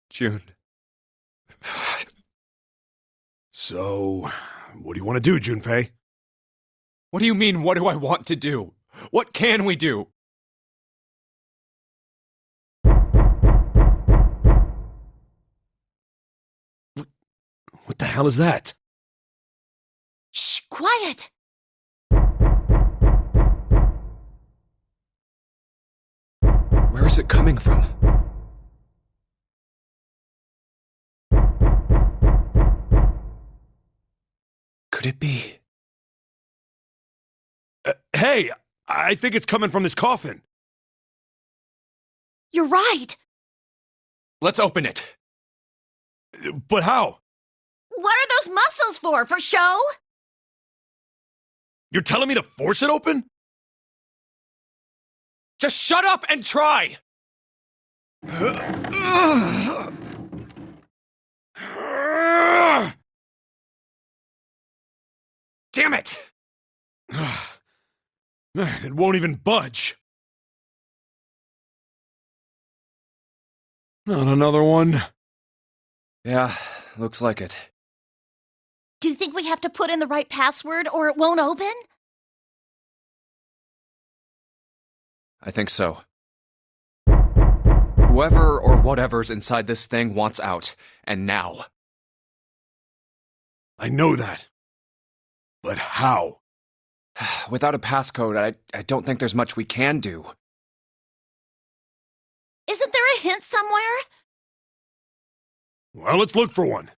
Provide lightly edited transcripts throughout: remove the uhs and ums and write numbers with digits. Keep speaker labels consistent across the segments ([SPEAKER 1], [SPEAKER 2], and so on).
[SPEAKER 1] June.
[SPEAKER 2] So, what do you want to do, Junpei?
[SPEAKER 1] What do you mean, what do I want to do? What can we do?
[SPEAKER 2] What the hell is that?
[SPEAKER 3] Shh, quiet!
[SPEAKER 1] Where is it coming from? Could it be?
[SPEAKER 2] Hey, I think it's coming from this coffin.
[SPEAKER 3] You're right!
[SPEAKER 1] Let's open it.
[SPEAKER 2] But how?
[SPEAKER 3] What are those muscles for? For show?
[SPEAKER 2] You're telling me to force it open?
[SPEAKER 1] Just shut up and try! Damn it!
[SPEAKER 2] Man, it won't even budge. Not another one.
[SPEAKER 1] Yeah, looks like it.
[SPEAKER 3] Do you think we have to put in the right password or it won't open?
[SPEAKER 1] I think so. Whoever or whatever's inside this thing wants out, and now.
[SPEAKER 2] I know that. But how?
[SPEAKER 1] Without a passcode, I don't think there's much we can do.
[SPEAKER 3] Isn't there a hint somewhere?
[SPEAKER 2] Well, let's look for one.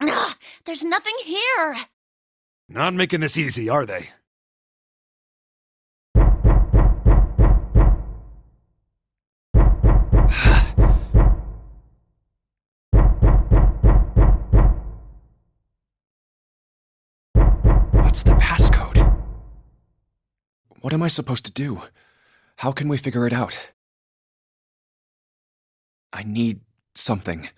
[SPEAKER 3] Ugh, there's nothing here.
[SPEAKER 2] Not making this easy, are they?
[SPEAKER 1] What's the passcode? What am I supposed to do? How can we figure it out? I need something.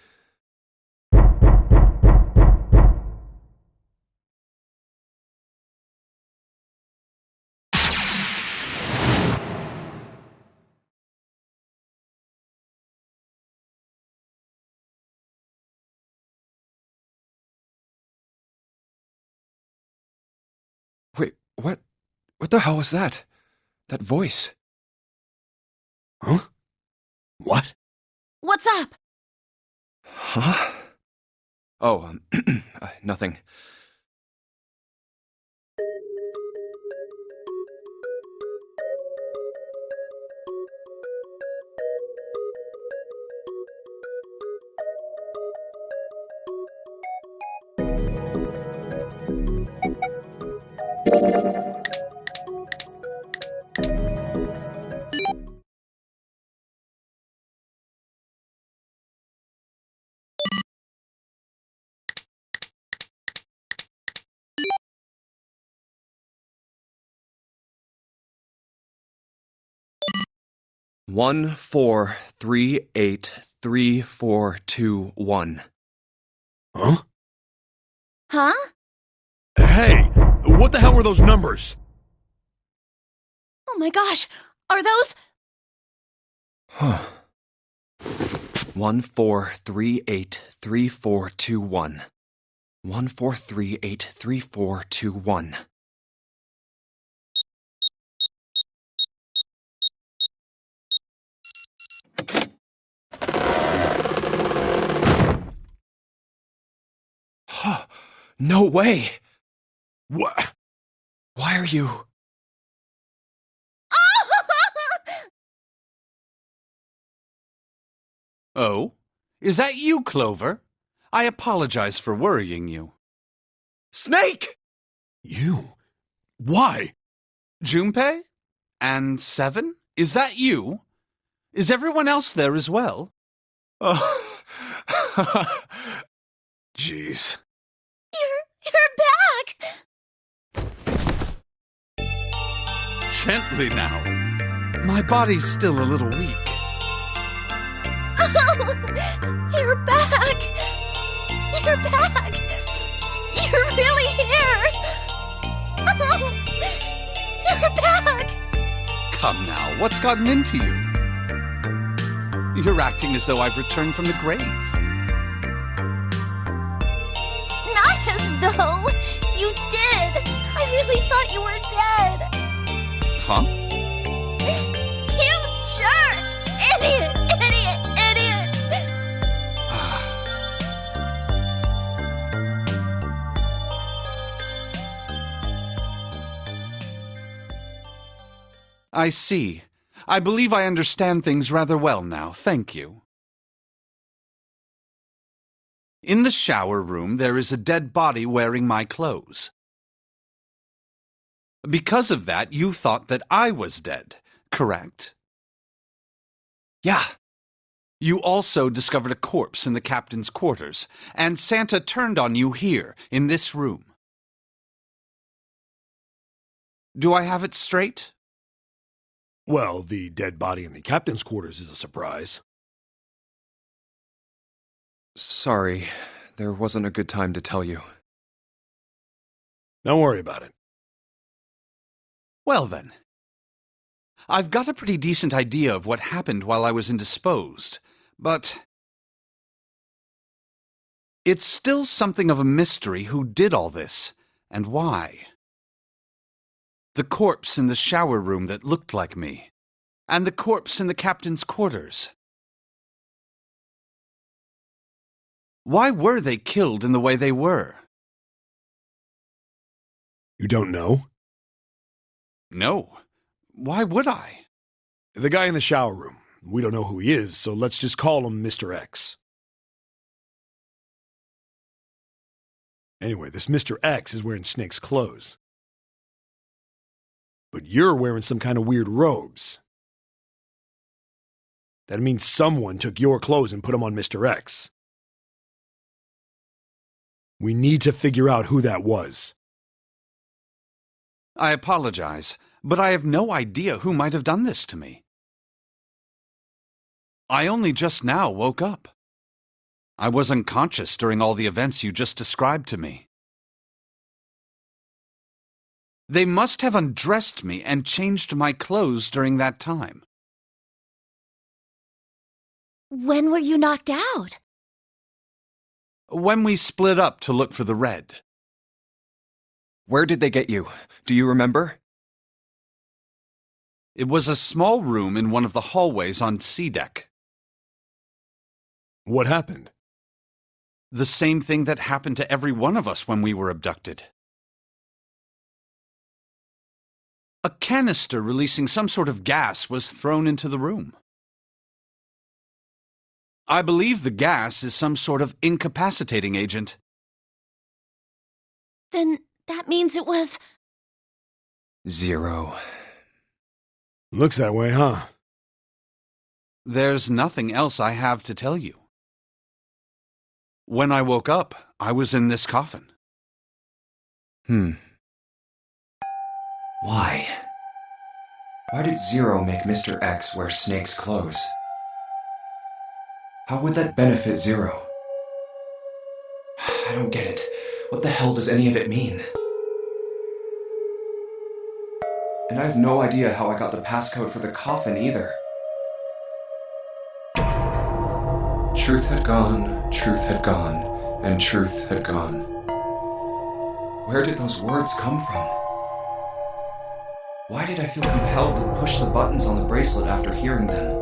[SPEAKER 1] Wait, what? What the hell was that? That voice?
[SPEAKER 2] Huh? What?
[SPEAKER 3] What's up?
[SPEAKER 1] Huh? Oh, nothing. One, 4, 3, 8, 3, 4, 2, 1.
[SPEAKER 2] Huh?
[SPEAKER 3] Huh?
[SPEAKER 2] Hey, what the hell were those numbers?
[SPEAKER 3] Oh my gosh, are those...
[SPEAKER 1] Huh. 1, 4, 3, 8, 3, 4, 2, 1. 1, 4, 3, 8, 3, 4, 2, 1. Huh. No way!
[SPEAKER 2] What?
[SPEAKER 1] Why are you...
[SPEAKER 4] Oh? Is that you, Clover? I apologize for worrying you.
[SPEAKER 1] Snake!
[SPEAKER 2] You? Why?
[SPEAKER 4] Junpei? And Seven? Is that you? Is everyone else there as well?
[SPEAKER 1] Oh.
[SPEAKER 2] Jeez.
[SPEAKER 3] You're back!
[SPEAKER 4] Gently now. My body's still a little weak.
[SPEAKER 3] Oh, you're back! You're back! You're really here! Oh, you're back!
[SPEAKER 4] Come now, what's gotten into you? You're acting as though I've returned from the grave.
[SPEAKER 3] Not as though you did. I really thought you were dead.
[SPEAKER 4] Huh?
[SPEAKER 3] You jerk! Idiot! Idiot! Idiot!
[SPEAKER 4] I see. I believe I understand things rather well now, thank you. In the shower room, there is a dead body wearing my clothes. Because of that, you thought that I was dead, correct?
[SPEAKER 1] Yeah.
[SPEAKER 4] You also discovered a corpse in the captain's quarters, and Santa turned on you here, in this room. Do I have it straight?
[SPEAKER 2] Well, the dead body in the captain's quarters is a surprise.
[SPEAKER 1] Sorry, there wasn't a good time to tell you.
[SPEAKER 2] Don't worry about it.
[SPEAKER 4] Well then. I've got a pretty decent idea of what happened while I was indisposed, but it's still something of a mystery who did all this, and why. The corpse in the shower room that looked like me, and the corpse in the captain's quarters. Why were they killed in the way they were?
[SPEAKER 2] You don't know?
[SPEAKER 4] No. Why would I?
[SPEAKER 2] The guy in the shower room. We don't know who he is, so let's just call him Mr. X. Anyway, this Mr. X is wearing Snake's clothes. But you're wearing some kind of weird robes. That means someone took your clothes and put them on Mr. X. We need to figure out who that was.
[SPEAKER 4] I apologize, but I have no idea who might have done this to me. I only just now woke up. I was unconscious during all the events you just described to me. They must have undressed me and changed my clothes during that time.
[SPEAKER 3] When were you knocked out?
[SPEAKER 4] When we split up to look for the red.
[SPEAKER 1] Where did they get you? Do you remember?
[SPEAKER 4] It was a small room in one of the hallways on C deck.
[SPEAKER 2] What happened?
[SPEAKER 4] The same thing that happened to every one of us when we were abducted. A canister releasing some sort of gas was thrown into the room. I believe the gas is some sort of incapacitating agent.
[SPEAKER 3] Then that means it was...
[SPEAKER 1] Zero.
[SPEAKER 2] Looks that way, huh?
[SPEAKER 4] There's nothing else I have to tell you. When I woke up, I was in this coffin.
[SPEAKER 1] Why? Why did Zero make Mr. X wear Snake's clothes? How would that benefit Zero? I don't get it. What the hell does any of it mean? And I have no idea how I got the passcode for the coffin either. Truth had gone, and truth had gone. Where did those words come from? Why did I feel compelled to push the buttons on the bracelet after hearing them?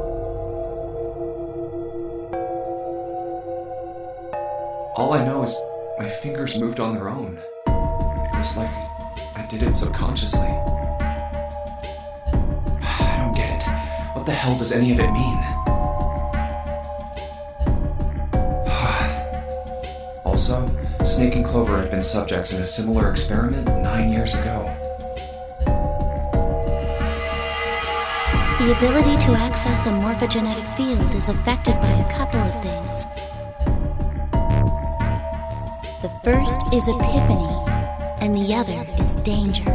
[SPEAKER 1] All I know is my fingers moved on their own. It was like I did it subconsciously. I don't get it. What the hell does any of it mean? Snake and Clover had been subjects in a similar experiment 9 years ago.
[SPEAKER 3] The ability to access a morphogenetic field is affected by a couple of things. The first is epiphany, and the other is danger.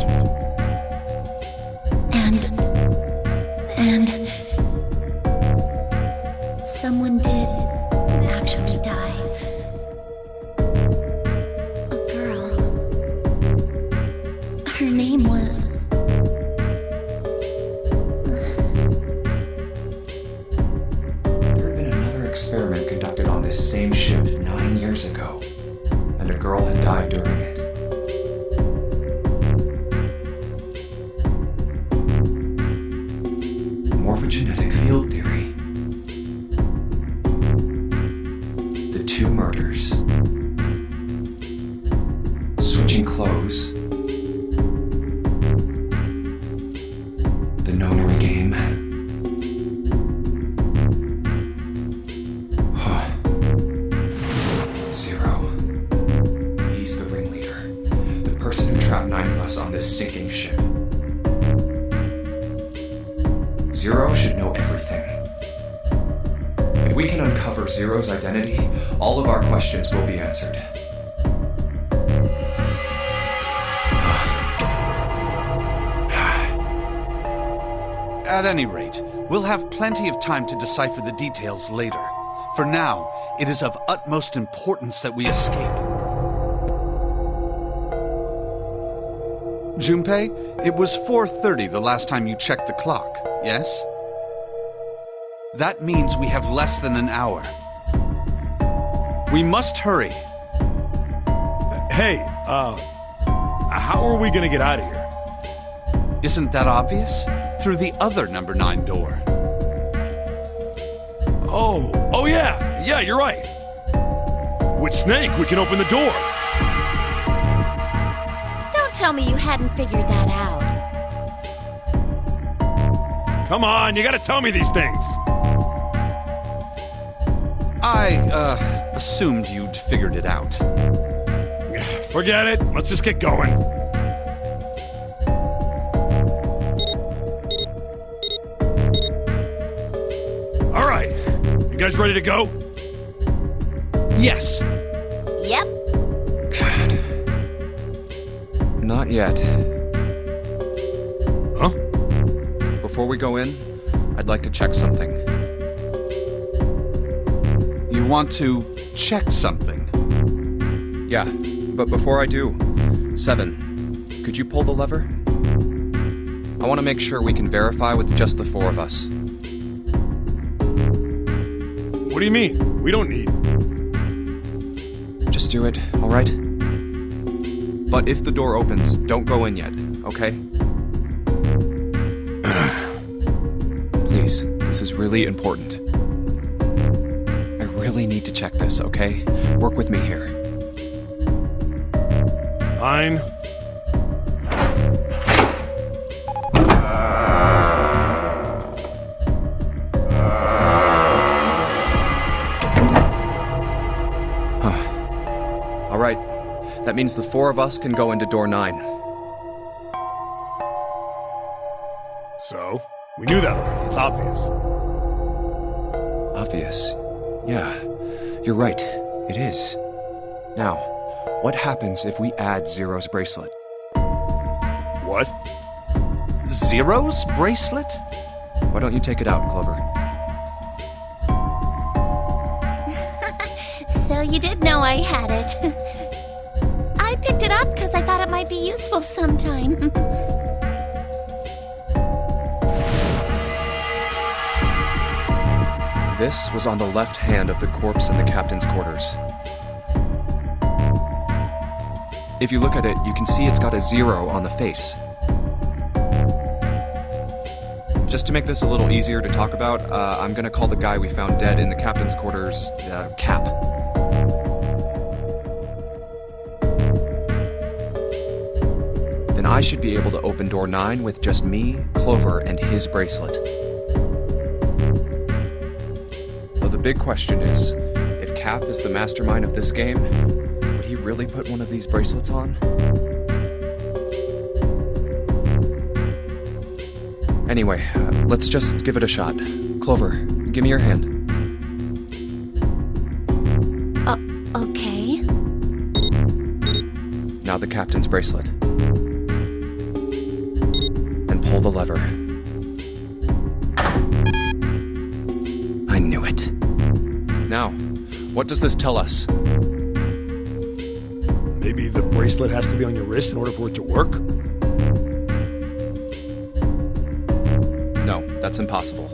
[SPEAKER 3] And someone did actually die. A girl. Her name was...
[SPEAKER 1] There had been another experiment conducted on this same ship 9 years ago, and a girl had died during it. Morphogenetic field theory. The two murders. Switching clothes. The nonary game. Zero. He's the ringleader. The person who trapped 9 of us on this sinking ship. Zero should know everything. If we can uncover Zero's identity, all of our questions will be answered.
[SPEAKER 4] At any rate, we'll have plenty of time to decipher the details later. For now, it is of utmost importance that we escape. Junpei, it was 4:30 the last time you checked the clock, yes? That means we have less than an hour. We must hurry.
[SPEAKER 2] Hey, how are we gonna get out of here?
[SPEAKER 4] Isn't that obvious? Through the other number 9 door.
[SPEAKER 2] Oh yeah, you're right. With Snake, we can open the door.
[SPEAKER 3] Don't tell me you hadn't figured that out.
[SPEAKER 2] Come on, you gotta tell me these things.
[SPEAKER 4] I, assumed you'd figured it out.
[SPEAKER 2] Forget it, let's just get going. All right, you guys ready to go?
[SPEAKER 4] Yes.
[SPEAKER 3] Yep.
[SPEAKER 1] Not yet.
[SPEAKER 2] Huh?
[SPEAKER 1] Before we go in, I'd like to check something.
[SPEAKER 4] You want to check something?
[SPEAKER 1] Yeah, but before I do, Seven, could you pull the lever? I want to make sure we can verify with just the 4 of us.
[SPEAKER 2] What do you mean? We don't need...
[SPEAKER 1] Just do it, alright? But if the door opens, don't go in yet, okay? Please, this is really important. I really need to check this, okay? Work with me here.
[SPEAKER 2] Fine.
[SPEAKER 1] Alright, that means the 4 of us can go into door 9.
[SPEAKER 2] So, we knew that already, it's obvious.
[SPEAKER 1] Obvious. Yeah, you're right. It is. Now, what happens if we add Zero's bracelet?
[SPEAKER 2] What?
[SPEAKER 4] Zero's bracelet?
[SPEAKER 1] Why don't you take it out, Clover?
[SPEAKER 3] So you did know I had it. I picked it up because I thought it might be useful sometime.
[SPEAKER 1] This was on the left hand of the corpse in the captain's quarters. If you look at it, you can see it's got a 0 on the face. Just to make this a little easier to talk about, I'm gonna call the guy we found dead in the captain's quarters, Cap. Then I should be able to open door 9 with just me, Clover, and his bracelet. Though the big question is, if Cap is the mastermind of this game, would he he really put one of these bracelets on? Anyway, let's just give it a shot. Clover, give me your hand.
[SPEAKER 3] Okay.
[SPEAKER 1] Now the captain's bracelet. And pull the lever. I knew it. Now, what does this tell us?
[SPEAKER 2] Maybe the bracelet has to be on your wrist in order for it to work?
[SPEAKER 1] No, that's impossible.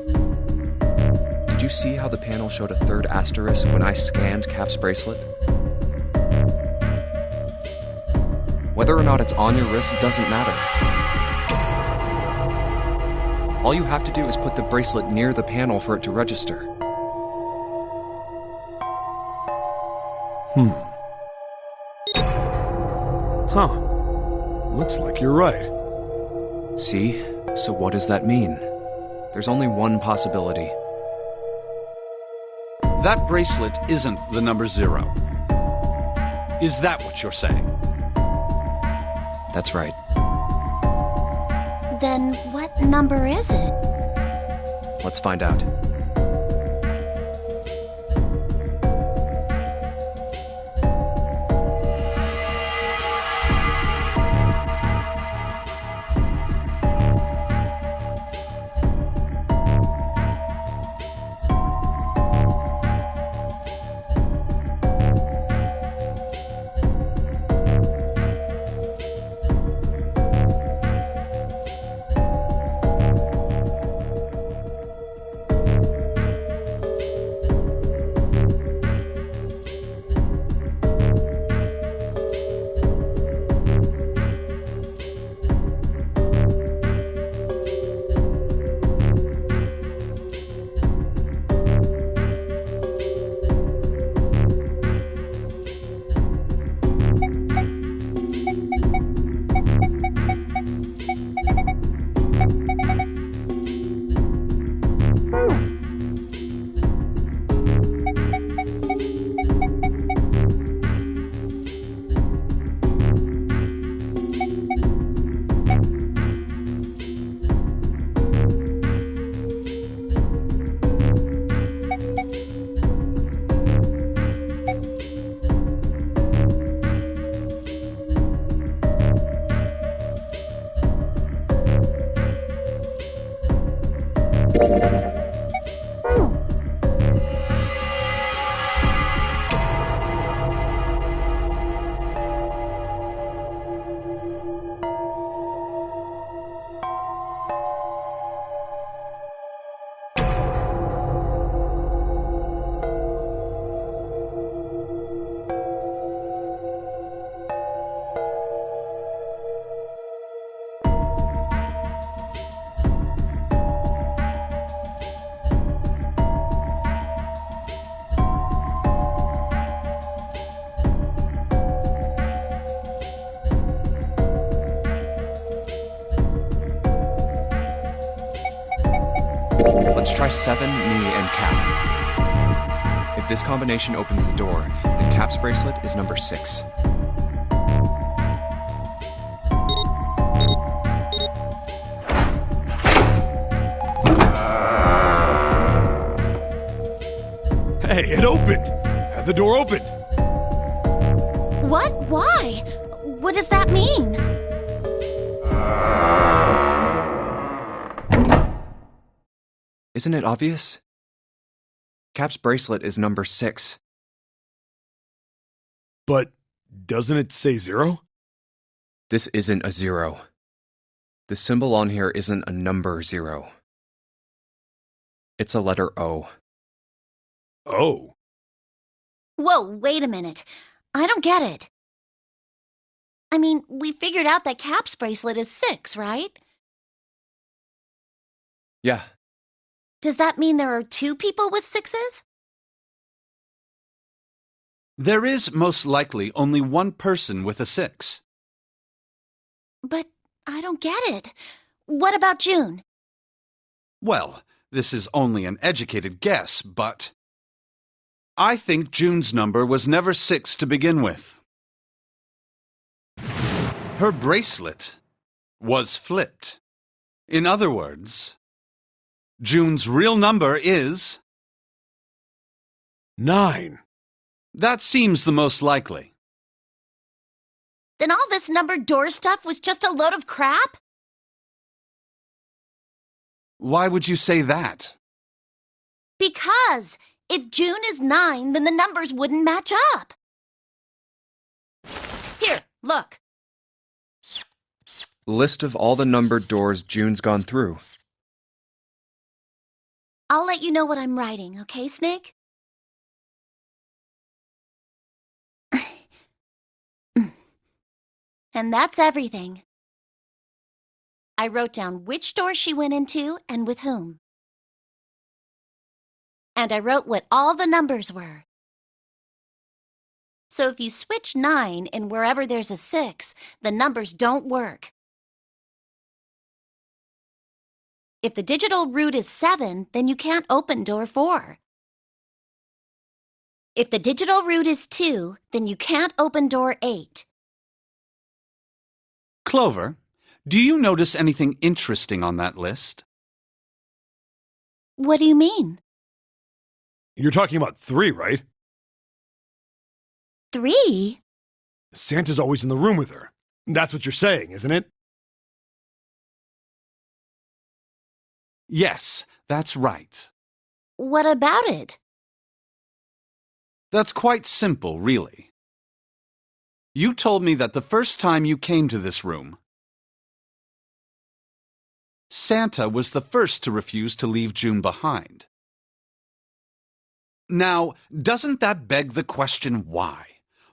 [SPEAKER 1] Did you see how the panel showed a third asterisk when I scanned Cap's bracelet? Whether or not it's on your wrist doesn't matter. All you have to do is put the bracelet near the panel for it to register.
[SPEAKER 2] Huh. Looks like you're right.
[SPEAKER 1] See? So what does that mean? There's only one possibility.
[SPEAKER 4] That bracelet isn't the number 0. Is that what you're saying?
[SPEAKER 1] That's right.
[SPEAKER 3] Then what number is it?
[SPEAKER 1] Let's find out. Let's try 7, me, and Cap. If this combination opens the door, then Cap's bracelet is number 6.
[SPEAKER 2] Hey, it opened! Had the door opened!
[SPEAKER 3] What? Why? What does that mean?
[SPEAKER 1] Isn't it obvious? Cap's bracelet is number 6.
[SPEAKER 2] But doesn't it say 0?
[SPEAKER 1] This isn't a 0. The symbol on here isn't a number 0. It's a letter O.
[SPEAKER 2] Oh.
[SPEAKER 3] Whoa, wait a minute. I don't get it. I mean, we figured out that Cap's bracelet is 6, right?
[SPEAKER 1] Yeah.
[SPEAKER 3] Does that mean there are 2 people with 6s?
[SPEAKER 4] There is most likely only one person with a 6.
[SPEAKER 3] But I don't get it. What about June?
[SPEAKER 4] Well, this is only an educated guess, but I think June's number was never 6 to begin with. Her bracelet was flipped. In other words, June's real number is
[SPEAKER 2] 9.
[SPEAKER 4] That seems the most likely.
[SPEAKER 3] Then all this numbered door stuff was just a load of crap?
[SPEAKER 4] Why would you say that?
[SPEAKER 3] Because if June is 9, then the numbers wouldn't match up. Here, look.
[SPEAKER 1] List of all the numbered doors June's gone through.
[SPEAKER 3] I'll let you know what I'm writing, okay, Snake? And that's everything. I wrote down which door she went into and with whom. And I wrote what all the numbers were. So if you switch 9 in wherever there's a 6, the numbers don't work. If the digital root is 7, then you can't open door 4. If the digital root is 2, then you can't open door 8.
[SPEAKER 4] Clover, do you notice anything interesting on that list?
[SPEAKER 3] What do you mean?
[SPEAKER 2] You're talking about 3, right?
[SPEAKER 3] 3?
[SPEAKER 2] Santa's always in the room with her. That's what you're saying, isn't it?
[SPEAKER 4] Yes, that's right.
[SPEAKER 3] What about it?
[SPEAKER 4] That's quite simple, really. You told me that the first time you came to this room, Santa was the first to refuse to leave June behind. Now, doesn't that beg the question why?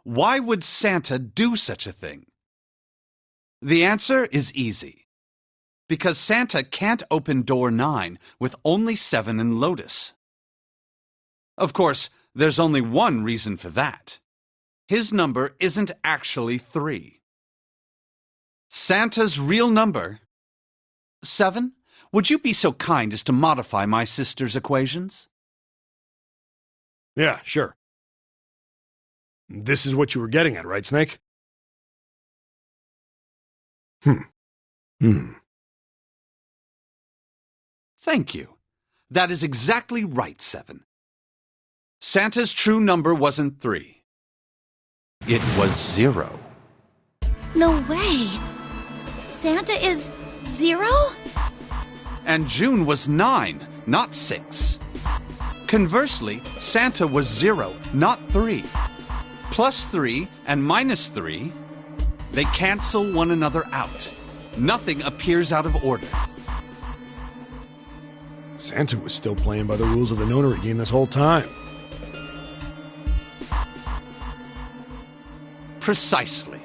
[SPEAKER 4] Why would Santa do such a thing? The answer is easy. Because Santa can't open door 9 with only 7 in Lotus. Of course, there's only one reason for that. His number isn't actually 3. Santa's real number... 7? Would you be so kind as to modify my sister's equations?
[SPEAKER 2] Yeah, sure. This is what you were getting at, right, Snake?
[SPEAKER 4] Thank you. That is exactly right, 7. Santa's true number wasn't 3. It was 0.
[SPEAKER 3] No way. Santa is 0?
[SPEAKER 4] And June was 9, not 6. Conversely, Santa was 0, not 3. Plus 3 and minus 3, they cancel one another out. Nothing appears out of order.
[SPEAKER 2] Santa was still playing by the rules of the nonary game this whole time.
[SPEAKER 4] Precisely.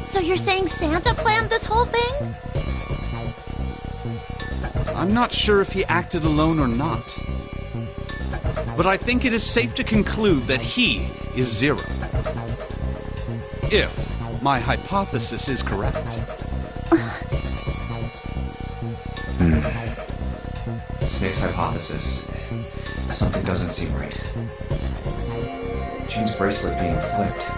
[SPEAKER 3] So you're saying Santa planned this whole thing?
[SPEAKER 4] I'm not sure if he acted alone or not. But I think it is safe to conclude that he is 0. If my hypothesis is correct.
[SPEAKER 1] Snake's hypothesis. Something doesn't seem right. June's bracelet being flipped.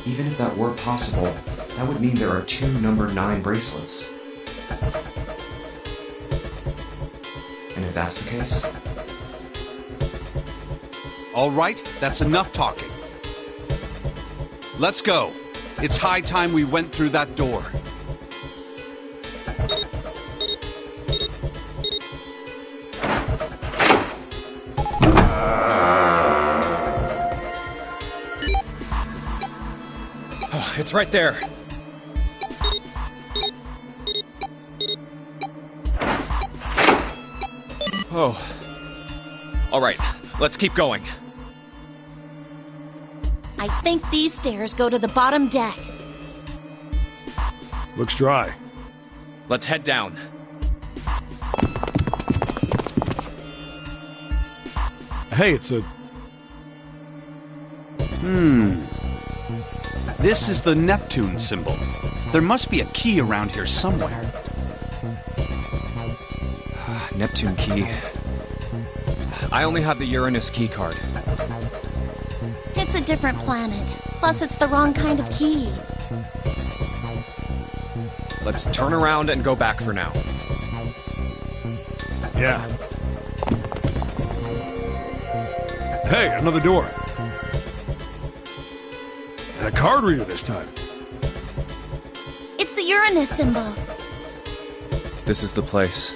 [SPEAKER 1] Even if that were possible, that would mean there are 2 number 9 bracelets. And if that's the case...
[SPEAKER 4] All right, that's enough talking. Let's go. It's high time we went through that door.
[SPEAKER 1] It's right there. Oh. All right, let's keep going.
[SPEAKER 3] I think these stairs go to the bottom deck.
[SPEAKER 2] Looks dry.
[SPEAKER 1] Let's head down.
[SPEAKER 2] Hey, it's a...
[SPEAKER 4] This is the Neptune symbol. There must be a key around here somewhere.
[SPEAKER 1] Neptune key. I only have the Uranus key card.
[SPEAKER 3] It's a different planet. Plus, it's the wrong kind of key.
[SPEAKER 1] Let's turn around and go back for now.
[SPEAKER 2] Yeah. Hey, another door. And a card reader this time.
[SPEAKER 3] It's the Uranus symbol.
[SPEAKER 1] This is the place.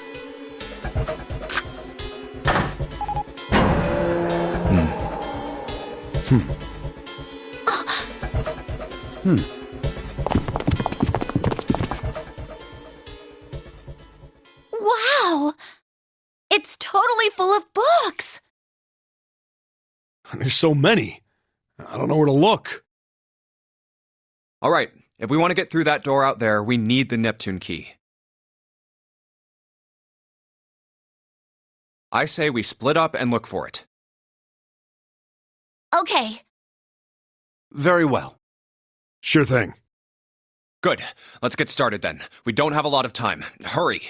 [SPEAKER 3] Wow! It's totally full of books!
[SPEAKER 2] There's so many. I don't know where to look.
[SPEAKER 1] All right, if we want to get through that door out there, we need the Neptune key. I say we split up and look for it.
[SPEAKER 3] Okay.
[SPEAKER 4] Very well.
[SPEAKER 2] Sure thing.
[SPEAKER 1] Good. Let's get started then. We don't have a lot of time. Hurry.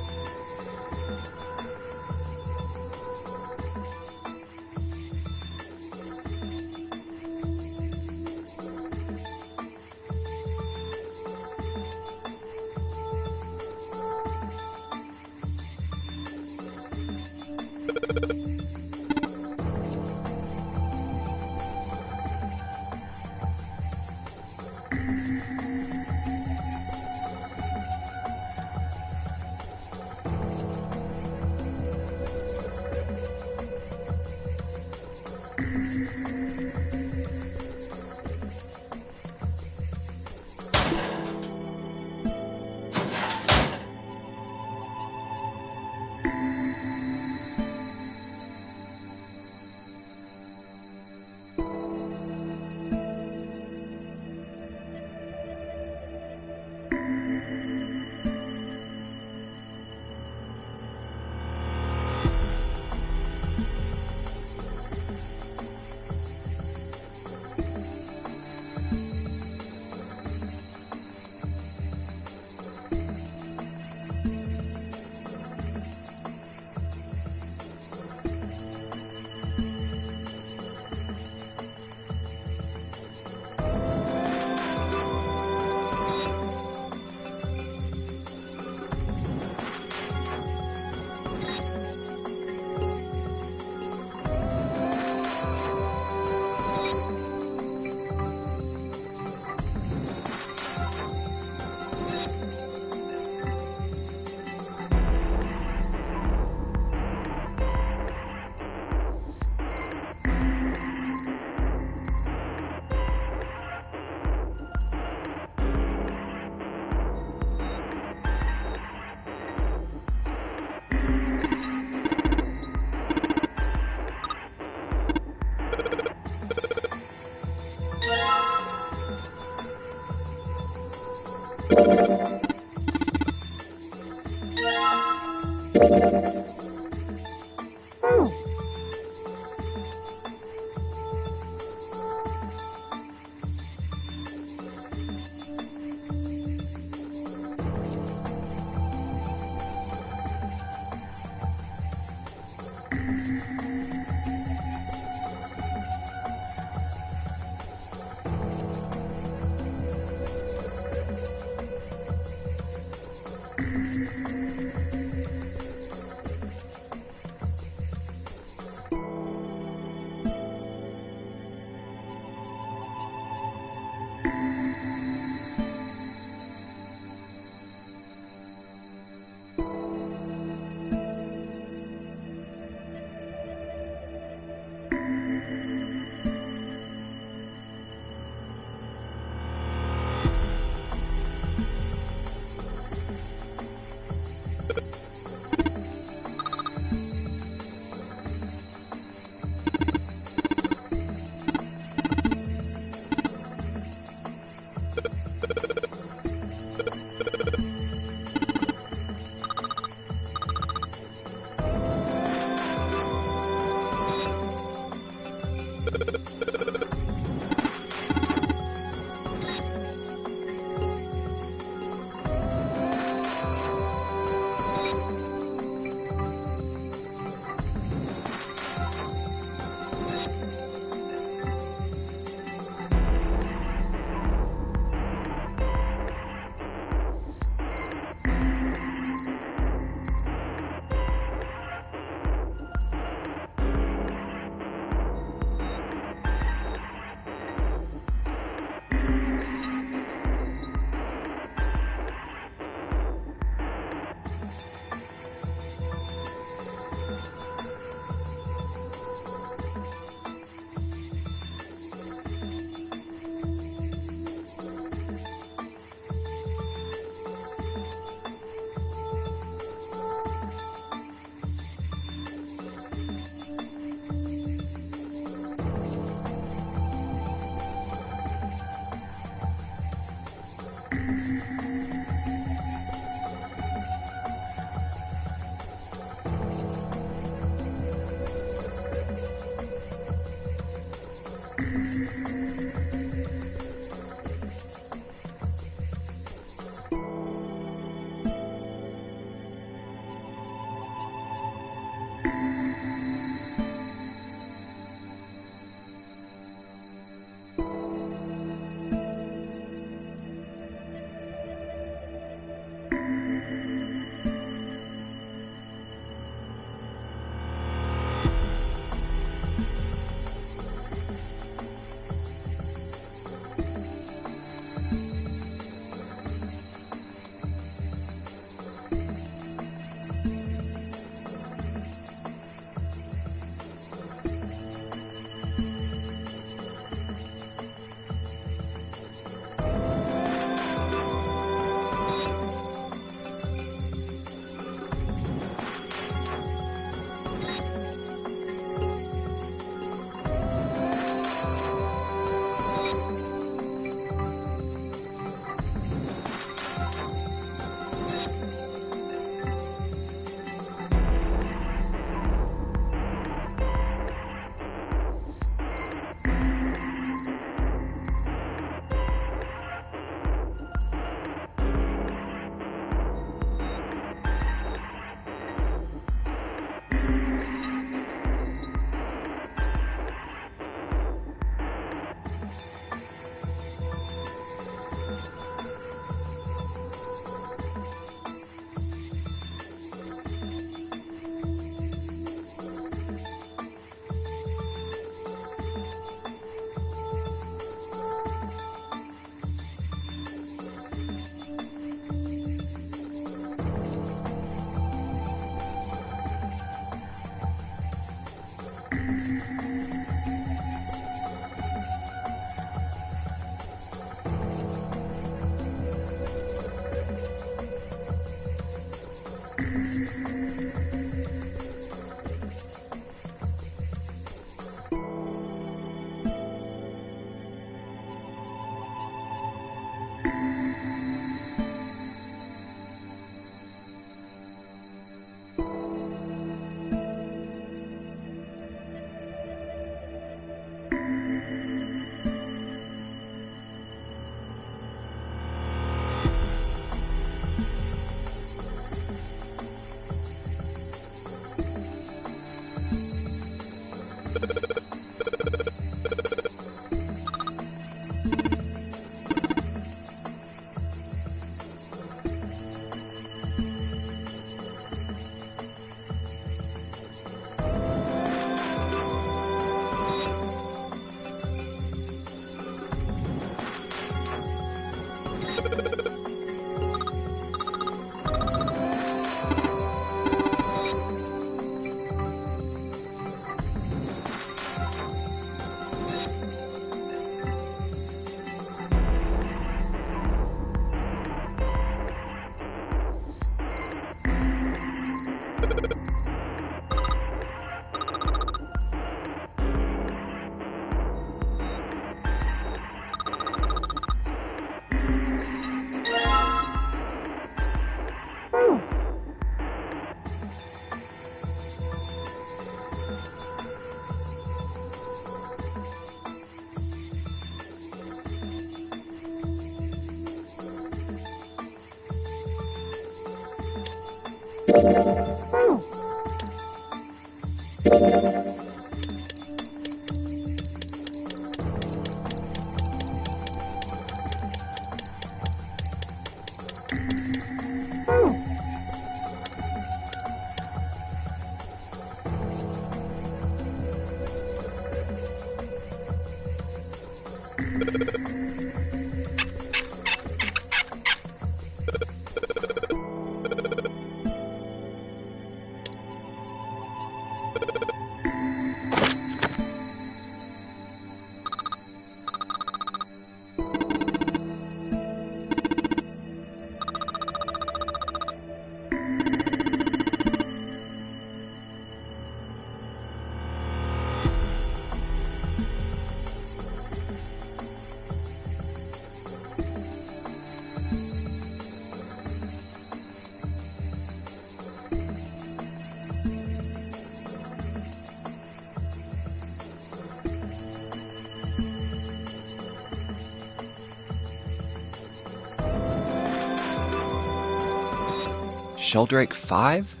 [SPEAKER 1] Sheldrake 5?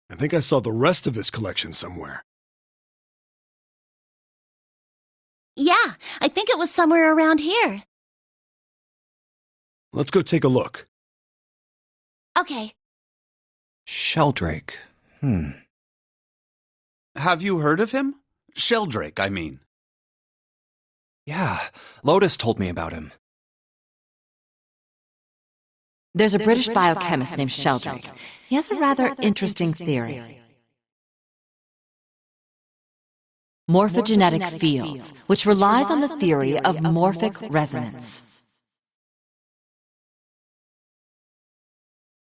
[SPEAKER 2] I think I saw the rest of this collection somewhere.
[SPEAKER 3] Yeah, I think it was somewhere around here.
[SPEAKER 2] Let's go take a look.
[SPEAKER 3] Okay.
[SPEAKER 1] Sheldrake.
[SPEAKER 4] Have you heard of him? Sheldrake, I mean.
[SPEAKER 1] Yeah, Lotus told me about him.
[SPEAKER 5] There's a British biochemist named Sheldrake. He has a rather interesting theory. Morphogenetic fields, which relies on the theory of morphic resonance.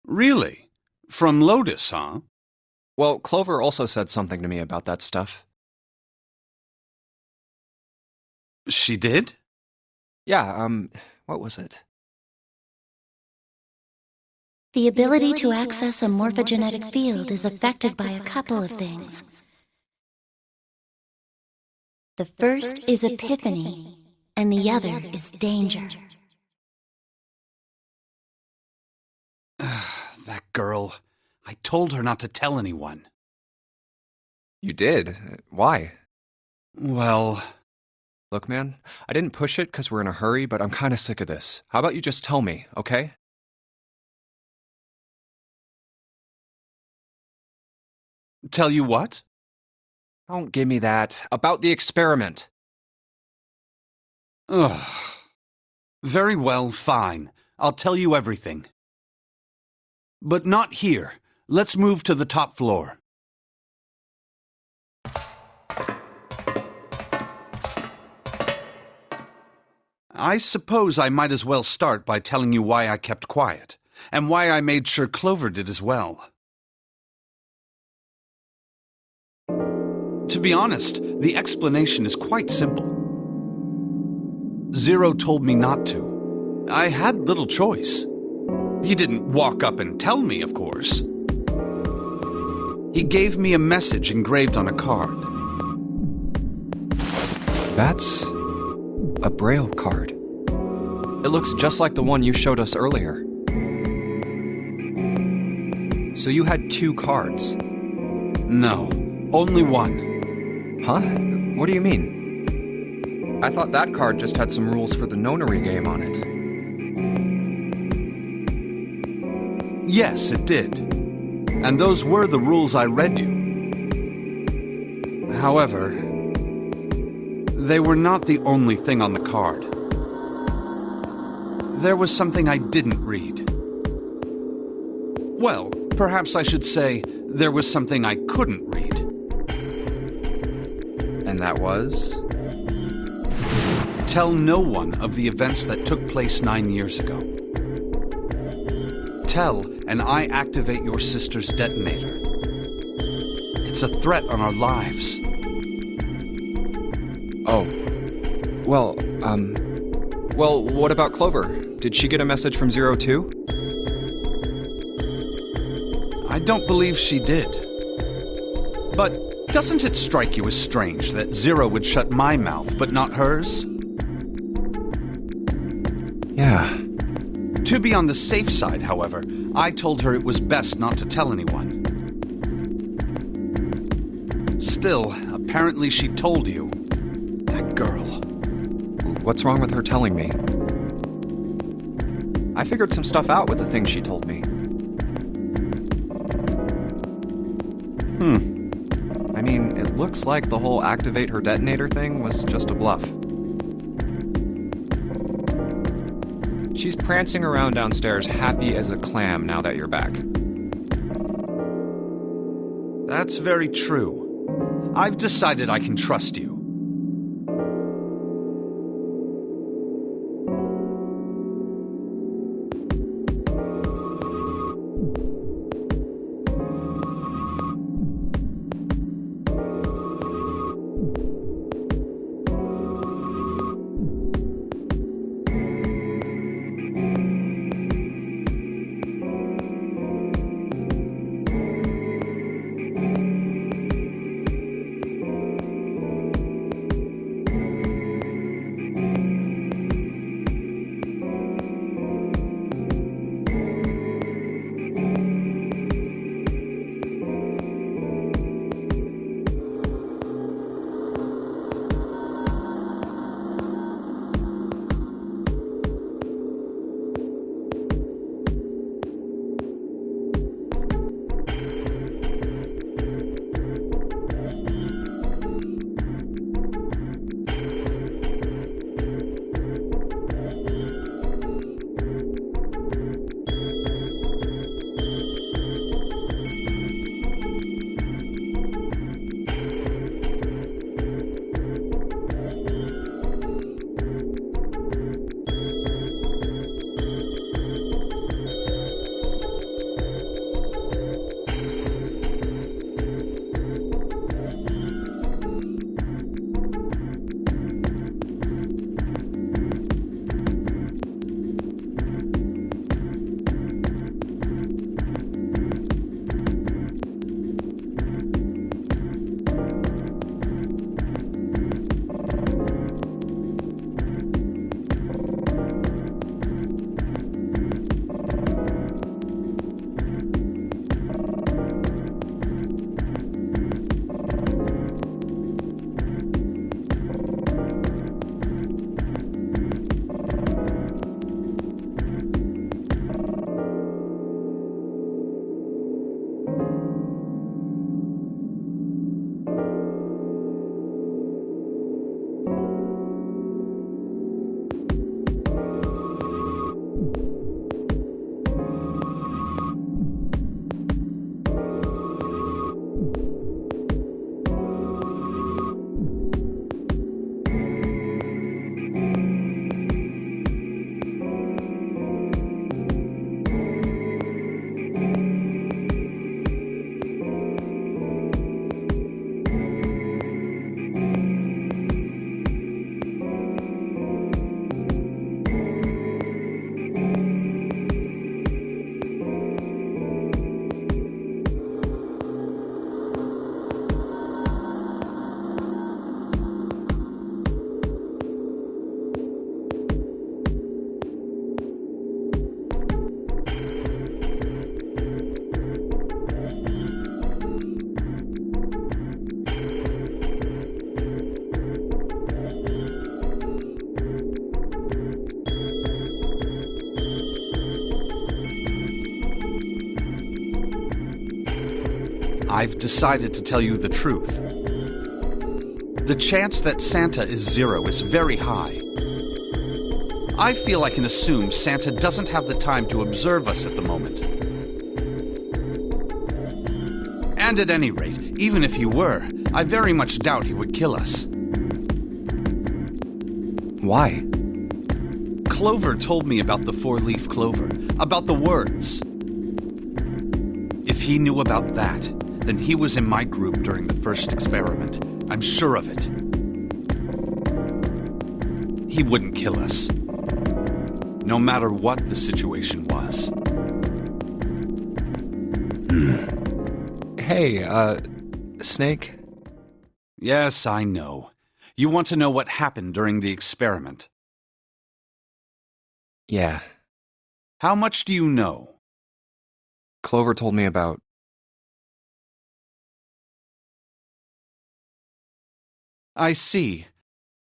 [SPEAKER 4] Really? From Lotus, huh?
[SPEAKER 1] Well, Clover also said something to me about that stuff.
[SPEAKER 4] She did?
[SPEAKER 1] Yeah, what was it?
[SPEAKER 3] The ability to access a morphogenetic field is affected by a couple of things. The first is epiphany, and the other is danger.
[SPEAKER 4] That girl. I told her not to tell anyone.
[SPEAKER 1] You did? Why?
[SPEAKER 4] Well...
[SPEAKER 1] Look, man, I didn't push it because we're in a hurry, but I'm kind of sick of this. How about you just tell me, okay?
[SPEAKER 4] Tell you what?
[SPEAKER 1] Don't give me that. About the experiment.
[SPEAKER 4] Ugh. Very well, fine. I'll tell you everything. But not here. Let's move to the top floor. I suppose I might as well start by telling you why I kept quiet, and why I made sure Clover did as well. To be honest, the explanation is quite simple. Zero told me not to. I had little choice. He didn't walk up and tell me, of course. He gave me a message engraved on a card.
[SPEAKER 1] That's a Braille card. It looks just like the one you showed us earlier. So you had 2 cards?
[SPEAKER 4] No, only one.
[SPEAKER 1] Huh? What do you mean? I thought that card just had some rules for the nonary game on it.
[SPEAKER 4] Yes, it did. And those were the rules I read you. However, they were not the only thing on the card. There was something I didn't read. Well, perhaps I should say there was something I couldn't read.
[SPEAKER 1] And that was?
[SPEAKER 4] Tell no one of the events that took place 9 years ago. Tell, and I activate your sister's detonator. It's a threat on our lives.
[SPEAKER 1] Oh. Well, what about Clover? Did she get a message from Zero too?
[SPEAKER 4] I don't believe she did. But doesn't it strike you as strange that Zero would shut my mouth, but not hers?
[SPEAKER 1] Yeah.
[SPEAKER 4] To be on the safe side, however, I told her it was best not to tell anyone. Still, apparently she told you. That girl.
[SPEAKER 1] What's wrong with her telling me? I figured some stuff out with the things she told me. I mean, it looks like the whole activate her detonator thing was just a bluff. She's prancing around downstairs happy as a clam now that you're back.
[SPEAKER 4] That's very true. I've decided I can trust you. I've decided to tell you the truth. The chance that Santa is zero is very high. I feel I can assume Santa doesn't have the time to observe us at the moment. And at any rate, even if he were, I very much doubt he would kill us.
[SPEAKER 1] Why?
[SPEAKER 4] Clover told me about the four-leaf clover, about the words. If he knew about that, then he was in my group during the first experiment. I'm sure of it. He wouldn't kill us. No matter what the situation was.
[SPEAKER 1] Hey, Snake?
[SPEAKER 4] Yes, I know. You want to know what happened during the experiment.
[SPEAKER 1] Yeah.
[SPEAKER 4] How much do you know?
[SPEAKER 1] Clover told me about...
[SPEAKER 4] I see.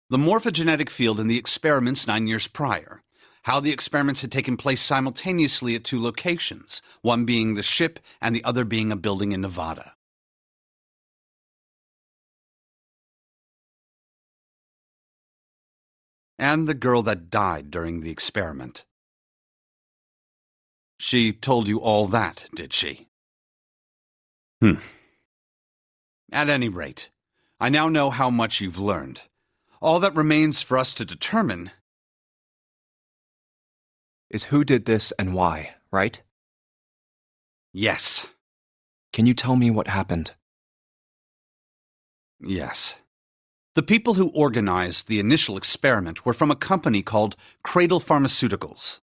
[SPEAKER 4] The morphogenetic field and the experiments 9 years prior. How the experiments had taken place simultaneously at 2 locations, one being the ship and the other being a building in Nevada. And the girl that died during the experiment. She told you all that, did she? At any rate, I now know how much you've learned. All that remains for us to determine
[SPEAKER 1] is who did this and why, right?
[SPEAKER 4] Yes.
[SPEAKER 1] Can you tell me what happened?
[SPEAKER 4] Yes. The people who organized the initial experiment were from a company called Cradle Pharmaceuticals.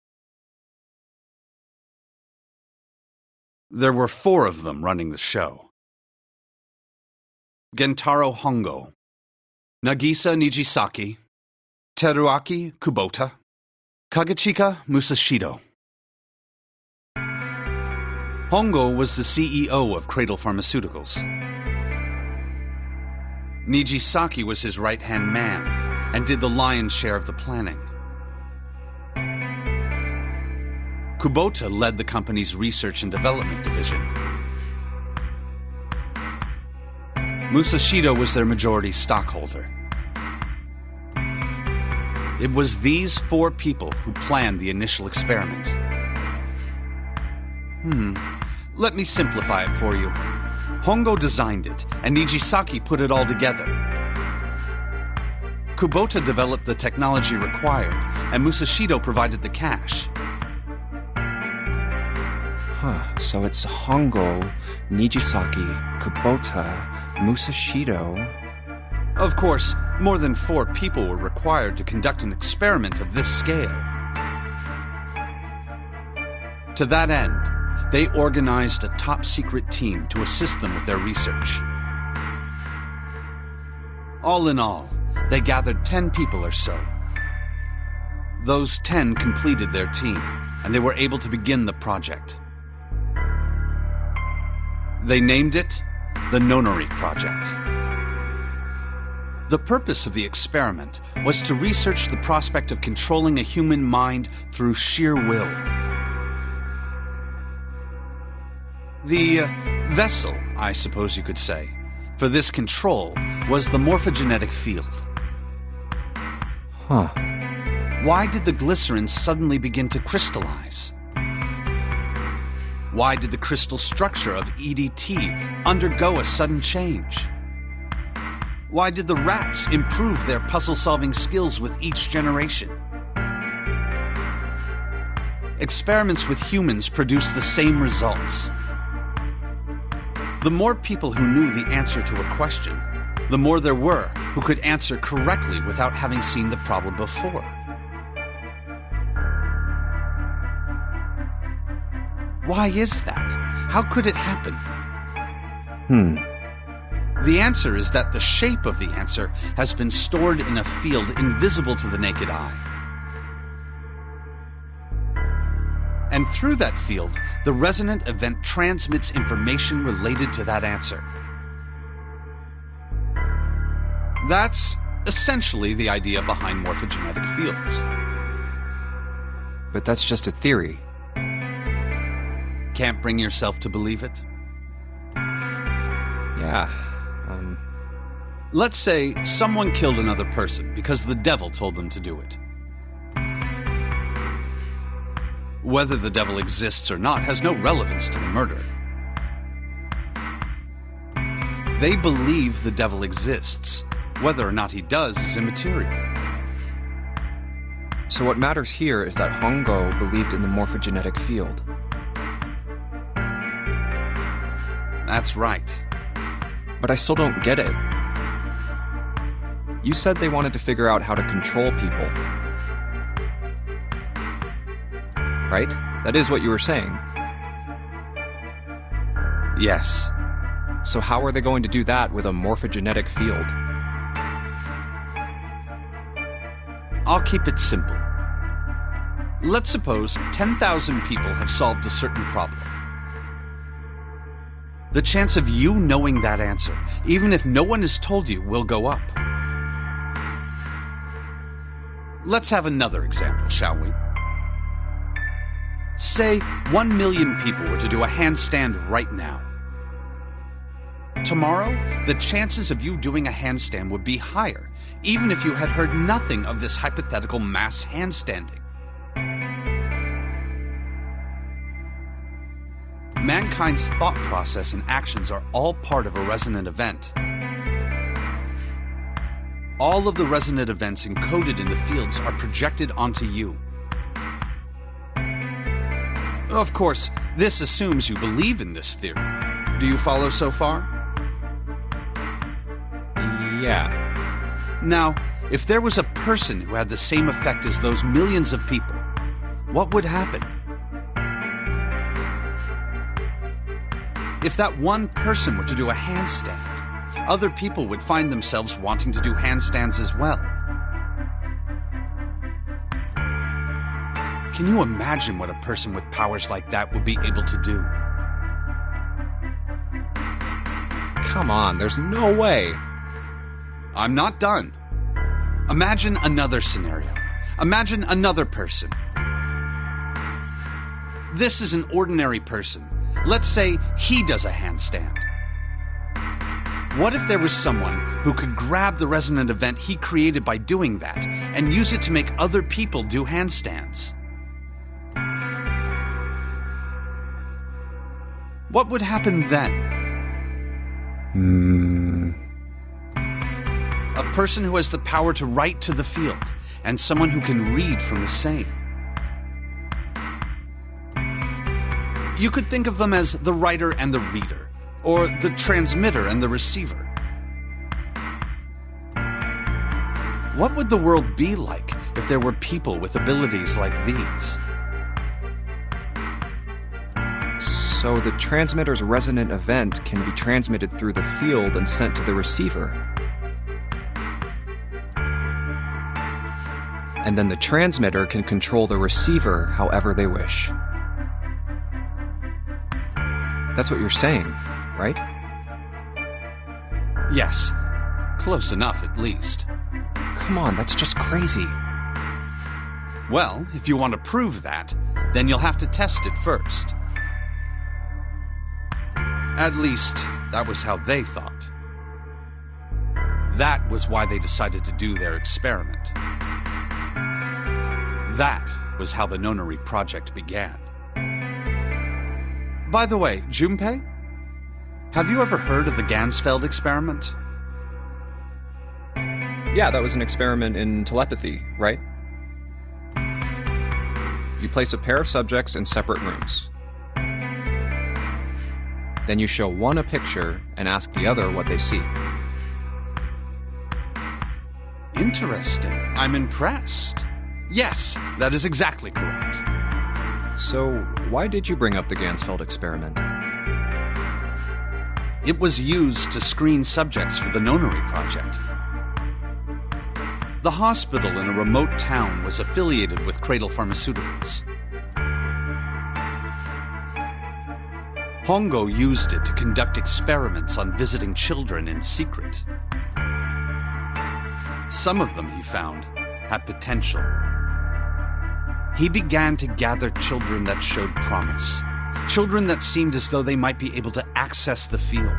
[SPEAKER 4] There were 4 of them running the show. Gentaro Hongo, Nagisa Nijisaki, Teruaki Kubota, Kagechika Musashido. Hongo was the CEO of Cradle Pharmaceuticals. Nijisaki was his right-hand man and did the lion's share of the planning. Kubota led the company's research and development division. Musashido was their majority stockholder. It was these 4 people who planned the initial experiment. Let me simplify it for you. Hongo designed it, and Nijisaki put it all together. Kubota developed the technology required, and Musashido provided the cash.
[SPEAKER 1] So it's Hongo, Nijisaki, Kubota, Musashido...
[SPEAKER 4] Of course, more than 4 people were required to conduct an experiment of this scale. To that end, they organized a top-secret team to assist them with their research. All in all, they gathered 10 people or so. Those 10 completed their team, and they were able to begin the project. They named it the Nonori Project. The purpose of the experiment was to research the prospect of controlling a human mind through sheer will. The vessel, I suppose you could say, for this control was the morphogenetic field. Why did the glycerin suddenly begin to crystallize? Why did the crystal structure of EDT undergo a sudden change? Why did the rats improve their puzzle-solving skills with each generation? Experiments with humans produced the same results. The more people who knew the answer to a question, the more there were who could answer correctly without having seen the problem before. Why is that? How could it happen? The answer is that the shape of the answer has been stored in a field invisible to the naked eye. And through that field, the resonant event transmits information related to that answer. That's essentially the idea behind morphogenetic fields.
[SPEAKER 1] But that's just a theory.
[SPEAKER 4] Can't bring yourself to believe it?
[SPEAKER 1] Yeah,
[SPEAKER 4] Let's say someone killed another person because the devil told them to do it. Whether the devil exists or not has no relevance to the murder. They believe the devil exists. Whether or not he does is immaterial.
[SPEAKER 1] So what matters here is that Hongo believed in the morphogenetic field.
[SPEAKER 4] That's right.
[SPEAKER 1] But I still don't get it. You said they wanted to figure out how to control people. Right? That is what you were saying.
[SPEAKER 4] Yes.
[SPEAKER 1] So how are they going to do that with a morphogenetic field?
[SPEAKER 4] I'll keep it simple. Let's suppose 10,000 people have solved a certain problem. The chance of you knowing that answer, even if no one has told you, will go up. Let's have another example, shall we? Say 1 million people were to do a handstand right now. Tomorrow, the chances of you doing a handstand would be higher, even if you had heard nothing of this hypothetical mass handstanding. Mankind's thought process and actions are all part of a resonant event. All of the resonant events encoded in the fields are projected onto you. Of course, this assumes you believe in this theory. Do you follow so far?
[SPEAKER 1] Yeah.
[SPEAKER 4] Now, if there was a person who had the same effect as those millions of people, what would happen? If that one person were to do a handstand, other people would find themselves wanting to do handstands as well. Can you imagine what a person with powers like that would be able to do?
[SPEAKER 1] Come on, there's no way.
[SPEAKER 4] I'm not done. Imagine another scenario. Imagine another person. This is an ordinary person. Let's say he does a handstand. What if there was someone who could grab the resonant event he created by doing that and use it to make other people do handstands? What would happen then? A person who has the power to write to the field, and someone who can read from the same. You could think of them as the writer and the reader, or the transmitter and the receiver. What would the world be like if there were people with abilities like these?
[SPEAKER 1] So the transmitter's resonant event can be transmitted through the field and sent to the receiver. And then the transmitter can control the receiver however they wish. That's what you're saying, right?
[SPEAKER 4] Yes. Close enough, at least.
[SPEAKER 1] Come on, that's just crazy.
[SPEAKER 4] Well, if you want to prove that, then you'll have to test it first. At least, that was how they thought. That was why they decided to do their experiment. That was how the Nonary Project began. By the way, Junpei, have you ever heard of the Ganzfeld experiment?
[SPEAKER 1] Yeah, that was an experiment in telepathy, right? You place a pair of subjects in separate rooms. Then you show one a picture and ask the other what they see.
[SPEAKER 4] Interesting. I'm impressed. Yes, that is exactly correct.
[SPEAKER 1] So, why did you bring up the Ganzfeld experiment?
[SPEAKER 4] It was used to screen subjects for the Nonary Project. The hospital in a remote town was affiliated with Cradle Pharmaceuticals. Hongo used it to conduct experiments on visiting children in secret. Some of them, he found, had potential. He began to gather children that showed promise, children that seemed as though they might be able to access the field.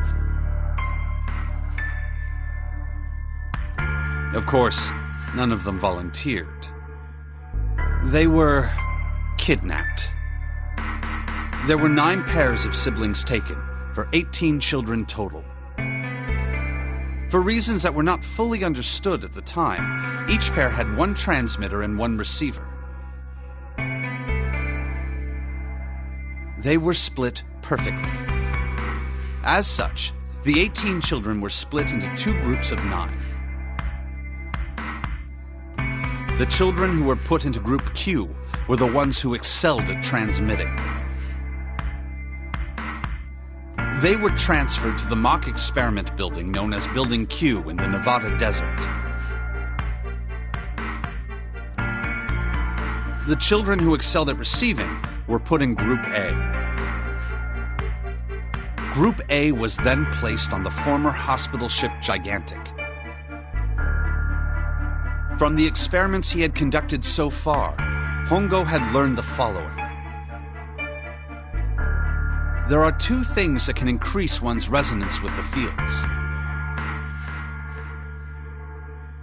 [SPEAKER 4] Of course, none of them volunteered. They were kidnapped. There were 9 pairs of siblings taken, for 18 children total. For reasons that were not fully understood at the time, each pair had 1 transmitter and 1 receiver. They were split perfectly. As such, the 18 children were split into 2 groups of 9. The children who were put into Group Q were the ones who excelled at transmitting. They were transferred to the mock experiment building known as Building Q in the Nevada desert. The children who excelled at receiving were put in Group A. Group A was then placed on the former hospital ship Gigantic. From the experiments he had conducted so far, Hongo had learned the following. There are two things that can increase one's resonance with the fields.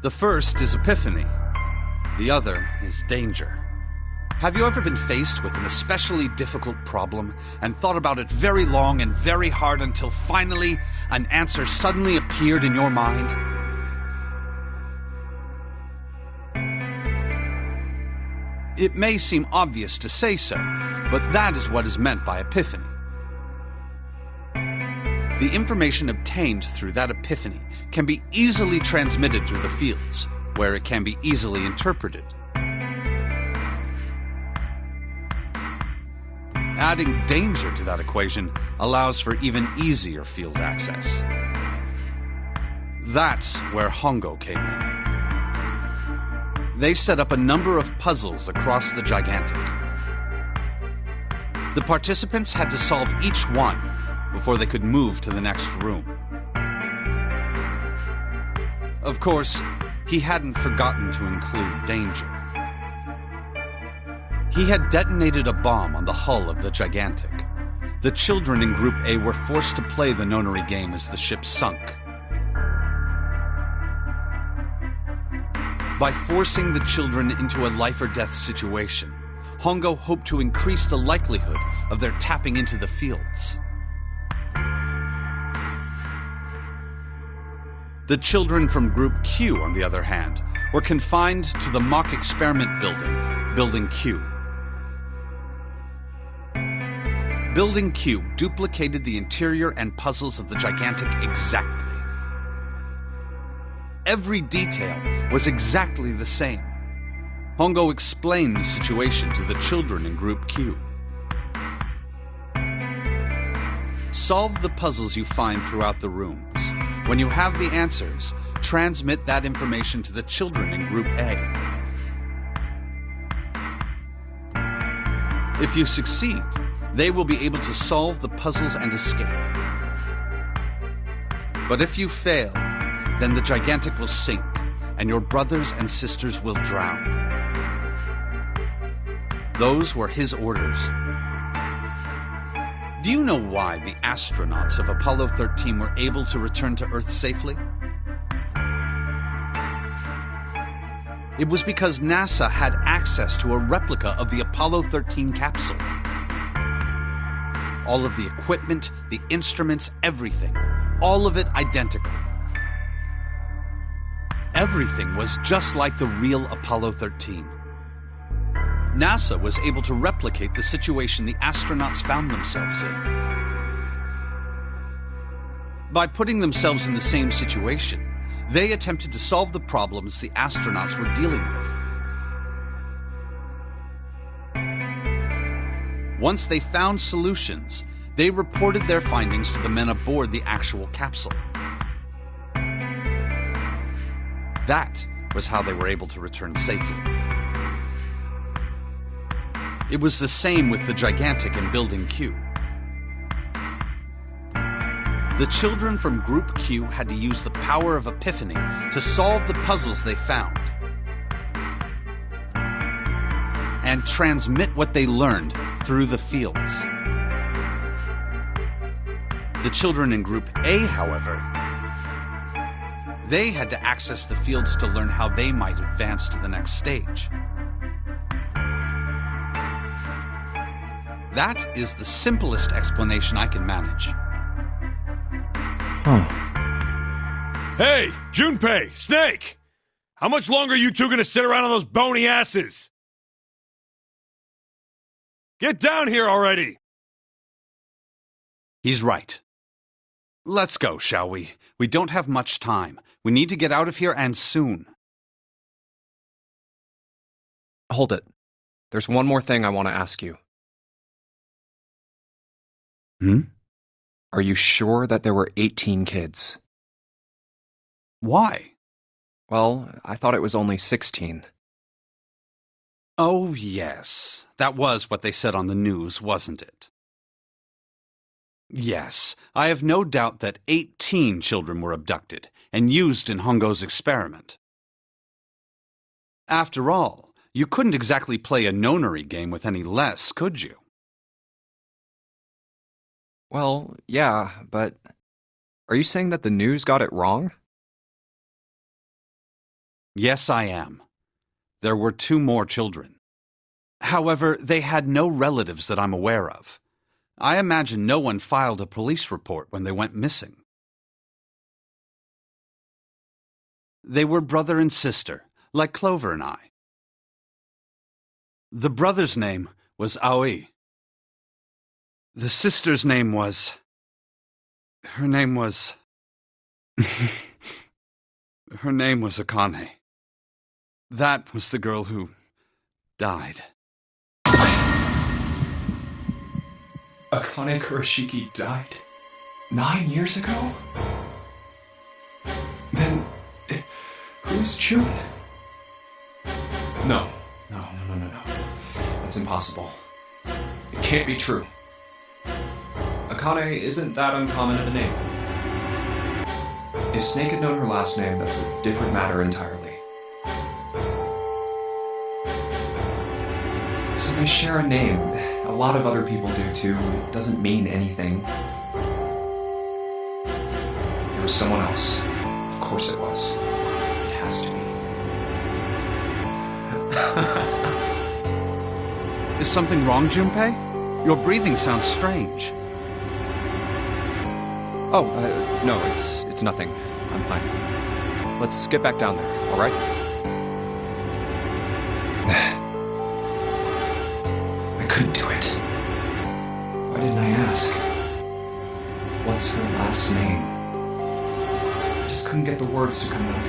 [SPEAKER 4] The first is epiphany. The other is danger. Have you ever been faced with an especially difficult problem and thought about it very long and very hard until finally an answer suddenly appeared in your mind? It may seem obvious to say so, but that is what is meant by epiphany. The information obtained through that epiphany can be easily transmitted through the fields, where it can be easily interpreted. Adding danger to that equation allows for even easier field access. That's where Hongo came in. They set up a number of puzzles across the Gigantic. The participants had to solve each one before they could move to the next room. Of course, he hadn't forgotten to include danger. He had detonated a bomb on the hull of the Gigantic. The children in Group A were forced to play the nonary game as the ship sunk. By forcing the children into a life-or-death situation, Hongo hoped to increase the likelihood of their tapping into the fields. The children from Group Q, on the other hand, were confined to the mock experiment building, Building Q. Building Q duplicated the interior and puzzles of the Gigantic exactly. Every detail was exactly the same. Hongo explained the situation to the children in Group Q. Solve the puzzles you find throughout the rooms. When you have the answers, transmit that information to the children in Group A. If you succeed, they will be able to solve the puzzles and escape. But if you fail, then the Gigantic will sink, and your brothers and sisters will drown. Those were his orders. Do you know why the astronauts of Apollo 13 were able to return to Earth safely? It was because NASA had access to a replica of the Apollo 13 capsule. All of the equipment, the instruments, everything. All of it identical. Everything was just like the real Apollo 13. NASA was able to replicate the situation the astronauts found themselves in. By putting themselves in the same situation, they attempted to solve the problems the astronauts were dealing with. Once they found solutions, they reported their findings to the men aboard the actual capsule. That was how they were able to return safely. It was the same with the Gigantic in Building Q. The children from Group Q had to use the power of epiphany to solve the puzzles they found and transmit what they learned through the fields. The children in Group A, however, they had to access the fields to learn how they might advance to the next stage. That is the simplest explanation I can manage.
[SPEAKER 2] Hey, Junpei, Snake! How much longer are you two gonna sit around on those bony asses? Get down here already!
[SPEAKER 4] He's right. Let's go, shall we? We don't have much time. We need to get out of here, and soon.
[SPEAKER 1] Hold it. There's one more thing I want to ask you. Are you sure that there were 18 kids?
[SPEAKER 4] Why?
[SPEAKER 1] Well, I thought it was only 16.
[SPEAKER 4] Oh, yes. That was what they said on the news, wasn't it? Yes, I have no doubt that 18 children were abducted and used in Hongo's experiment. After all, you couldn't exactly play a nonary game with any less, could you?
[SPEAKER 1] Well, yeah, but are you saying that the news got it wrong?
[SPEAKER 4] Yes, I am. There were 2 more children. However, they had no relatives that I'm aware of. I imagine no one filed a police report when they went missing. They were brother and sister, like Clover and I. The brother's name was Aoi. The sister's name was... Her name was Akane. That was the girl who died.
[SPEAKER 1] Akane Kurashiki died 9 years ago? Then, who's June? No. That's impossible. It can't be true. Akane isn't that uncommon of a name. If Snake had known her last name, that's a different matter entirely. So they share a name. A lot of other people do too. It doesn't mean anything. It was someone else. Of course it was. It has to be.
[SPEAKER 4] Is something wrong, Junpei? Your breathing sounds strange.
[SPEAKER 1] Oh, no, it's nothing. I'm fine. Let's get back down there, all right? I couldn't do it. Why didn't I ask? What's her last name? I just couldn't get the words to come out.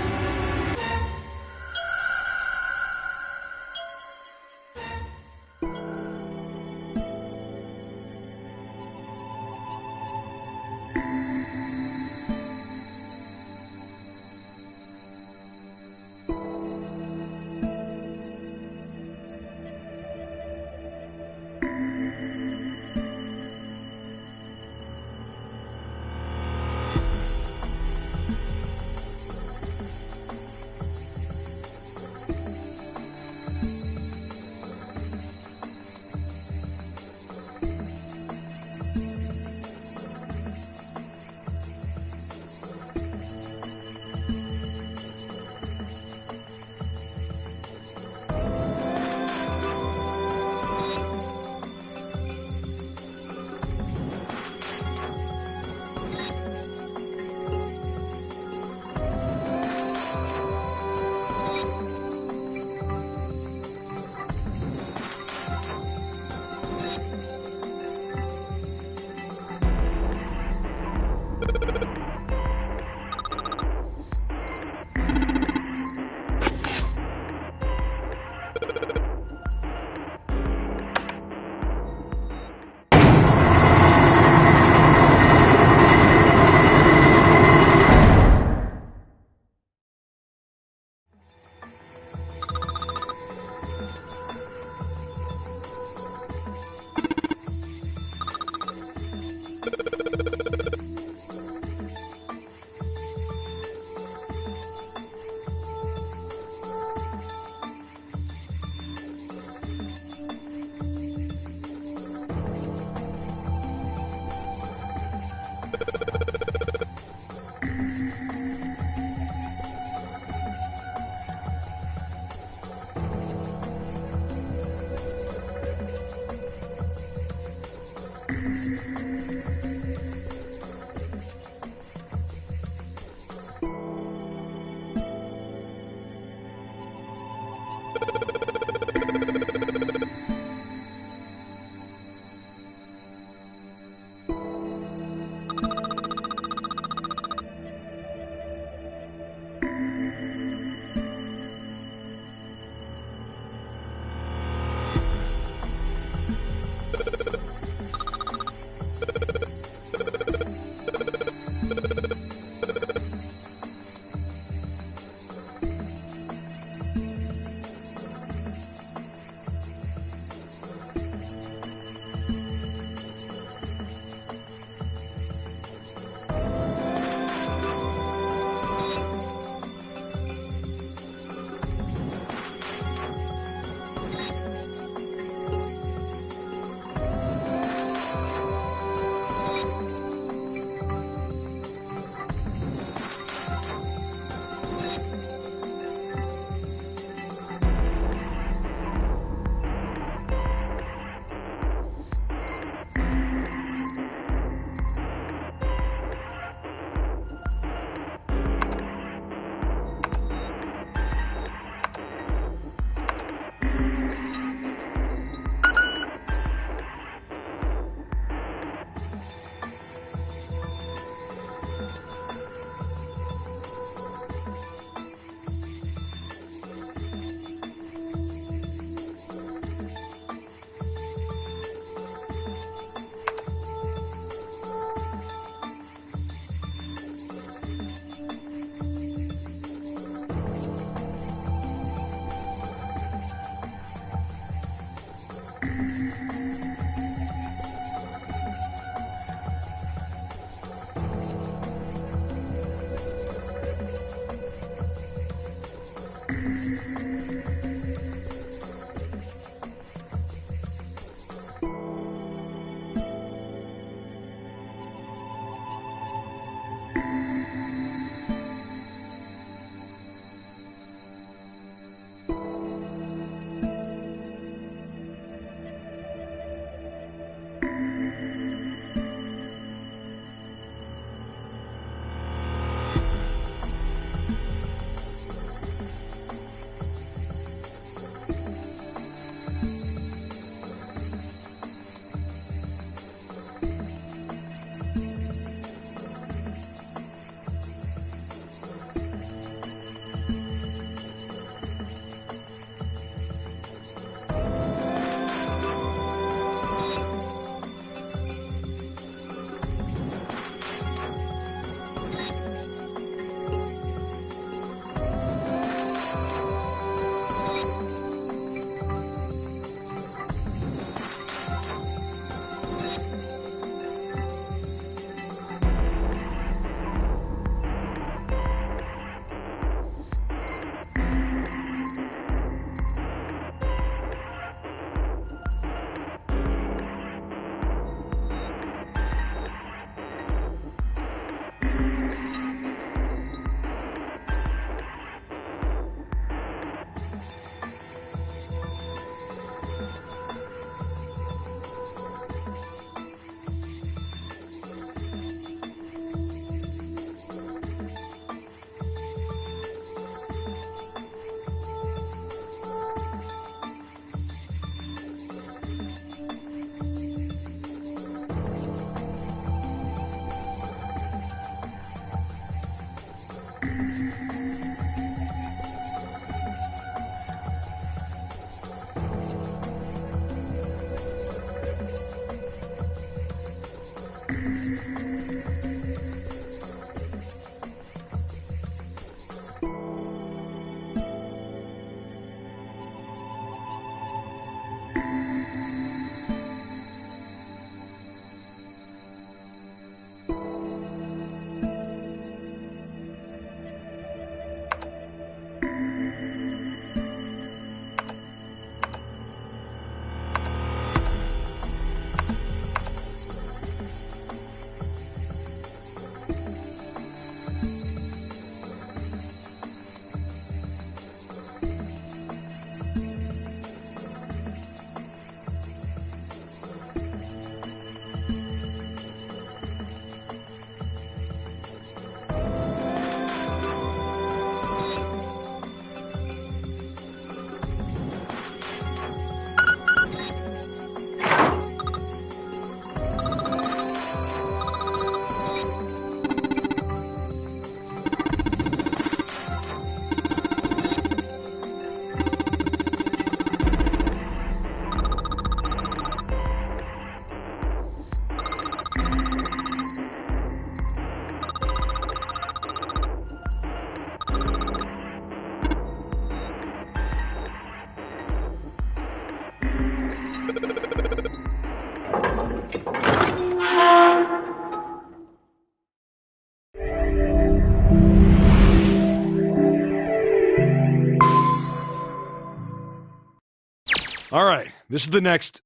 [SPEAKER 2] All right, this is the next.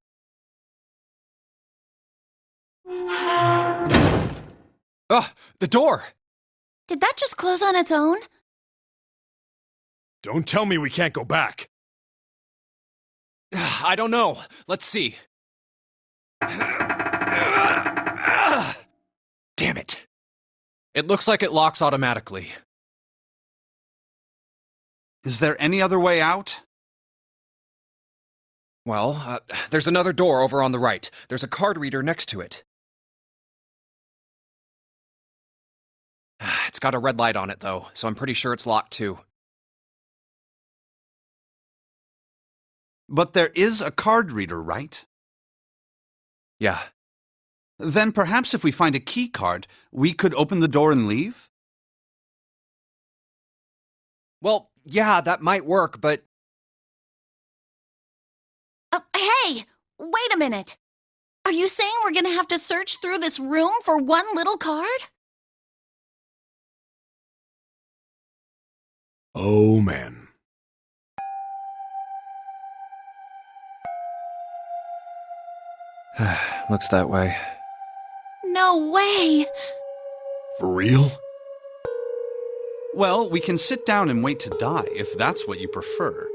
[SPEAKER 1] Ugh, the door!
[SPEAKER 3] Did that just close on its own?
[SPEAKER 2] Don't tell me we can't go back.
[SPEAKER 1] I don't know. Let's see. Damn it. It looks like it locks automatically.
[SPEAKER 4] Is there any other way out?
[SPEAKER 1] Well, there's another door over on the right. There's a card reader next to it. It's got a red light on it, though, so I'm pretty sure it's locked too.
[SPEAKER 4] But there is a card reader, right?
[SPEAKER 1] Yeah.
[SPEAKER 4] Then perhaps if we find a key card, we could open the door and leave?
[SPEAKER 1] Well, yeah, that might work, but...
[SPEAKER 3] Hey! Wait a minute! Are you saying we're gonna have to search through this room for one little card?
[SPEAKER 2] Oh, man.
[SPEAKER 1] Looks that way.
[SPEAKER 3] No way!
[SPEAKER 2] For real?
[SPEAKER 4] Well, we can sit down and wait to die, if that's what you prefer.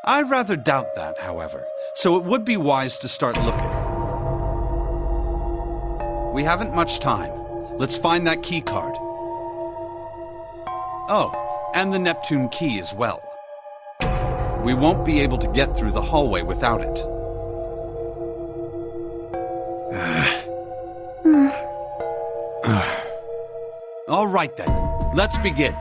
[SPEAKER 4] I rather doubt that, however, so it would be wise to start looking. We haven't much time. Let's find that key card. Oh, and the Neptune key as well. We won't be able to get through the hallway without it. All right then, let's begin.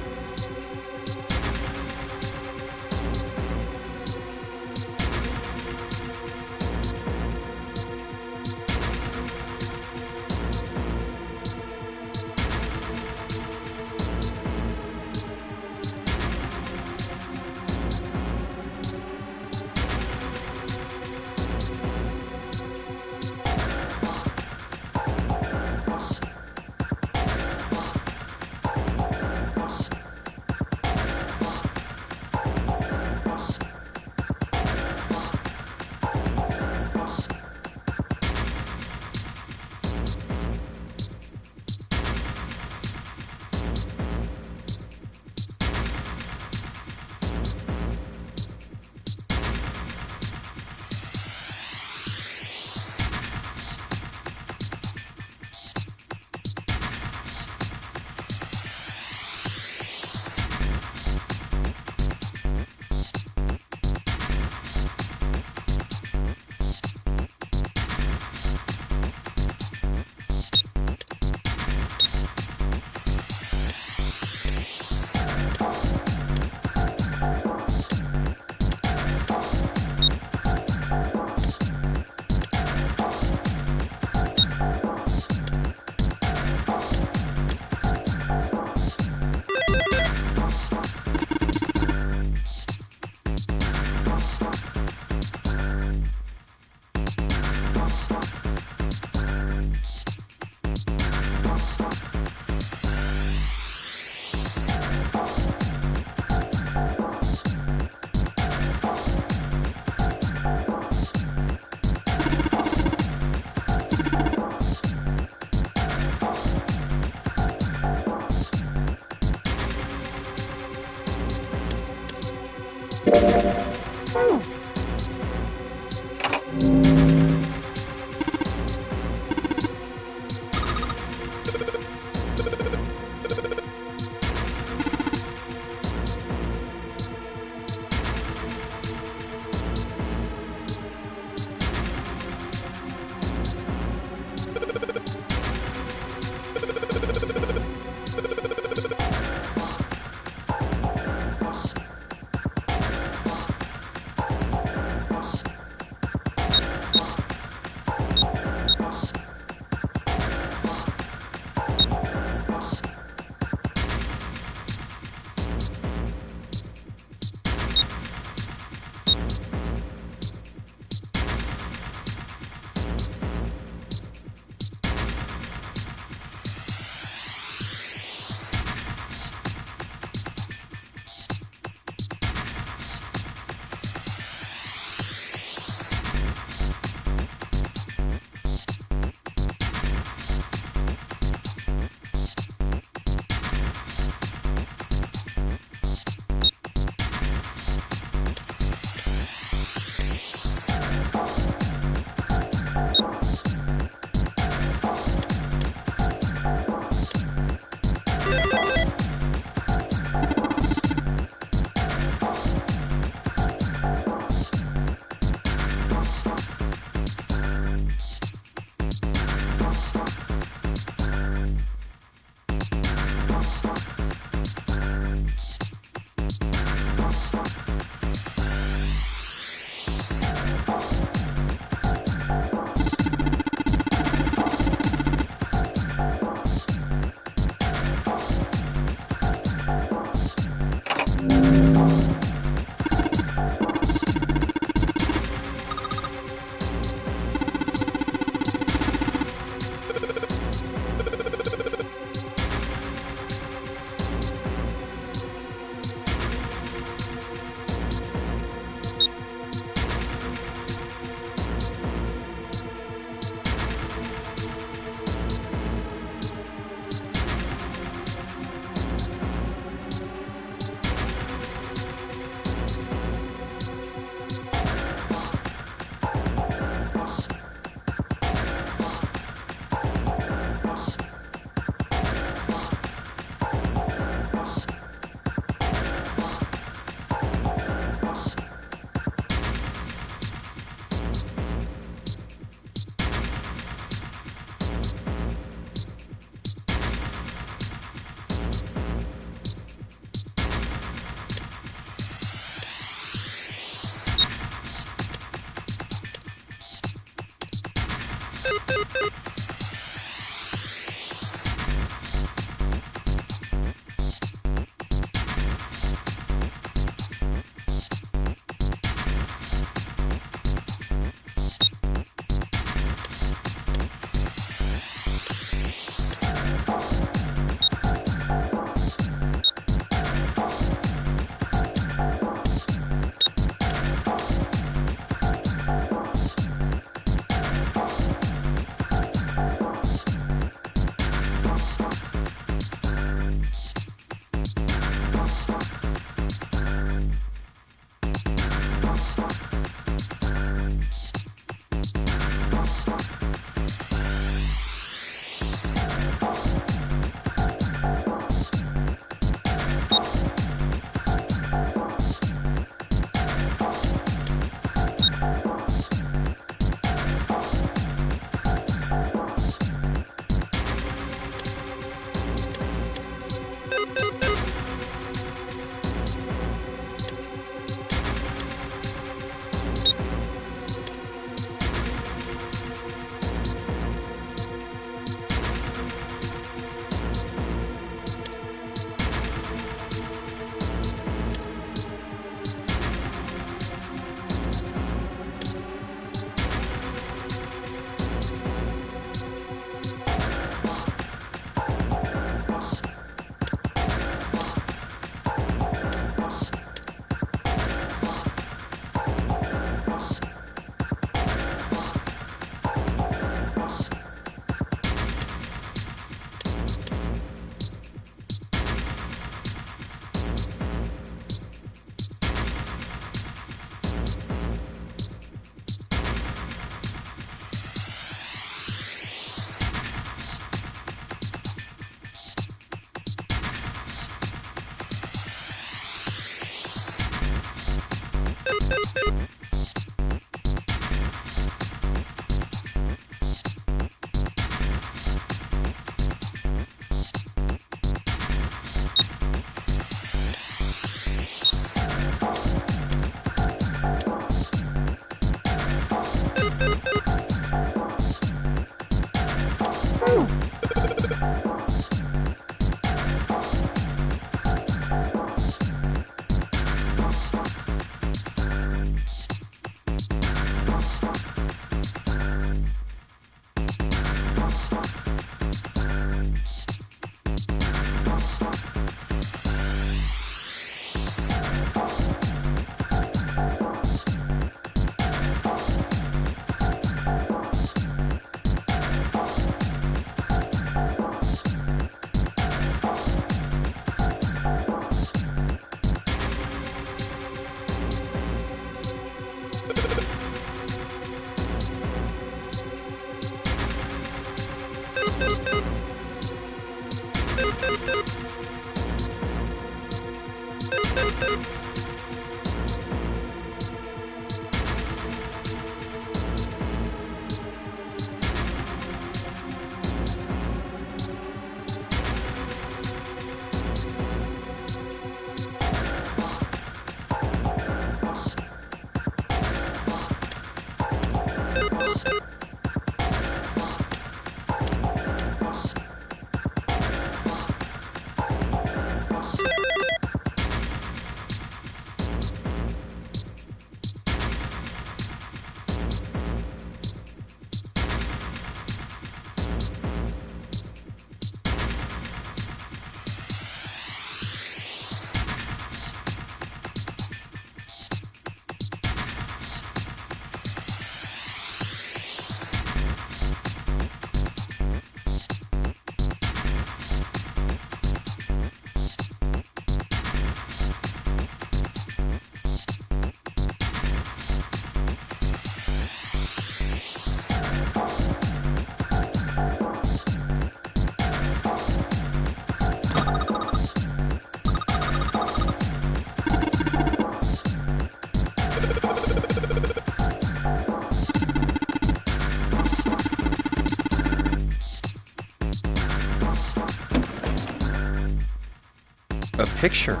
[SPEAKER 1] A picture?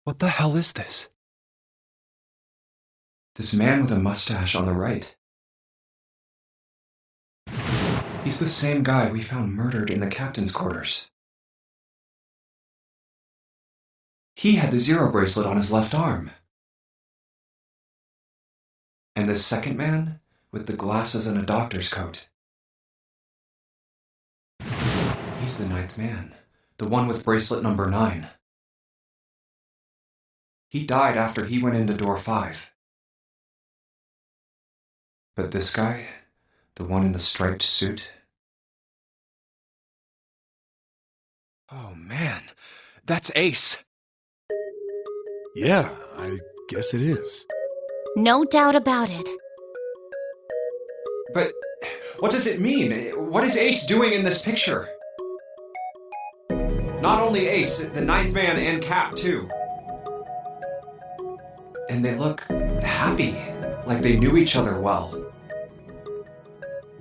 [SPEAKER 1] What the hell is this? This man with a mustache on the right. He's the same guy we found murdered in the captain's quarters. He had the Zero bracelet on his left arm. And the second man with the glasses and a doctor's coat. He's the ninth man, the one with bracelet number 9. He died after he went into door 5. But this guy, the one in the striped suit? Oh man, that's Ace.
[SPEAKER 2] Yeah, I guess it is.
[SPEAKER 3] No doubt about it.
[SPEAKER 1] But what does it mean? What is Ace doing in this picture? Not only Ace, the ninth man and Cap too. And they look happy, like they knew each other well.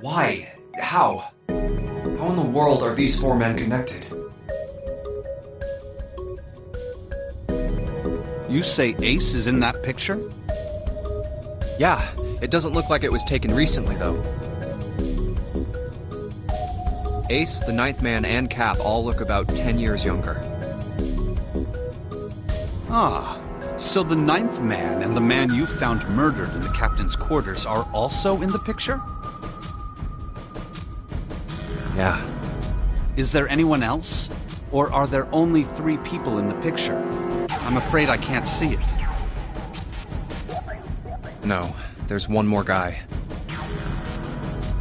[SPEAKER 1] Why? How? How in the world are these 4 men connected?
[SPEAKER 4] You say Ace is in that picture?
[SPEAKER 1] Yeah, it doesn't look like it was taken recently though. Ace, the ninth man, and Cap all look about 10 years younger.
[SPEAKER 4] Ah, so the ninth man and the man you found murdered in the captain's quarters are also in the picture?
[SPEAKER 1] Yeah.
[SPEAKER 4] Is there anyone else? Or are there only 3 people in the picture? I'm afraid I can't see it.
[SPEAKER 1] No, there's one more guy.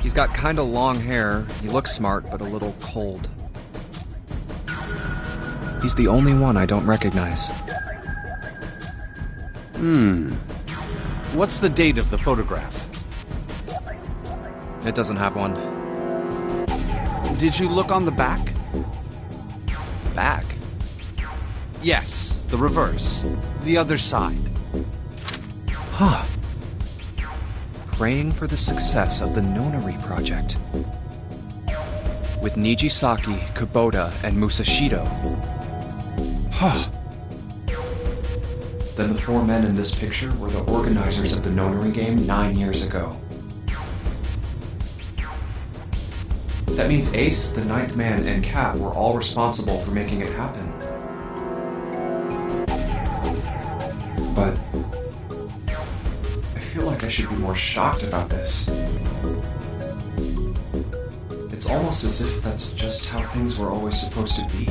[SPEAKER 1] He's got kinda long hair, he looks smart but a little cold. He's the only one I don't recognize.
[SPEAKER 4] What's the date of the photograph?
[SPEAKER 1] It doesn't have one.
[SPEAKER 4] Did you look on the back?
[SPEAKER 1] Back?
[SPEAKER 4] Yes, the reverse. The other side.
[SPEAKER 1] Huh. Praying for the success of the Nonary project. With Nijisaki, Kubota, and Musashido. Huh. Then the 4 men in this picture were the organizers of the Nonary game 9 years ago. That means Ace, the ninth man, and Cap were all responsible for making it happen. But I feel like I should be more shocked about this. It's almost as if that's just how things were always supposed to be.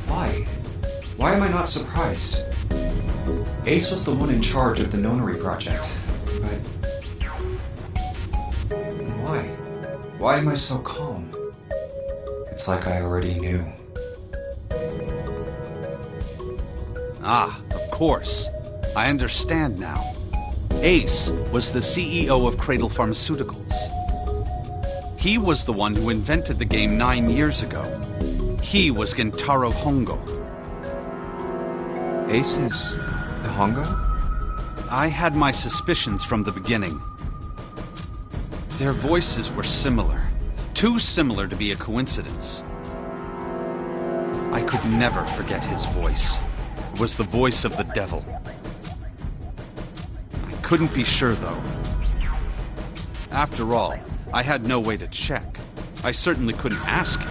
[SPEAKER 1] Why? Why am I not surprised? Ace was the one in charge of the Nonary project, but why? Why am I so calm? It's like I already knew.
[SPEAKER 4] Ah, of course. I understand now. Ace was the CEO of Cradle Pharmaceuticals. He was the one who invented the game 9 years ago. He was Gentaro Hongo.
[SPEAKER 1] Ace is a Hongo?
[SPEAKER 4] I had my suspicions from the beginning. Their voices were similar. Too similar to be a coincidence. I could never forget his voice. It was the voice of the devil. I couldn't be sure, though. After all, I had no way to check. I certainly couldn't ask him.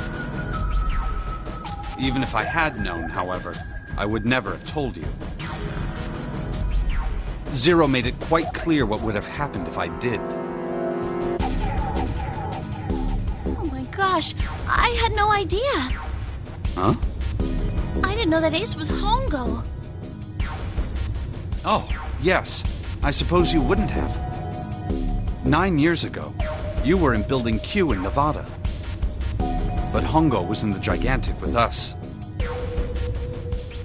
[SPEAKER 4] Even if I had known, however, I would never have told you. Zero made it quite clear what would have happened if I did.
[SPEAKER 3] Oh my gosh, I had no idea.
[SPEAKER 4] Huh?
[SPEAKER 3] I didn't know that Ace was Hongo.
[SPEAKER 4] Oh, yes. I suppose you wouldn't have. 9 years ago, you were in Building Q in Nevada. But Hongo was in the Gigantic with us.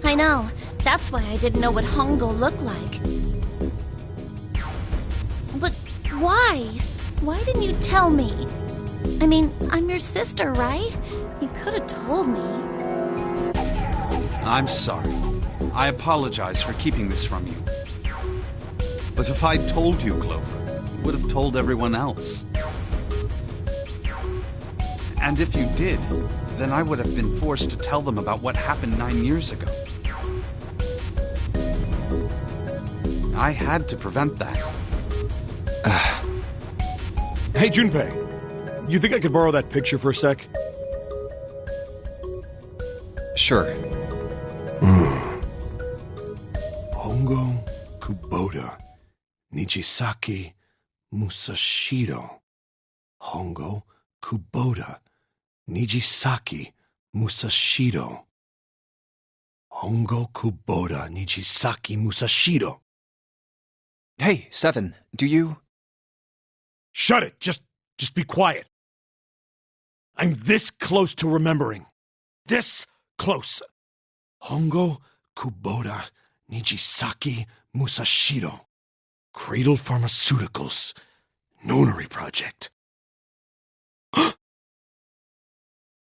[SPEAKER 3] I know. That's why I didn't know what Hongo looked like. But why? Why didn't you tell me? I mean, I'm your sister, right? You could have told me.
[SPEAKER 4] I'm sorry. I apologize for keeping this from you. But if I'd told you, Clover, you would have told everyone else. And if you did, then I would have been forced to tell them about what happened 9 years ago. I had to prevent that.
[SPEAKER 2] Hey, Junpei. You think I could borrow that picture for a sec?
[SPEAKER 1] Sure.
[SPEAKER 2] Hongo Kubota. Nijisaki Musashiro. Hongo Kubota. Nijisaki Musashiro. Hongo Kubota. Nijisaki Musashiro.
[SPEAKER 1] Hey, Seven, do you...
[SPEAKER 2] Shut it! Just be quiet. I'm this close to remembering. This close. Hongo Kubota Nijisaki Musashiro. Cradle Pharmaceuticals. Nonary Project.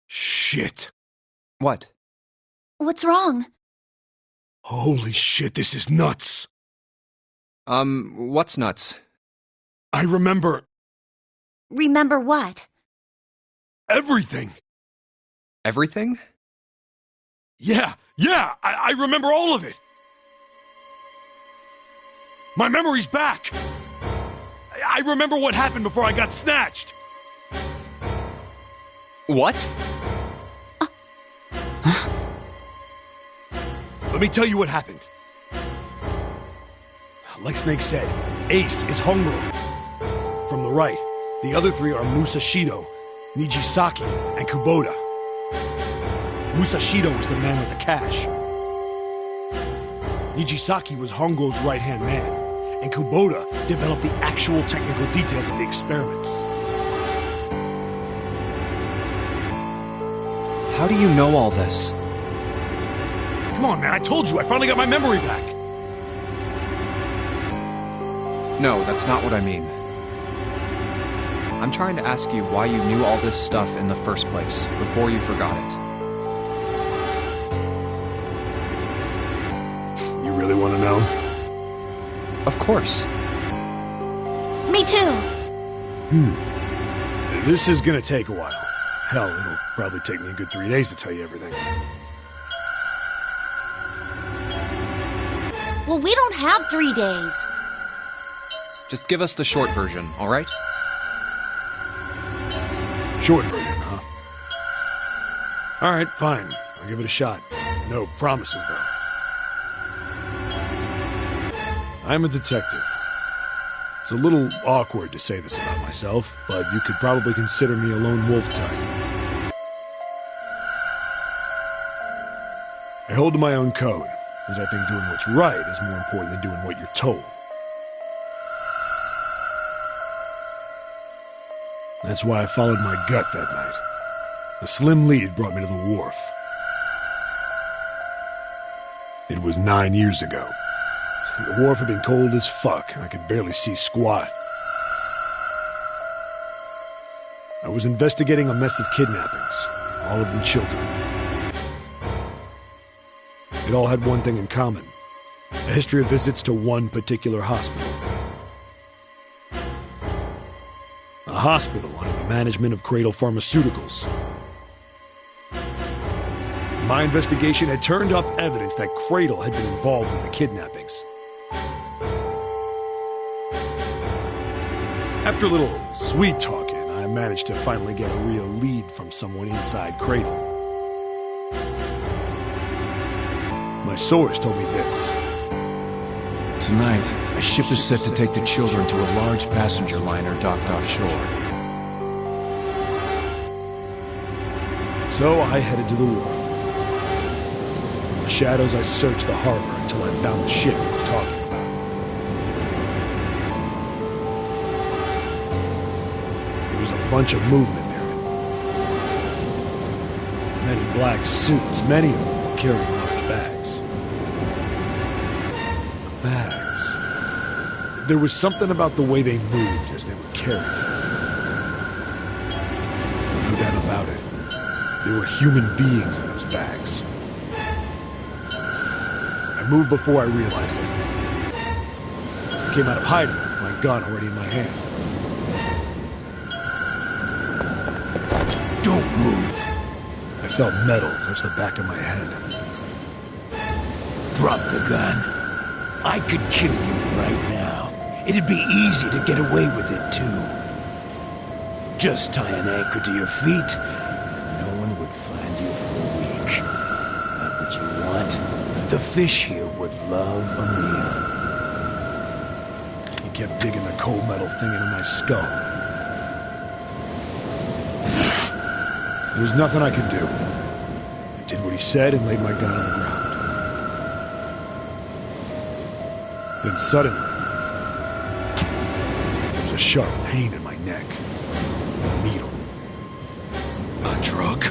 [SPEAKER 2] Shit.
[SPEAKER 1] What?
[SPEAKER 3] What's wrong?
[SPEAKER 2] Holy shit, this is nuts.
[SPEAKER 1] What's nuts?
[SPEAKER 2] I remember
[SPEAKER 3] Remember what?
[SPEAKER 2] everything.
[SPEAKER 1] Everything?
[SPEAKER 2] Yeah, I remember all of it. My memory's back. I remember what happened before I got snatched.
[SPEAKER 1] What?
[SPEAKER 2] Let me tell you what happened. Like Snake said, Ace is Hongo. From the right, the other three are Musashido, Nijisaki, and Kubota. Musashido was the man with the cash. Nijisaki was Hongo's right-hand man, and Kubota developed the actual technical details of the experiments.
[SPEAKER 1] How do you know all this?
[SPEAKER 2] Come on, man, I told you, I finally got my memory back.
[SPEAKER 1] No, that's not what I mean. I'm trying to ask you why you knew all this stuff in the first place, before you forgot it.
[SPEAKER 2] You really want to know?
[SPEAKER 1] Of course.
[SPEAKER 3] Me too.
[SPEAKER 2] This is gonna take a while. Hell, it'll probably take me a good 3 days to tell you everything.
[SPEAKER 3] Well, we don't have 3 days.
[SPEAKER 1] Just give us the short version, all right?
[SPEAKER 2] Short version, huh? All right, fine. I'll give it a shot. No promises, though. I'm a detective. It's a little awkward to say this about myself, but you could probably consider me a lone wolf type. I hold to my own code, as I think doing what's right is more important than doing what you're told. That's why I followed my gut that night. A slim lead brought me to the wharf. It was 9 years ago. The wharf had been cold as fuck, and I could barely see squat. I was investigating a mess of kidnappings, all of them children. It all had one thing in common: a history of visits to one particular hospital. A hospital under the management of Cradle Pharmaceuticals. My investigation had turned up evidence that Cradle had been involved in the kidnappings. After a little sweet talking, I managed to finally get a real lead from someone inside Cradle. My source told me this.
[SPEAKER 6] Tonight, a ship is set to take the children to a large passenger liner docked offshore.
[SPEAKER 2] So I headed to the wharf. In the shadows, I searched the harbor until I found the ship he was talking about. There was a bunch of movement near it. Men in black suits, many of them were carrying large bags. The bags. There was something about the way they moved as they were carried. No doubt about it. There were human beings in those bags. I moved before I realized it. I came out of hiding with my gun already in my hand.
[SPEAKER 7] Don't move.
[SPEAKER 2] I felt metal touch the back of my head.
[SPEAKER 7] Drop the gun. I could kill you right now. It'd be easy to get away with it, too. Just tie an anchor to your feet, and no one would find you for a week. Not what you want. The fish here would love a meal.
[SPEAKER 2] He kept digging the cold metal thing into my skull. There was nothing I could do. I did what he said and laid my gun on the ground. Then suddenly, there was a sharp pain in my neck. A needle. A drug?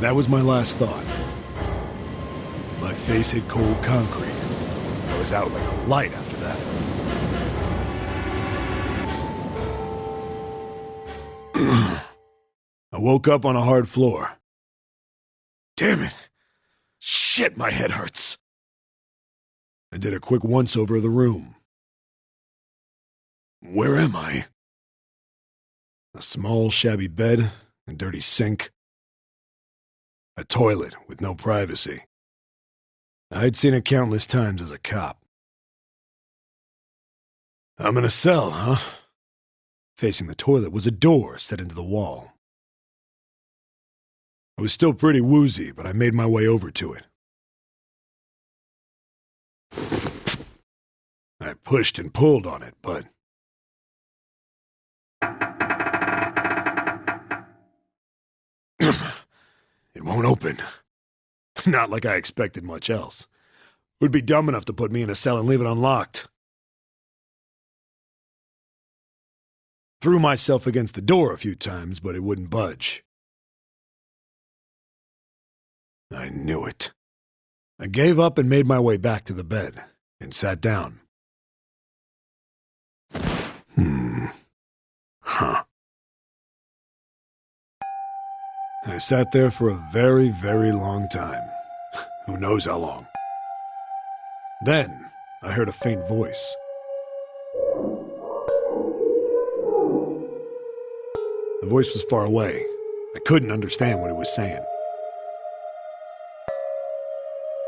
[SPEAKER 2] That was my last thought. My face hit cold concrete. I was out like a light after that. I woke up on a hard floor. Damn it! Shit, my head hurts! I did a quick once-over of the room. Where am I? A small, shabby bed, a dirty sink. A toilet with no privacy. I'd seen it countless times as a cop. I'm in a cell, huh? Facing the toilet was a door set into the wall. I was still pretty woozy, but I made my way over to it. I pushed and pulled on it, but... it won't open. Not like I expected much else. It would be dumb enough to put me in a cell and leave it unlocked. Threw myself against the door a few times, but it wouldn't budge. I knew it. I gave up and made my way back to the bed, and sat down. Huh. I sat there for a very, very long time. Who knows how long. Then, I heard a faint voice. The voice was far away. I couldn't understand what it was saying.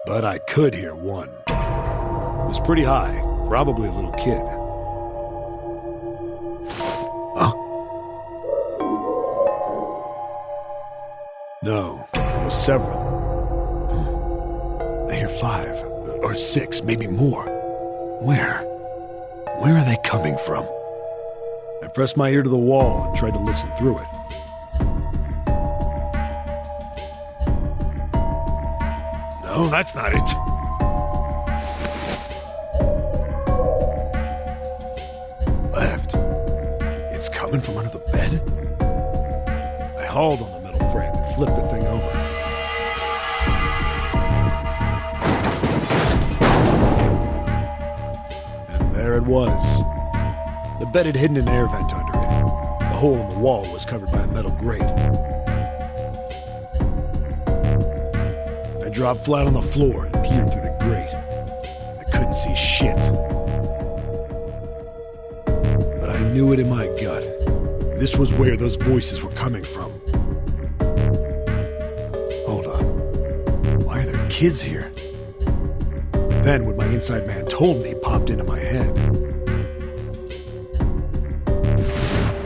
[SPEAKER 2] But I could hear one. It was pretty high, probably a little kid. Huh? No, it was several. I hear 5, or 6, maybe more. Where? Where are they coming from? I pressed my ear to the wall and tried to listen through it. No, that's not it. Left. It's coming from under the bed? I hauled on the metal frame and flipped the thing over. And there it was. The bed had hidden an air vent under it. The hole in the wall was covered by a metal grate. I dropped flat on the floor and peered through the grate. I couldn't see shit. But I knew it in my gut. This was where those voices were coming from. Hold on. Why are there kids here? But then what my inside man told me popped into my head.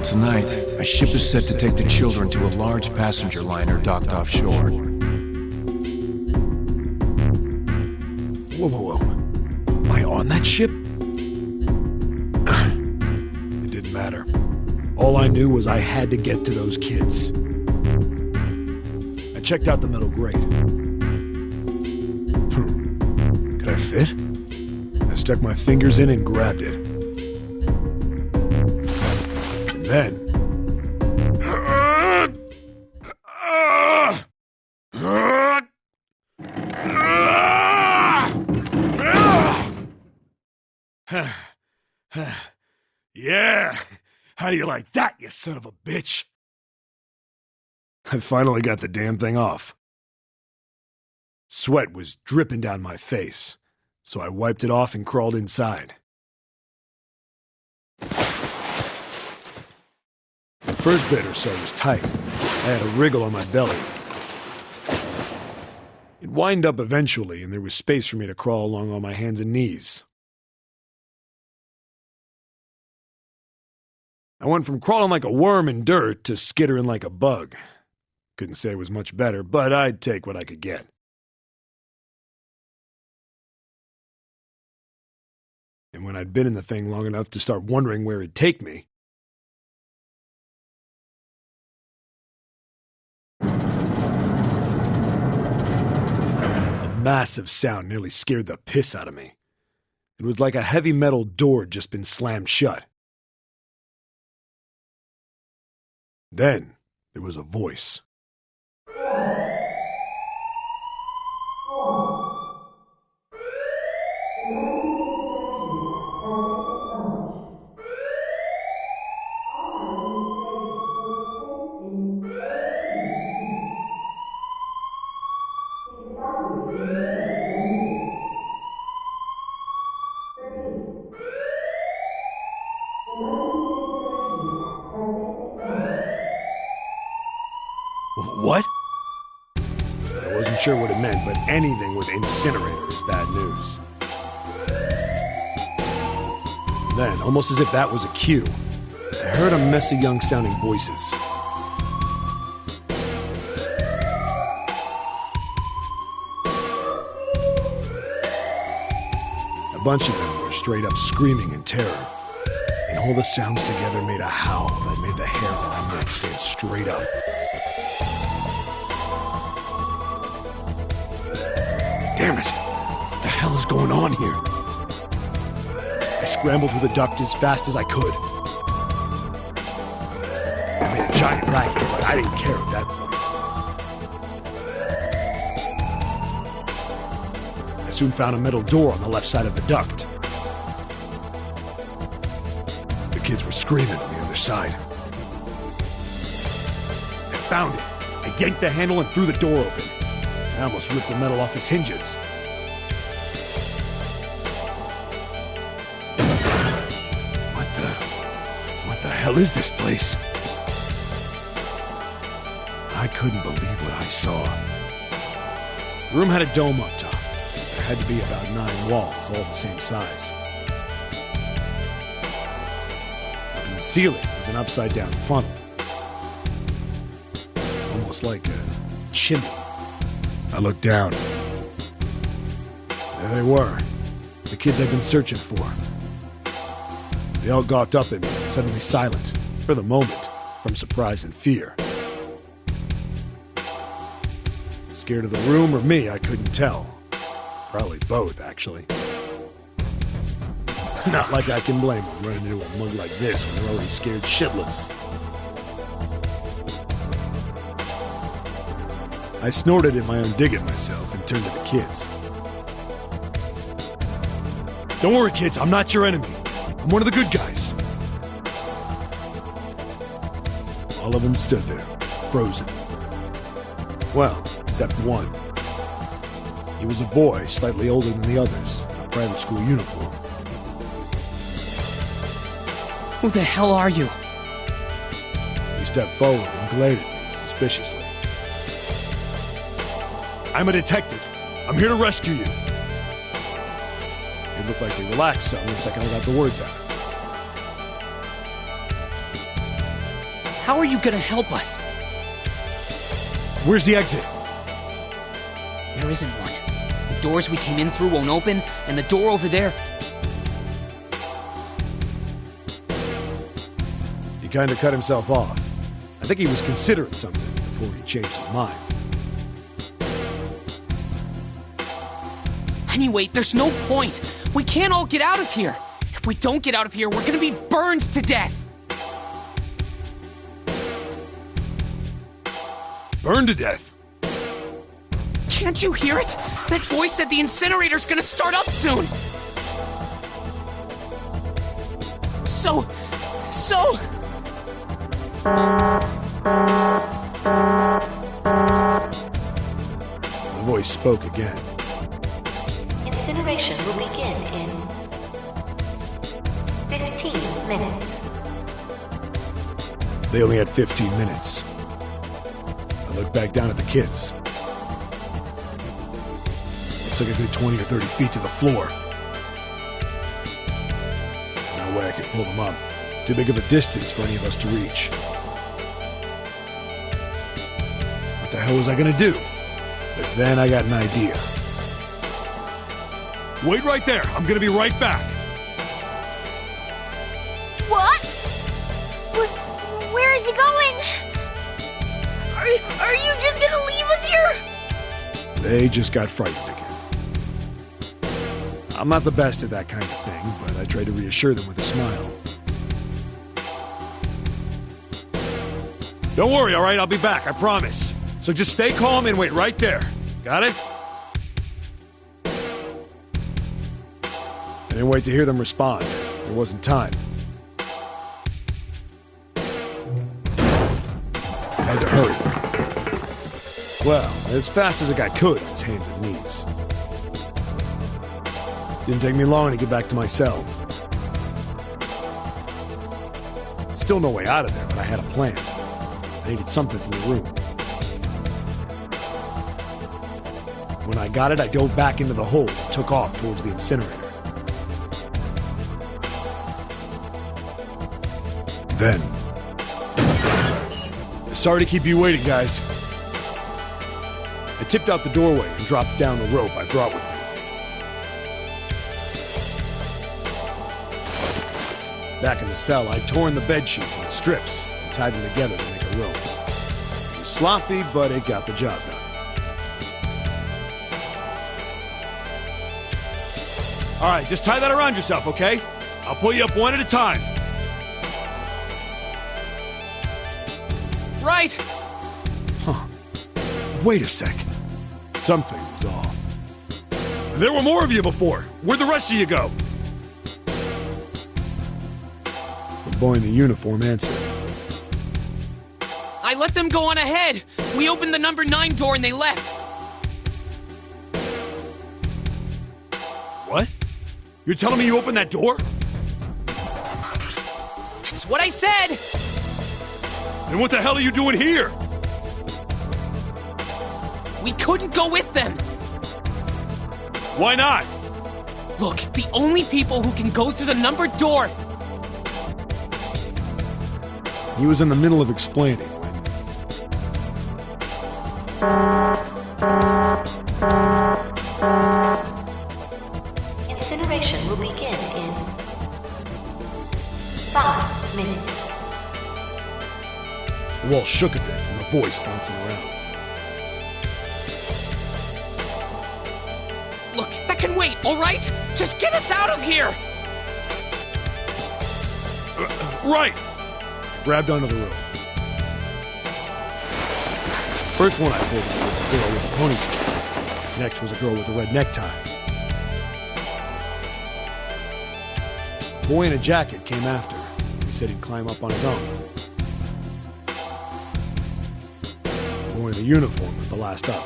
[SPEAKER 6] Tonight, a ship is set to take the children to a large passenger liner docked offshore.
[SPEAKER 2] Whoa, whoa, whoa. Am I on that ship? It didn't matter. All I knew was I had to get to those kids. I checked out the metal grate. Could I fit? I stuck my fingers in and grabbed it. And then... Yeah! How do you like that, you son of a bitch? I finally got the damn thing off. Sweat was dripping down my face, so I wiped it off and crawled inside. The first bit or so was tight. I had a wriggle on my belly. It wind up eventually, and there was space for me to crawl along on my hands and knees. I went from crawling like a worm in dirt to skittering like a bug. Couldn't say it was much better, but I'd take what I could get. And when I'd been in the thing long enough to start wondering where it'd take me, a massive sound nearly scared the piss out of me. It was like a heavy metal door had just been slammed shut. Then there was a voice. What? I wasn't sure what it meant, but anything with incinerator is bad news. Then, almost as if that was a cue, I heard a mess of young-sounding voices. A bunch of them were straight up screaming in terror, and all the sounds together made a howl that made the hair on my neck stand straight up. Damn it! What the hell is going on here? I scrambled through the duct as fast as I could. I made a giant racket, but I didn't care at that point. I soon found a metal door on the left side of the duct. The kids were screaming on the other side. I found it. I yanked the handle and threw the door open. I almost ripped the metal off its hinges. What the hell is this place? I couldn't believe what I saw. The room had a dome up top. There had to be about 9 walls, all the same size. Up in the ceiling was an upside-down funnel. Almost like a chimney. I looked down. There they were, the kids I'd been searching for. They all gawked up at me, suddenly silent, for the moment, from surprise and fear. Scared of the room or me, I couldn't tell. Probably both, actually. Not like I can blame them running into a mug like this when they're already scared shitless. I snorted at my own dig at myself and turned to the kids. Don't worry, kids, I'm not your enemy. I'm one of the good guys. All of them stood there, frozen. Well, except one. He was a boy, slightly older than the others, in a private school uniform.
[SPEAKER 8] Who the hell are you?
[SPEAKER 2] He stepped forward and glared at me suspiciously. I'm a detective. I'm here to rescue you. It looked like they relaxed some the second I got the words out.
[SPEAKER 8] How are you gonna help us?
[SPEAKER 2] Where's the exit?
[SPEAKER 8] There isn't one. The doors we came in through won't open, and the door over there...
[SPEAKER 2] He kind of cut himself off. I think he was considering something before he changed his mind.
[SPEAKER 8] Anyway, there's no point. We can't all get out of here. If we don't get out of here, we're gonna be burned to death.
[SPEAKER 2] Burned to death?
[SPEAKER 8] Can't you hear it? That voice said the incinerator's gonna start up soon. So...
[SPEAKER 2] The voice spoke again.
[SPEAKER 9] Incineration will begin in 15 minutes.
[SPEAKER 2] They only had 15 minutes. I looked back down at the kids. It's like a good 20 or 30 feet to the floor. No way I could pull them up. Too big of a distance for any of us to reach. What the hell was I gonna do? But then I got an idea. Wait right there. I'm gonna be right back.
[SPEAKER 3] What? Where is he going? Are you just gonna leave us here?
[SPEAKER 2] They just got frightened again. I'm not the best at that kind of thing, but I tried to reassure them with a smile. Don't worry, all right? I'll be back, I promise. So just stay calm and wait right there. Got it? I didn't wait to hear them respond. There wasn't time. I had to hurry. Well, as fast as I could on his hands and knees. Didn't take me long to get back to my cell. Still no way out of there, but I had a plan. I needed something from the room. When I got it, I dove back into the hole and took off towards the incinerator. Then... Sorry to keep you waiting, guys. I tipped out the doorway and dropped down the rope I brought with me. Back in the cell, I'd torn the bed sheets into strips and tied them together to make a rope. It was sloppy, but it got the job done. All right, just tie that around yourself, okay? I'll pull you up one at a time.
[SPEAKER 8] Right!
[SPEAKER 2] Huh. Wait a sec. Something was off. There were more of you before. Where'd the rest of you go? The boy in the uniform answered.
[SPEAKER 8] I let them go on ahead. We opened the number 9 door and they left.
[SPEAKER 2] What? You're telling me you opened that door?
[SPEAKER 8] That's what I said!
[SPEAKER 2] Then what the hell are you doing here?
[SPEAKER 8] We couldn't go with them!
[SPEAKER 2] Why not?
[SPEAKER 8] Look, the only people who can go through the numbered door...
[SPEAKER 2] He was in the middle of explaining when...
[SPEAKER 9] Incineration will begin in 5 minutes.
[SPEAKER 2] The wall shook a bit from the voice bouncing around.
[SPEAKER 8] Look, that can wait, all right? Just get us out of here!
[SPEAKER 2] Right! I grabbed onto the rope. First one I pulled was a girl with a ponytail. Next was a girl with a red necktie. A boy in a jacket came after. He said he'd climb up on his own. uniform with the last up.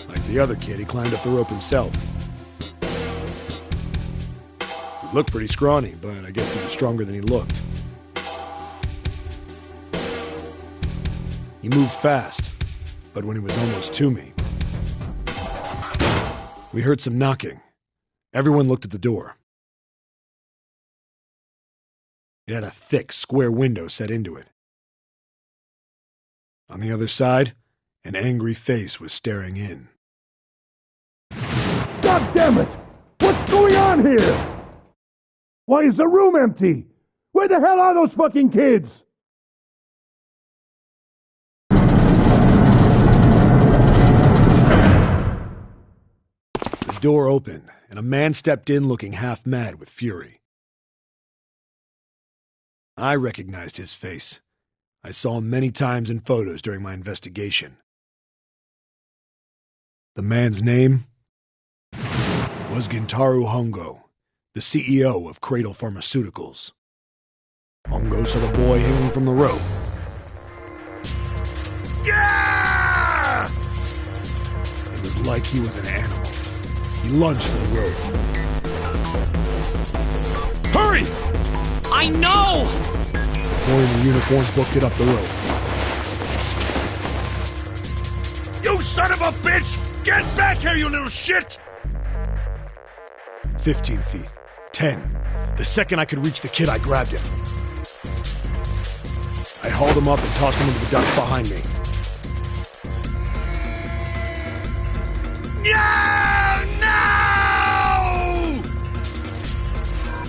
[SPEAKER 2] Like the other kid, he climbed up the rope himself. He looked pretty scrawny, but I guess he was stronger than he looked. He moved fast, but when he was almost to me, we heard some knocking. Everyone looked at the door. It had a thick, square window set into it. On the other side, an angry face was staring in.
[SPEAKER 10] God damn it! What's going on here? Why is the room empty? Where the hell are those fucking kids?
[SPEAKER 2] The door opened, and a man stepped in looking half mad with fury. I recognized his face. I saw him many times in photos during my investigation. The man's name was Gintaro Hongo, the CEO of Cradle Pharmaceuticals. Hongo saw the boy hanging from the rope. Yeah! It was like he was an animal. He lunged for the rope. Hurry!
[SPEAKER 8] I know!
[SPEAKER 2] The boy in the uniform booked it up the rope.
[SPEAKER 10] You son of a bitch! Get back here, you little shit!
[SPEAKER 2] 15 feet. 10. The second I could reach the kid, I grabbed him. I hauled him up and tossed him into the ducks behind me.
[SPEAKER 10] No! No!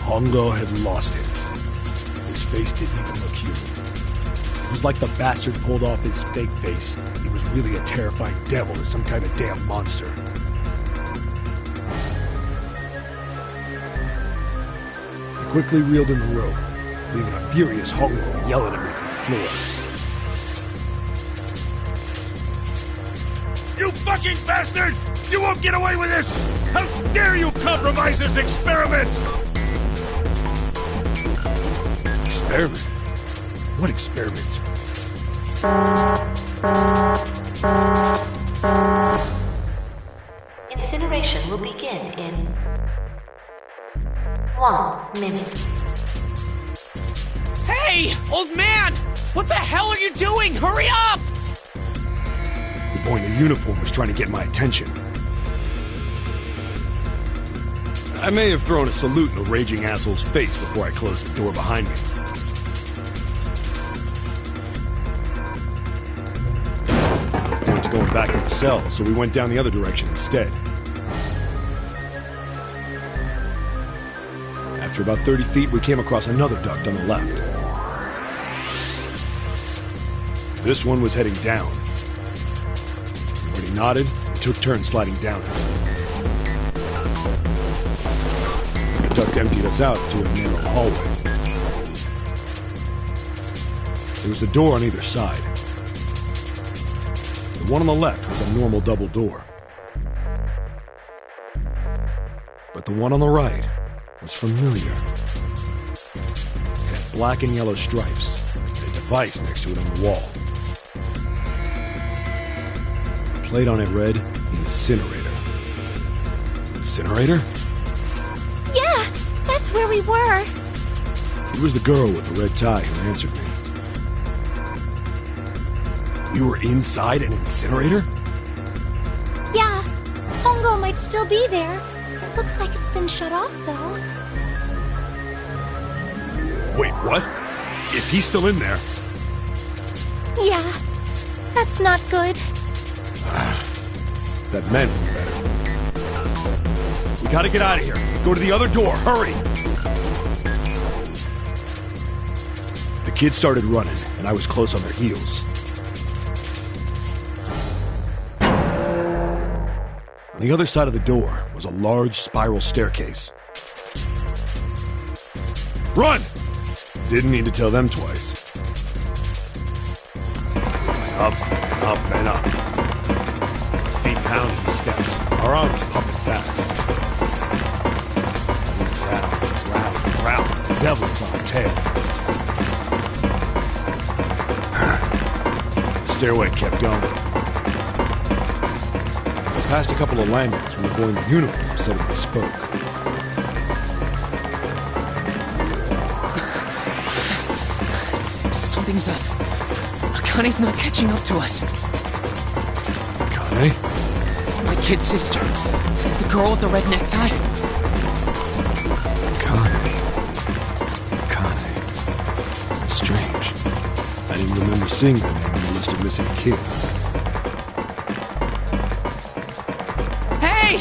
[SPEAKER 2] Hongo had lost it. His face didn't even look human. It was like the bastard pulled off his fake face. He was really a terrifying devil or some kind of damn monster. I quickly reeled in the rope, leaving a furious Hongo yelling at me from the floor.
[SPEAKER 10] You fucking bastard! You won't get away with this! How dare you compromise this experiment!
[SPEAKER 2] Experiment? What experiment?
[SPEAKER 9] Incineration will begin in 1 minute.
[SPEAKER 8] Hey, old man! What the hell are you doing? Hurry up!
[SPEAKER 2] The boy in the uniform was trying to get my attention. I may have thrown a salute in the raging asshole's face before I closed the door behind me. No point to going back to the cell, so we went down the other direction instead. After about 30 feet, we came across another duct on the left. This one was heading down. When he nodded, we took turns sliding down it. The duct emptied us out to a narrow hallway. There was a door on either side. The one on the left was a normal double door. But the one on the right was familiar. It had black and yellow stripes, and a device next to it on the wall. The plate on it read, Incinerator. Incinerator?
[SPEAKER 3] Yeah, that's where we were.
[SPEAKER 2] It was the girl with the red tie who answered me. We were inside an incinerator?
[SPEAKER 3] Yeah, Hongo might still be there. It looks like it's been shut off, though.
[SPEAKER 2] Wait, what? If he's still in there...
[SPEAKER 3] Yeah, that's not good.
[SPEAKER 2] That meant we better. We gotta get out of here. Go to the other door. Hurry! The kids started running, and I was close on their heels. On the other side of the door was a large spiral staircase. Run! Didn't need to tell them twice. Up and up and up. Feet pounding the steps, our arms pumping fast. Round, round, the devil was on our tail. stairway kept going. I passed a couple of landings when the boy in the uniform suddenly spoke.
[SPEAKER 8] Something's up. Akane's not catching up to us.
[SPEAKER 2] Akane?
[SPEAKER 8] My kid's sister. The girl with the red necktie.
[SPEAKER 2] Akane. That's strange. I didn't remember seeing that name in the list of missing kids.
[SPEAKER 8] Hey!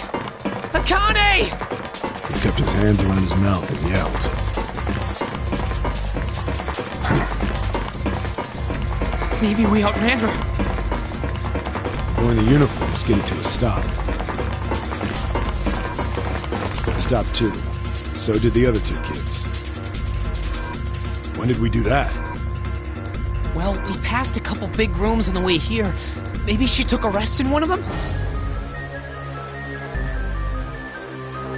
[SPEAKER 8] Akane!
[SPEAKER 2] He kept his hands around his mouth and yelled.
[SPEAKER 8] Maybe we outran her.
[SPEAKER 2] The boy in the uniform skidded to a stop. I stopped too. So did the other two kids. When did we do that?
[SPEAKER 8] Well, we passed a couple big rooms on the way here. Maybe she took a rest in one of them?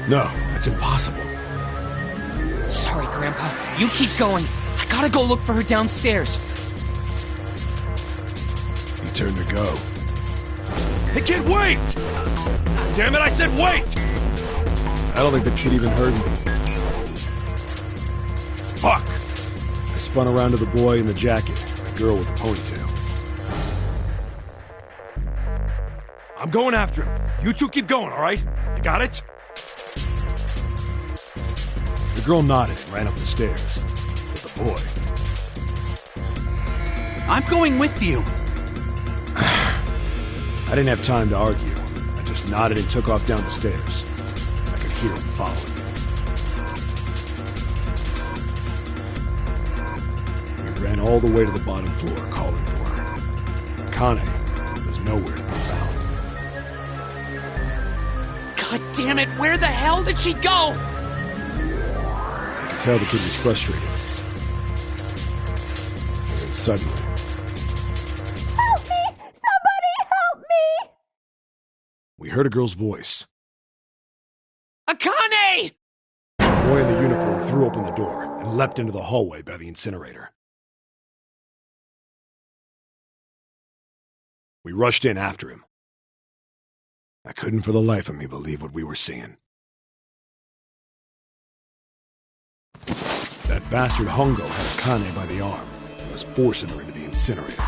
[SPEAKER 2] No, that's impossible.
[SPEAKER 8] Sorry, Grandpa. You keep going. I gotta go look for her downstairs.
[SPEAKER 2] He turned to go. Hey, kid, wait! Damn it, I said wait! I don't think the kid even heard me. Fuck! I spun around to the boy in the jacket, the girl with the ponytail. I'm going after him. You two keep going, all right? You got it? The girl nodded and ran up the stairs. But the boy...
[SPEAKER 4] I'm going with you.
[SPEAKER 2] I didn't have time to argue. I just nodded and took off down the stairs. I could hear him following me. We ran all the way to the bottom floor, calling for her. Akane was nowhere to be found.
[SPEAKER 8] God damn it, where the hell did she go?
[SPEAKER 2] I could tell the kid was frustrated. And then suddenly...
[SPEAKER 3] Help me! Somebody help me!
[SPEAKER 2] we heard a girl's voice.
[SPEAKER 8] Akane!
[SPEAKER 2] The boy in the uniform threw open the door and leapt into the hallway by the incinerator. We rushed in after him. I couldn't for the life of me believe what we were seeing. That bastard Hongo had Akane by the arm and was forcing her into the incinerator.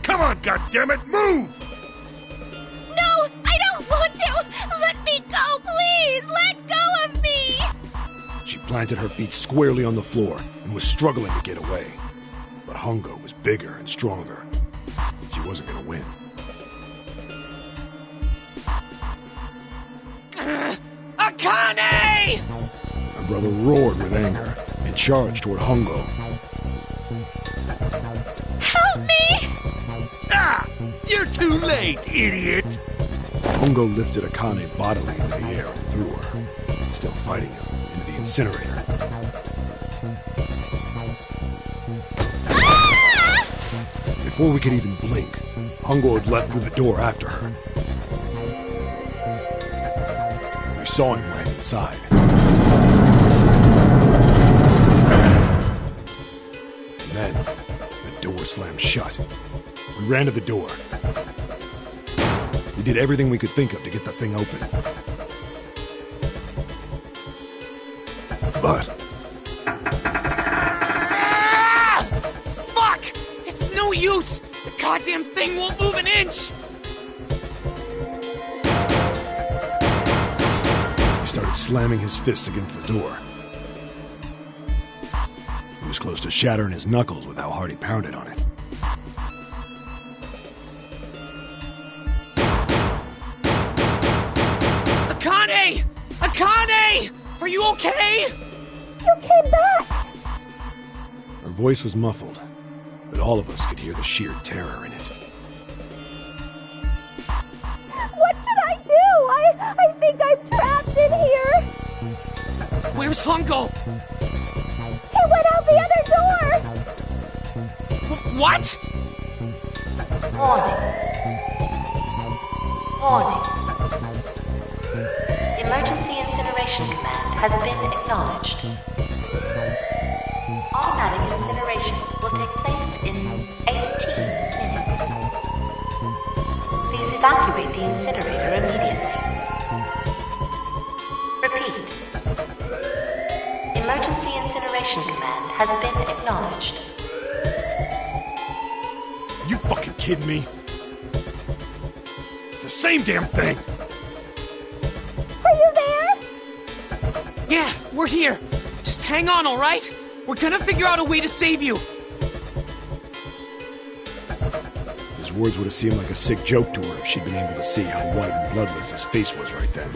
[SPEAKER 2] Come on, goddammit, move!
[SPEAKER 3] No, I don't want to! Let me go, please! Let go of me!
[SPEAKER 2] She planted her feet squarely on the floor and was struggling to get away. But Hongo was bigger and stronger. She wasn't gonna win.
[SPEAKER 8] Akane!
[SPEAKER 2] My brother roared with anger and charged toward Hongo.
[SPEAKER 3] Help me!
[SPEAKER 7] Ah! You're too late, idiot!
[SPEAKER 2] Hongo lifted Akane bodily into the air and threw her, still fighting him, into the incinerator.
[SPEAKER 3] Ah!
[SPEAKER 2] Before we could even blink, Hongo had leapt through the door after her. We saw him right inside. And then, the door slammed shut. We ran to the door. We did everything we could think of to get the thing open. But...
[SPEAKER 8] Ah! Fuck! It's no use! The goddamn thing won't move an inch!
[SPEAKER 2] he started slamming his fists against the door. He was close to shattering his knuckles with how hard he pounded on it.
[SPEAKER 8] Akane! Akane! Are you okay?
[SPEAKER 3] You came back!
[SPEAKER 2] Her voice was muffled, but all of us could hear the sheer terror in it.
[SPEAKER 3] What should I do? I think I'm trapped in here!
[SPEAKER 8] Where's Hongo?
[SPEAKER 3] He went out the other door!
[SPEAKER 8] What?
[SPEAKER 9] Warning. Warning. Emergency incineration command has been acknowledged. Automatic incineration will take place Incineration Command has been acknowledged.
[SPEAKER 2] You fucking kidding me? It's the same damn thing!
[SPEAKER 11] Are you there?
[SPEAKER 8] Yeah, we're here. Just hang on, all right? We're gonna figure out a way to save you.
[SPEAKER 2] His words would have seemed like a sick joke to her if she'd been able to see how white and bloodless his face was right then.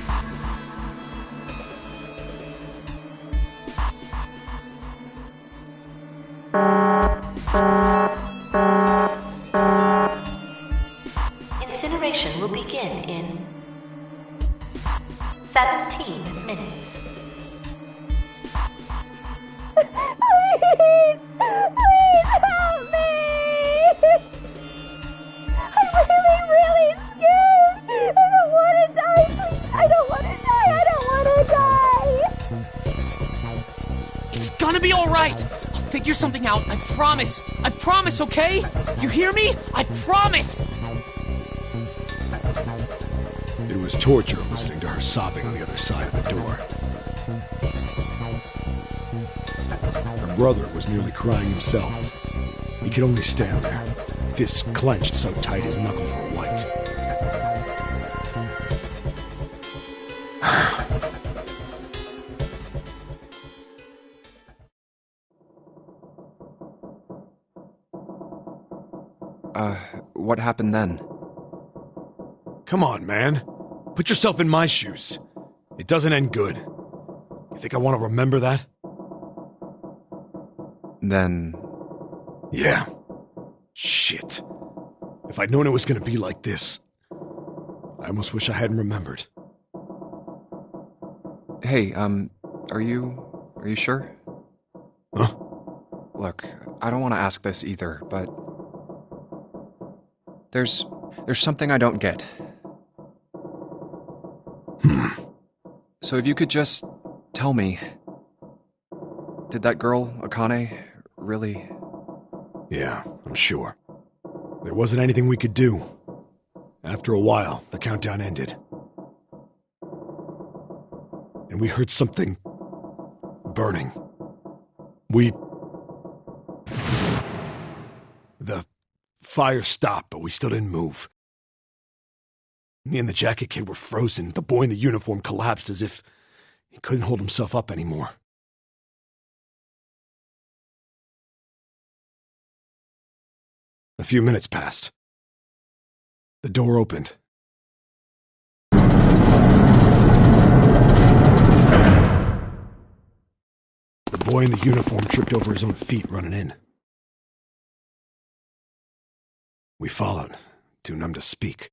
[SPEAKER 9] Incineration will begin in 17 minutes.
[SPEAKER 11] Please! Please help me! I'm really scared! I don't want to die, please! I don't want to die! I don't want to die!
[SPEAKER 8] It's gonna be all right. I'll figure something out. I promise. I promise, okay? You hear me? I promise.
[SPEAKER 2] It was torture listening to her sobbing on the other side of the door. Her brother was nearly crying himself. He could only stand there, fists clenched so tight his knuckles were white.
[SPEAKER 1] What happened then?
[SPEAKER 2] Come on, man. Put yourself in my shoes. It doesn't end good. You think I want to remember that?
[SPEAKER 1] Then...
[SPEAKER 2] Yeah. Shit. If I'd known it was gonna be like this, I almost wish I hadn't remembered.
[SPEAKER 1] Hey, are you sure?
[SPEAKER 2] Huh?
[SPEAKER 1] Look, I don't want to ask this either, but... There's something I don't get. So if you could just tell me, did that girl, Akane, really...
[SPEAKER 2] Yeah, I'm sure. There wasn't anything we could do. After a while, the countdown ended. And we heard something... burning. The fire stopped, but we still didn't move. Me and the jacket kid were frozen. The boy in the uniform collapsed as if he couldn't hold himself up anymore. A few minutes passed. The door opened. The boy in the uniform tripped over his own feet running in. We followed, too numb to speak.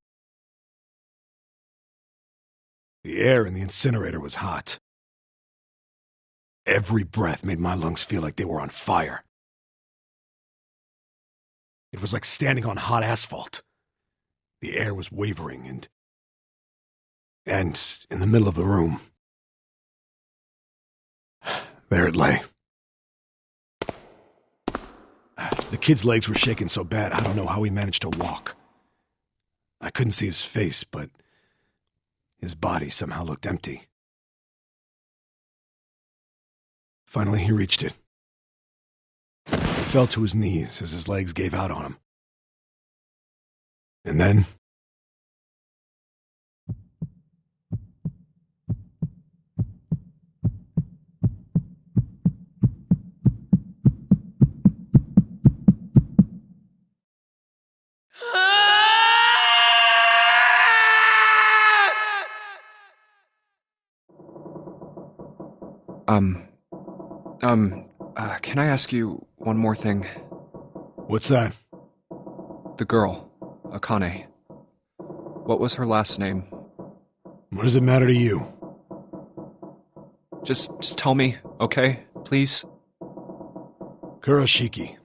[SPEAKER 2] The air in the incinerator was hot. Every breath made my lungs feel like they were on fire. It was like standing on hot asphalt. The air was wavering and in the middle of the room, there it lay. The kid's legs were shaking so bad, I don't know how he managed to walk. I couldn't see his face, but his body somehow looked empty. Finally, he reached it. He fell to his knees as his legs gave out on him. And then...
[SPEAKER 1] Can I ask you one more thing?
[SPEAKER 2] What's that?
[SPEAKER 1] The girl, Akane. What was her last name?
[SPEAKER 2] What does it matter to you?
[SPEAKER 1] Just tell me, okay? Please?
[SPEAKER 2] Kurashiki.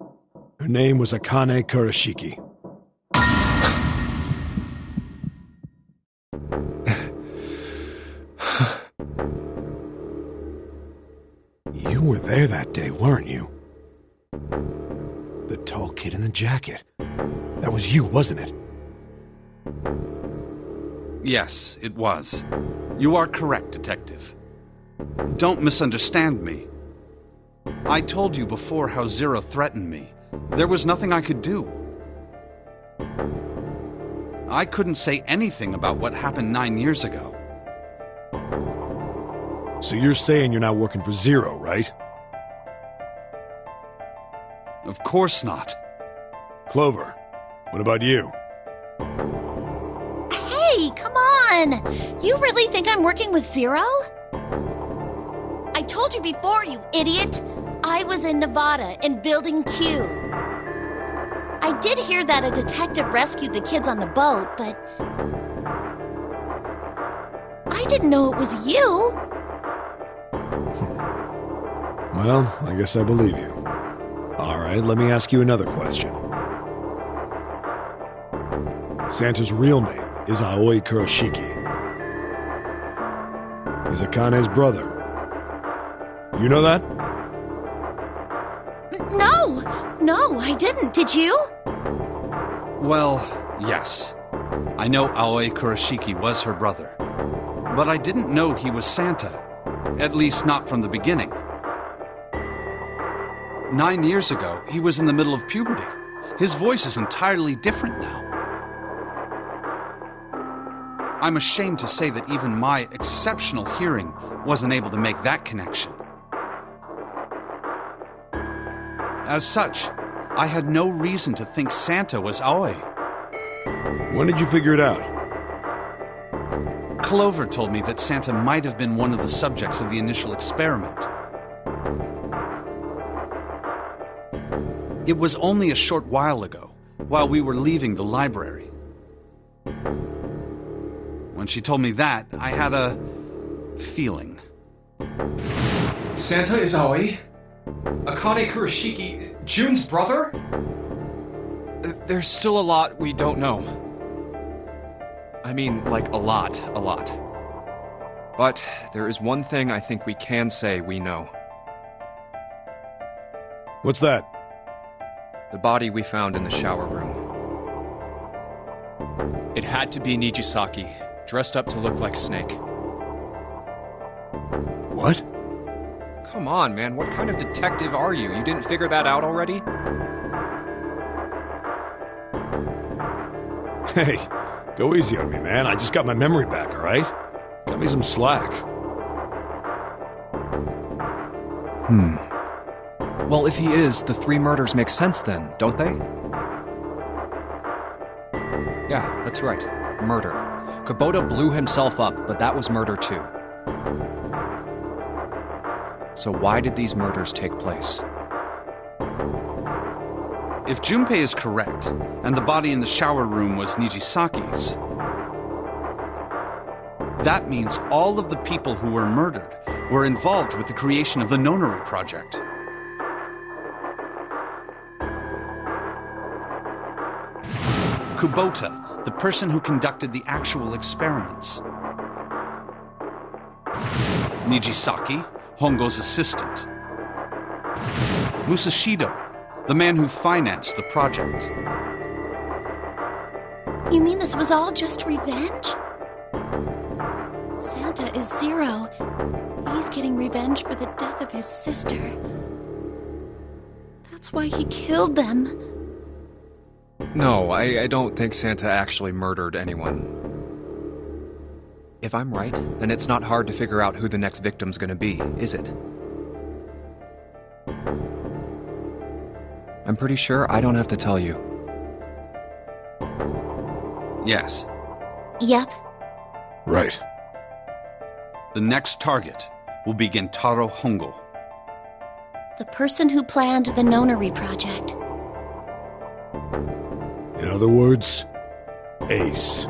[SPEAKER 2] Her name was Akane Kurashiki. You were there that day, weren't you? The tall kid in the jacket. That was you, wasn't it?
[SPEAKER 4] Yes, it was. You are correct, Detective. Don't misunderstand me. I told you before how Zero threatened me. There was nothing I could do. I couldn't say anything about what happened 9 years ago.
[SPEAKER 2] So you're saying you're not working for Zero, right?
[SPEAKER 4] Of course not.
[SPEAKER 2] Clover, what about you?
[SPEAKER 3] Hey, come on! You really think I'm working with Zero? I told you before, you idiot! I was in Nevada, in Building Q. I did hear that a detective rescued the kids on the boat, but I didn't know it was you.
[SPEAKER 2] Well, I guess I believe you. All right, let me ask you another question. Santa's real name is Aoi Kurashiki. He's Akane's brother. You know that?
[SPEAKER 3] No, I didn't. Did you?
[SPEAKER 4] Well, yes. I know Aoi Kurashiki was her brother. But I didn't know he was Santa. At least not from the beginning. 9 years ago, he was in the middle of puberty. His voice is entirely different now. I'm ashamed to say that even my exceptional hearing wasn't able to make that connection. As such, I had no reason to think Santa was Aoi.
[SPEAKER 2] When did you figure it out?
[SPEAKER 4] Clover told me that Santa might have been one of the subjects of the initial experiment. It was only a short while ago, while we were leaving the library. When she told me that, I had a feeling.
[SPEAKER 1] Santa is Aoi? Akane Kurashiki, June's brother? There's still a lot we don't know. I mean, like, a lot. But there is one thing I think we can say we know.
[SPEAKER 2] What's that?
[SPEAKER 1] The body we found in the shower room. It had to be Nijisaki, dressed up to look like Snake.
[SPEAKER 2] What?
[SPEAKER 1] Come on, man, what kind of detective are you? You didn't figure that out already?
[SPEAKER 2] Hey, go easy on me, man. I just got my memory back, all right? Cut me some slack.
[SPEAKER 1] Well, if he is, the 3 murders make sense then, don't they? Yeah, that's right. Murder. Kubota blew himself up, but that was murder too. So why did these murders take place?
[SPEAKER 4] If Junpei is correct, and the body in the shower room was Nijisaki's, that means all of the people who were murdered were involved with the creation of the Nonori Project. Kubota, the person who conducted the actual experiments. Nijisaki, Hongo's assistant. Musashido, the man who financed the project.
[SPEAKER 3] You mean this was all just revenge? Santa is Zero. He's getting revenge for the death of his sister. That's why he killed them.
[SPEAKER 1] No, I don't think Santa actually murdered anyone. If I'm right, then it's not hard to figure out who the next victim's gonna be, is it? I'm pretty sure I don't have to tell you.
[SPEAKER 4] Yes.
[SPEAKER 3] Yep.
[SPEAKER 2] Right.
[SPEAKER 4] The next target will be Gentaro Hongo.
[SPEAKER 3] The person who planned the Nonori Project.
[SPEAKER 2] In other words, Ace.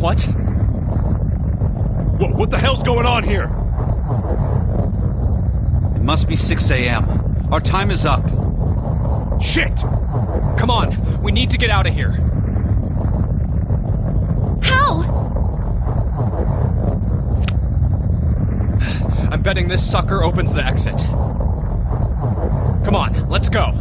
[SPEAKER 1] What?
[SPEAKER 2] What the hell's going on here?
[SPEAKER 4] It must be 6 a.m. Our time is up.
[SPEAKER 2] Shit!
[SPEAKER 1] Come on, we need to get out of here.
[SPEAKER 3] How?
[SPEAKER 1] I'm betting this sucker opens the exit. Come on, let's go.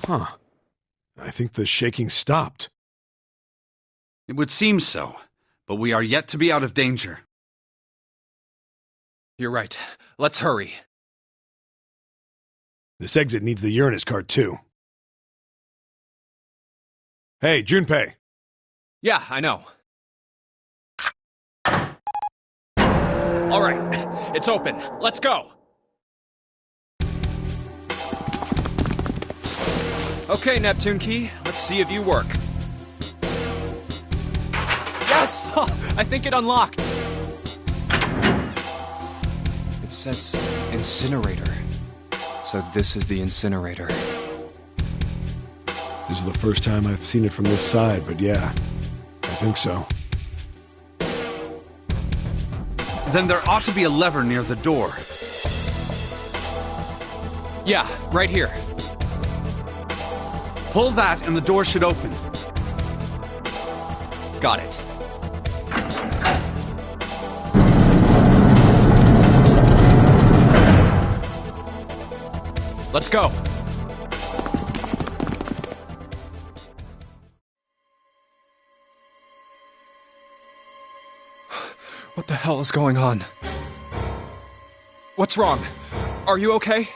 [SPEAKER 2] Huh. I think the shaking stopped.
[SPEAKER 4] It would seem so, but we are yet to be out of danger.
[SPEAKER 1] You're right. Let's hurry.
[SPEAKER 2] This exit needs the Uranus card, too. Hey, Junpei.
[SPEAKER 1] Yeah, I know. All right, it's open. Let's go. Okay, Neptune Key, let's see if you work. Yes! I think it unlocked. It says incinerator. So this is the incinerator.
[SPEAKER 2] This is the first time I've seen it from this side, but yeah, I think so.
[SPEAKER 4] Then there ought to be a lever near the door.
[SPEAKER 1] Yeah, right here.
[SPEAKER 4] Pull that and the door should open.
[SPEAKER 1] Got it. Let's go. What the hell is going on? What's wrong? Are you okay?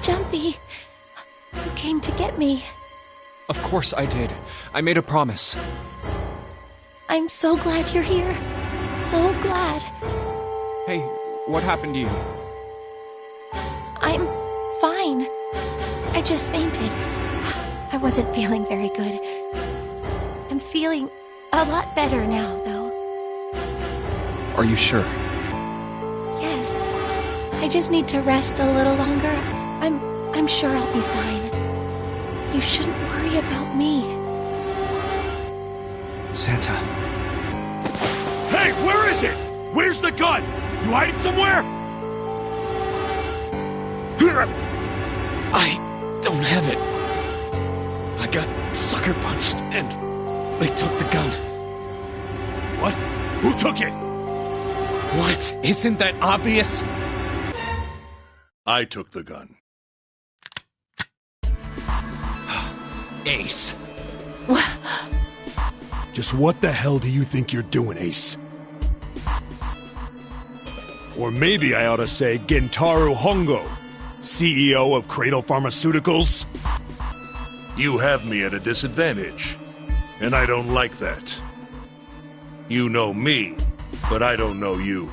[SPEAKER 3] Jumpy, you came to get me.
[SPEAKER 1] Of course I did. I made a promise.
[SPEAKER 3] I'm so glad you're here. So glad.
[SPEAKER 1] Hey, what happened to you?
[SPEAKER 3] I'm fine. I just fainted. I wasn't feeling very good. I'm feeling a lot better now, though.
[SPEAKER 1] Are you sure?
[SPEAKER 3] Yes. I just need to rest a little longer. I'm sure I'll be fine. You shouldn't worry about me.
[SPEAKER 1] Santa.
[SPEAKER 2] Hey, where is it? Where's the gun? You hide it somewhere?
[SPEAKER 8] I don't have it. I got sucker punched and they took the gun.
[SPEAKER 2] What? Who took it?
[SPEAKER 8] What? Isn't that obvious?
[SPEAKER 2] I took the gun.
[SPEAKER 8] Ace.
[SPEAKER 2] Just what the hell do you think you're doing, Ace? Or maybe I ought to say Gentaro Hongo, CEO of Cradle Pharmaceuticals.
[SPEAKER 12] You have me at a disadvantage, and I don't like that. You know me, but I don't know you.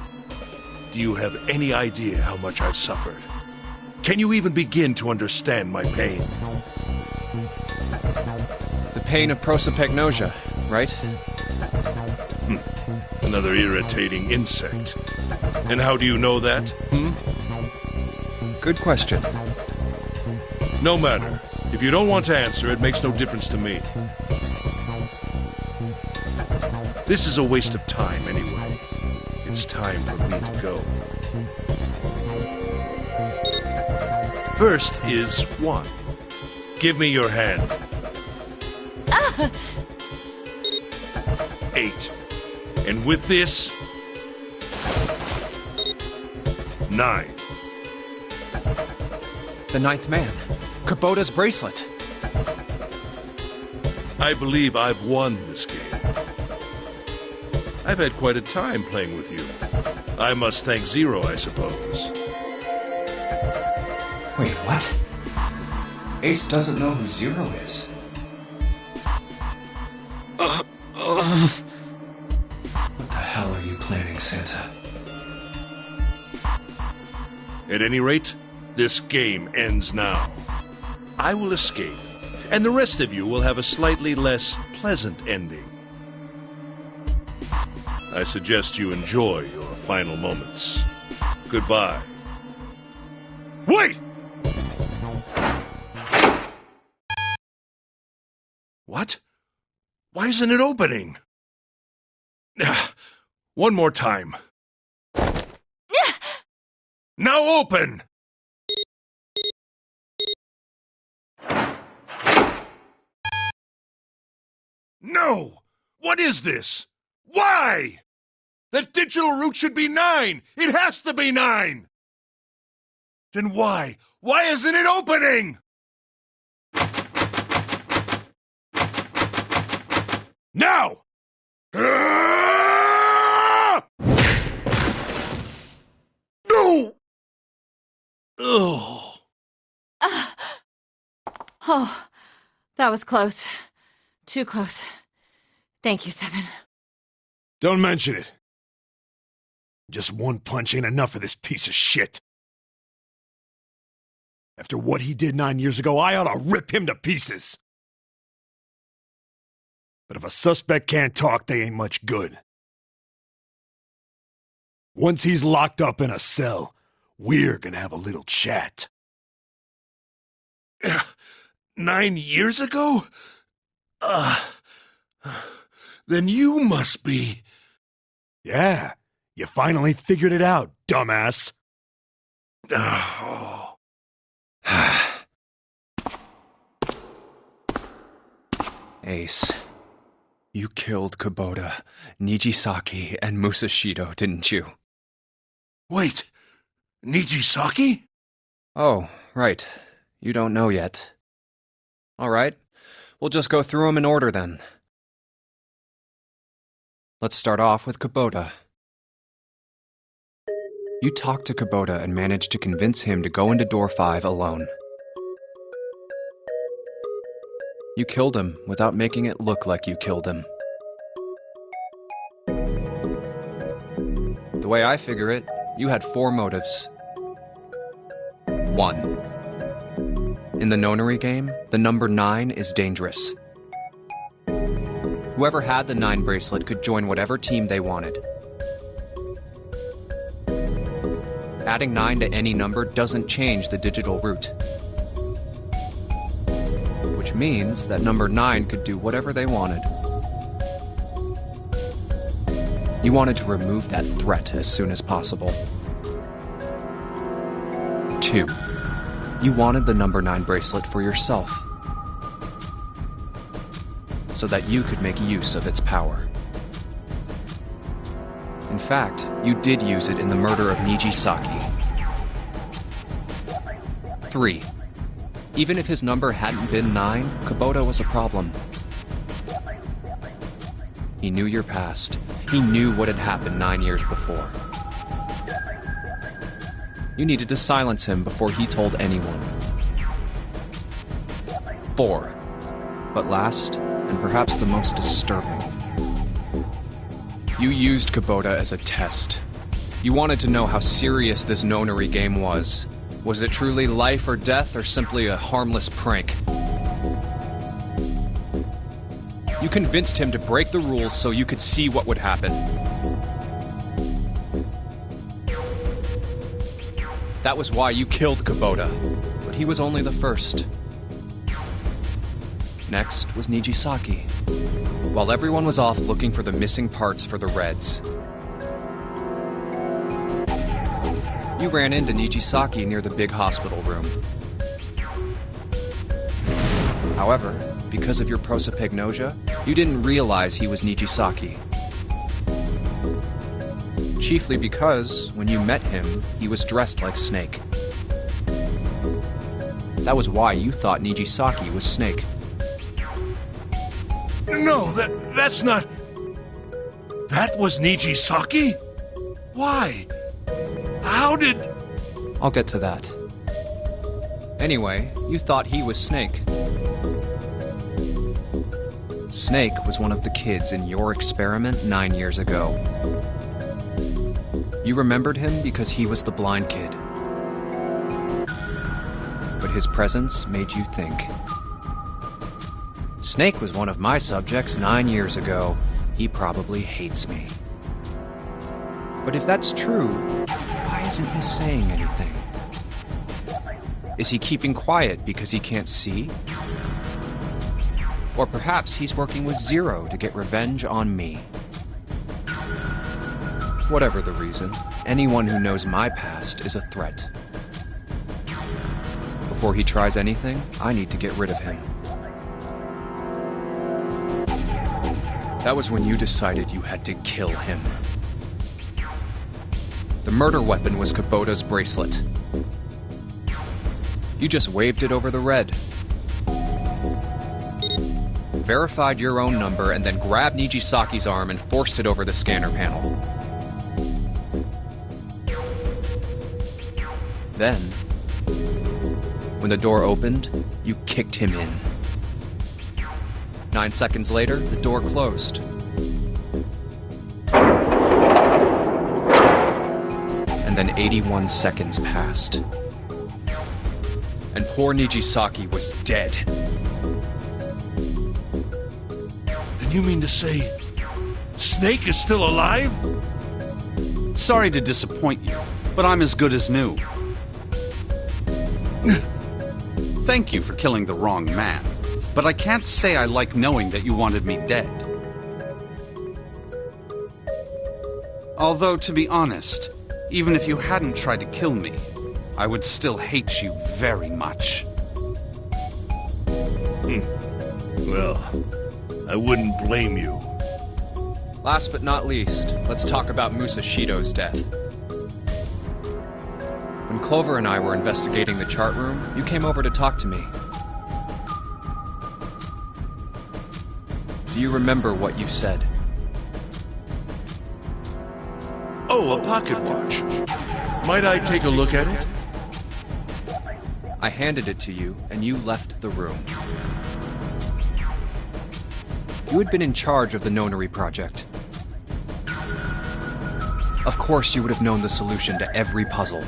[SPEAKER 12] Do you have any idea how much I've suffered? Can you even begin to understand my pain?
[SPEAKER 1] The pain of prosopagnosia, right?
[SPEAKER 12] Another irritating insect. And how do you know that,
[SPEAKER 1] Good question.
[SPEAKER 12] No matter. If you don't want to answer, it makes no difference to me. This is a waste of time anyway. It's time for me to go. First is 1. Give me your hand. 8. And with this, 9.
[SPEAKER 1] The ninth man. Kubota's bracelet.
[SPEAKER 12] I believe I've won this game. I've had quite a time playing with you. I must thank Zero, I suppose.
[SPEAKER 1] Wait, what? Ace doesn't know who Zero is. What the hell are you planning, Santa?
[SPEAKER 12] At any rate, this game ends now. I will escape, and the rest of you will have a slightly less pleasant ending. I suggest you enjoy your final moments. Goodbye. Wait! What? Why isn't it opening? One more time. Now open! No! What is this? Why? That digital root should be 9! It has to be 9! Then why Why isn't it opening? Now! No! Oh.
[SPEAKER 5] Oh, that was close. Too close. Thank you, Seven.
[SPEAKER 2] Don't mention it. Just one punch ain't enough for this piece of shit. After what he did 9 years ago, I ought to rip him to pieces. But if a suspect can't talk, they ain't much good. Once he's locked up in a cell, we're gonna have a little chat.
[SPEAKER 12] 9 years ago? Then you must be...
[SPEAKER 2] Yeah, you finally figured it out, dumbass.
[SPEAKER 12] Oh.
[SPEAKER 1] Ace, you killed Kubota, Nijisaki, and Musashido, didn't you?
[SPEAKER 12] Wait, Nijisaki?
[SPEAKER 1] Oh, right. You don't know yet. All right, we'll just go through them in order then. Let's start off with Kubota. You talked to Kubota and managed to convince him to go into Door 5 alone. You killed him without making it look like you killed him. The way I figure it, you had 4 motives. 1. In the nonary game, the number 9 is dangerous. Whoever had the 9 bracelet could join whatever team they wanted. Adding 9 to any number doesn't change the digital root. Which means that number 9 could do whatever they wanted. You wanted to remove that threat as soon as possible. 2. You wanted the number 9 bracelet for yourself, so that you could make use of its power. In fact, you did use it in the murder of Nijisaki. 3. Even if his number hadn't been 9, Kubota was a problem. He knew your past. He knew what had happened 9 years before. You needed to silence him before he told anyone. 4. But last, and perhaps the most disturbing, you used Kubota as a test. You wanted to know how serious this nonary game was. Was it truly life or death, or simply a harmless prank? You convinced him to break the rules so you could see what would happen. That was why you killed Kubota, but he was only the first. Next was Nijisaki. While everyone was off looking for the missing parts for the Reds, you ran into Nijisaki near the big hospital room. However, because of your prosopagnosia, you didn't realize he was Nijisaki. Chiefly because, when you met him, he was dressed like Snake. That was why you thought Nijisaki was Snake.
[SPEAKER 12] No, that's not... That was Nijisaki? Why? How did...
[SPEAKER 1] I'll get to that. Anyway, you thought he was Snake. Snake was one of the kids in your experiment 9 years ago. You remembered him because he was the blind kid. But his presence made you think. Snake was one of my subjects 9 years ago. He probably hates me. But if that's true, why isn't he saying anything? Is he keeping quiet because he can't see? Or perhaps he's working with Zero to get revenge on me. Whatever the reason, anyone who knows my past is a threat. Before he tries anything, I need to get rid of him. That was when you decided you had to kill him. The murder weapon was Kubota's bracelet. You just waved it over the red. Verified your own number and then grabbed Nijisaki's arm and forced it over the scanner panel. Then, when the door opened, you kicked him in. 9 seconds later, the door closed. And then 81 seconds passed. And poor Nijisaki was dead.
[SPEAKER 12] And you mean to say Snake is still alive?
[SPEAKER 4] Sorry to disappoint you, but I'm as good as new. Thank you for killing the wrong man, but I can't say I like knowing that you wanted me dead. Although, to be honest, even if you hadn't tried to kill me, I would still hate you very much.
[SPEAKER 12] Well, I wouldn't blame you.
[SPEAKER 1] Last but not least, let's talk about Musashido's death. When Clover and I were investigating the chart room, you came over to talk to me. Do you remember what you said?
[SPEAKER 12] Oh, a pocket watch. Might I take a look at it?
[SPEAKER 1] I handed it to you, and you left the room. You had been in charge of the Nonary project. Of course, you would have known the solution to every puzzle.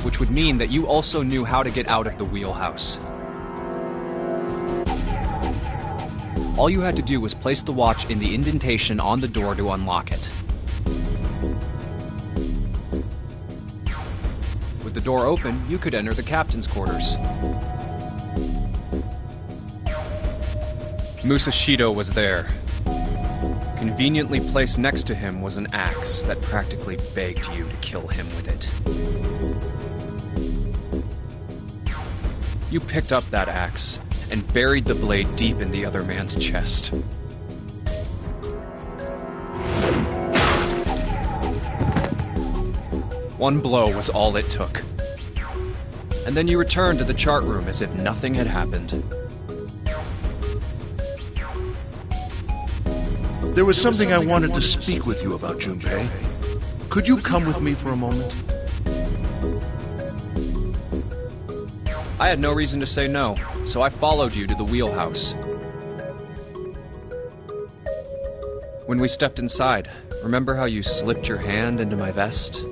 [SPEAKER 1] Which would mean that you also knew how to get out of the wheelhouse. All you had to do was place the watch in the indentation on the door to unlock it. With the door open, you could enter the captain's quarters. Musashido was there. Conveniently placed next to him was an axe that practically begged you to kill him with it. You picked up that axe and buried the blade deep in the other man's chest. One blow was all it took. And then you returned to the chart room as if nothing had happened.
[SPEAKER 12] There was something I wanted to speak with you about, Junpei. Could you come with me for a moment?
[SPEAKER 1] I had no reason to say no, so I followed you to the wheelhouse. When we stepped inside, remember how you slipped your hand into my vest?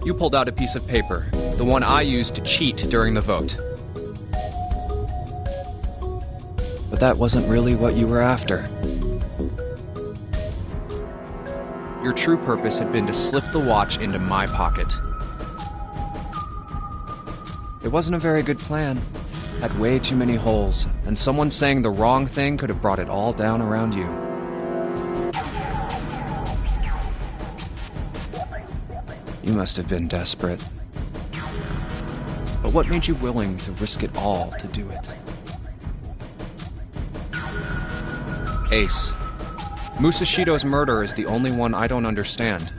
[SPEAKER 1] You pulled out a piece of paper, the one I used to cheat during the vote. But that wasn't really what you were after. Your true purpose had been to slip the watch into my pocket. It wasn't a very good plan. Had way too many holes, and someone saying the wrong thing could have brought it all down around you. You must have been desperate. But what made you willing to risk it all to do it? Ace, Musashido's murder is the only one I don't understand.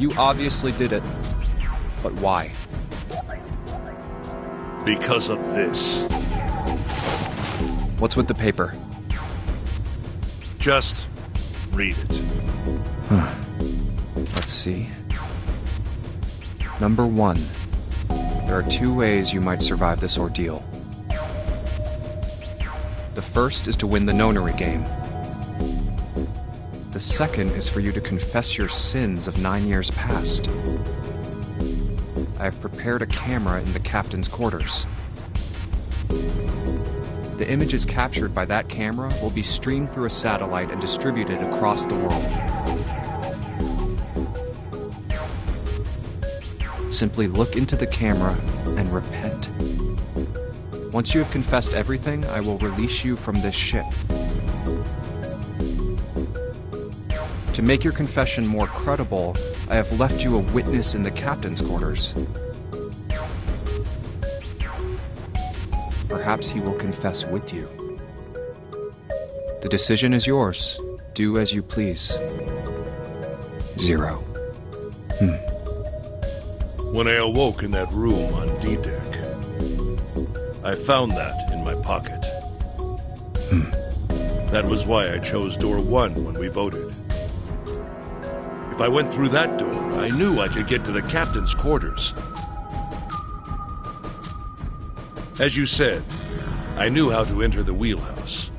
[SPEAKER 1] You obviously did it. But why?
[SPEAKER 12] Because of this.
[SPEAKER 1] What's with the paper?
[SPEAKER 12] Just read it.
[SPEAKER 1] Let's see. Number 1. There are 2 ways you might survive this ordeal. The first is to win the Nonary game. The second is for you to confess your sins of 9 years past. I have prepared a camera in the captain's quarters. The images captured by that camera will be streamed through a satellite and distributed across the world. Simply look into the camera and repent. Once you have confessed everything, I will release you from this ship. To make your confession more credible, I have left you a witness in the captain's quarters. Perhaps he will confess with you. The decision is yours. Do as you please. 0.
[SPEAKER 12] When I awoke in that room on D-Deck, I found that in my pocket. That was why I chose door 1 when we voted. If I went through that door, I knew I could get to the captain's quarters. As you said, I knew how to enter the wheelhouse.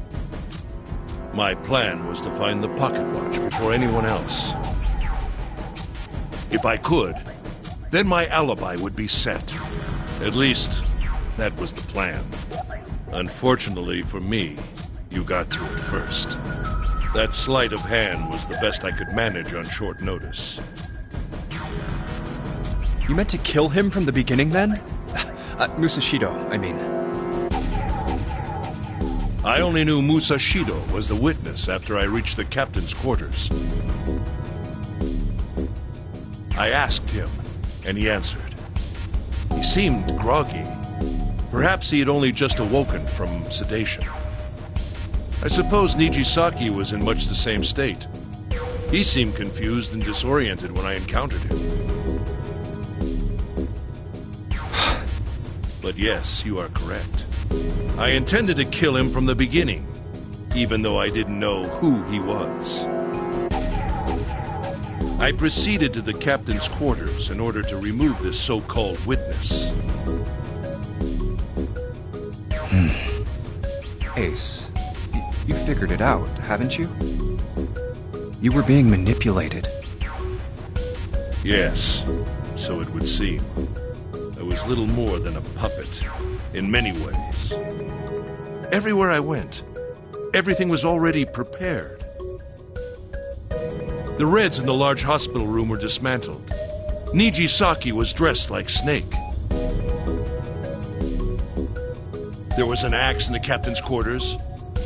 [SPEAKER 12] My plan was to find the pocket watch before anyone else. If I could, then my alibi would be set. At least, that was the plan. Unfortunately for me, you got to it first. That sleight of hand was the best I could manage on short notice.
[SPEAKER 1] You meant to kill him from the beginning, then? Musashido, I mean.
[SPEAKER 12] I only knew Musashido was the witness after I reached the captain's quarters. I asked him, and he answered. He seemed groggy. Perhaps he had only just awoken from sedation. I suppose Nijisaki was in much the same state. He seemed confused and disoriented when I encountered him. But yes, you are correct. I intended to kill him from the beginning, even though I didn't know who he was. I proceeded to the captain's quarters in order to remove this so-called witness.
[SPEAKER 1] Ace, you figured it out, haven't you? You were being manipulated.
[SPEAKER 12] Yes, so it would seem. I was little more than a puppet, in many ways. Everywhere I went, everything was already prepared. The Reds in the large hospital room were dismantled. Nijisaki was dressed like Snake. There was an axe in the captain's quarters.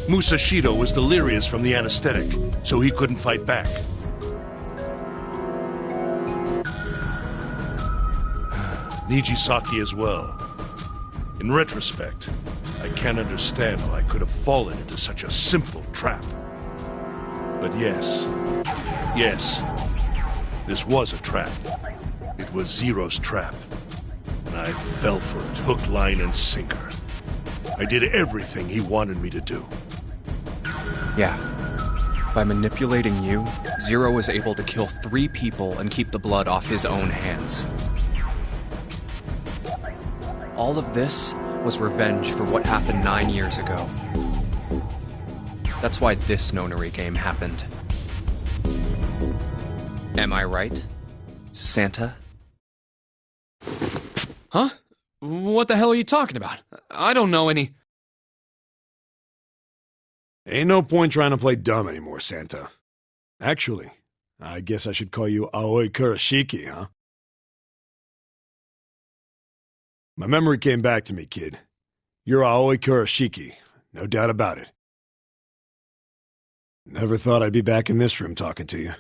[SPEAKER 12] Musashido was delirious from the anesthetic, so he couldn't fight back. Nijisaki as well. In retrospect, I can't understand how I could have fallen into such a simple trap. But yes, this was a trap. It was Zero's trap. And I fell for it, hook, line, and sinker. I did everything he wanted me to do.
[SPEAKER 1] Yeah. By manipulating you, Zero was able to kill 3 people and keep the blood off his own hands. All of this was revenge for what happened 9 years ago. That's why this nonary game happened. Am I right, Santa?
[SPEAKER 8] Huh? What the hell are you talking about? I don't know any...
[SPEAKER 2] Ain't no point trying to play dumb anymore, Santa. Actually, I guess I should call you Aoi Kurashiki, huh? My memory came back to me, kid. You're Aoi Kurashiki, no doubt about it. Never thought I'd be back in this room talking to you.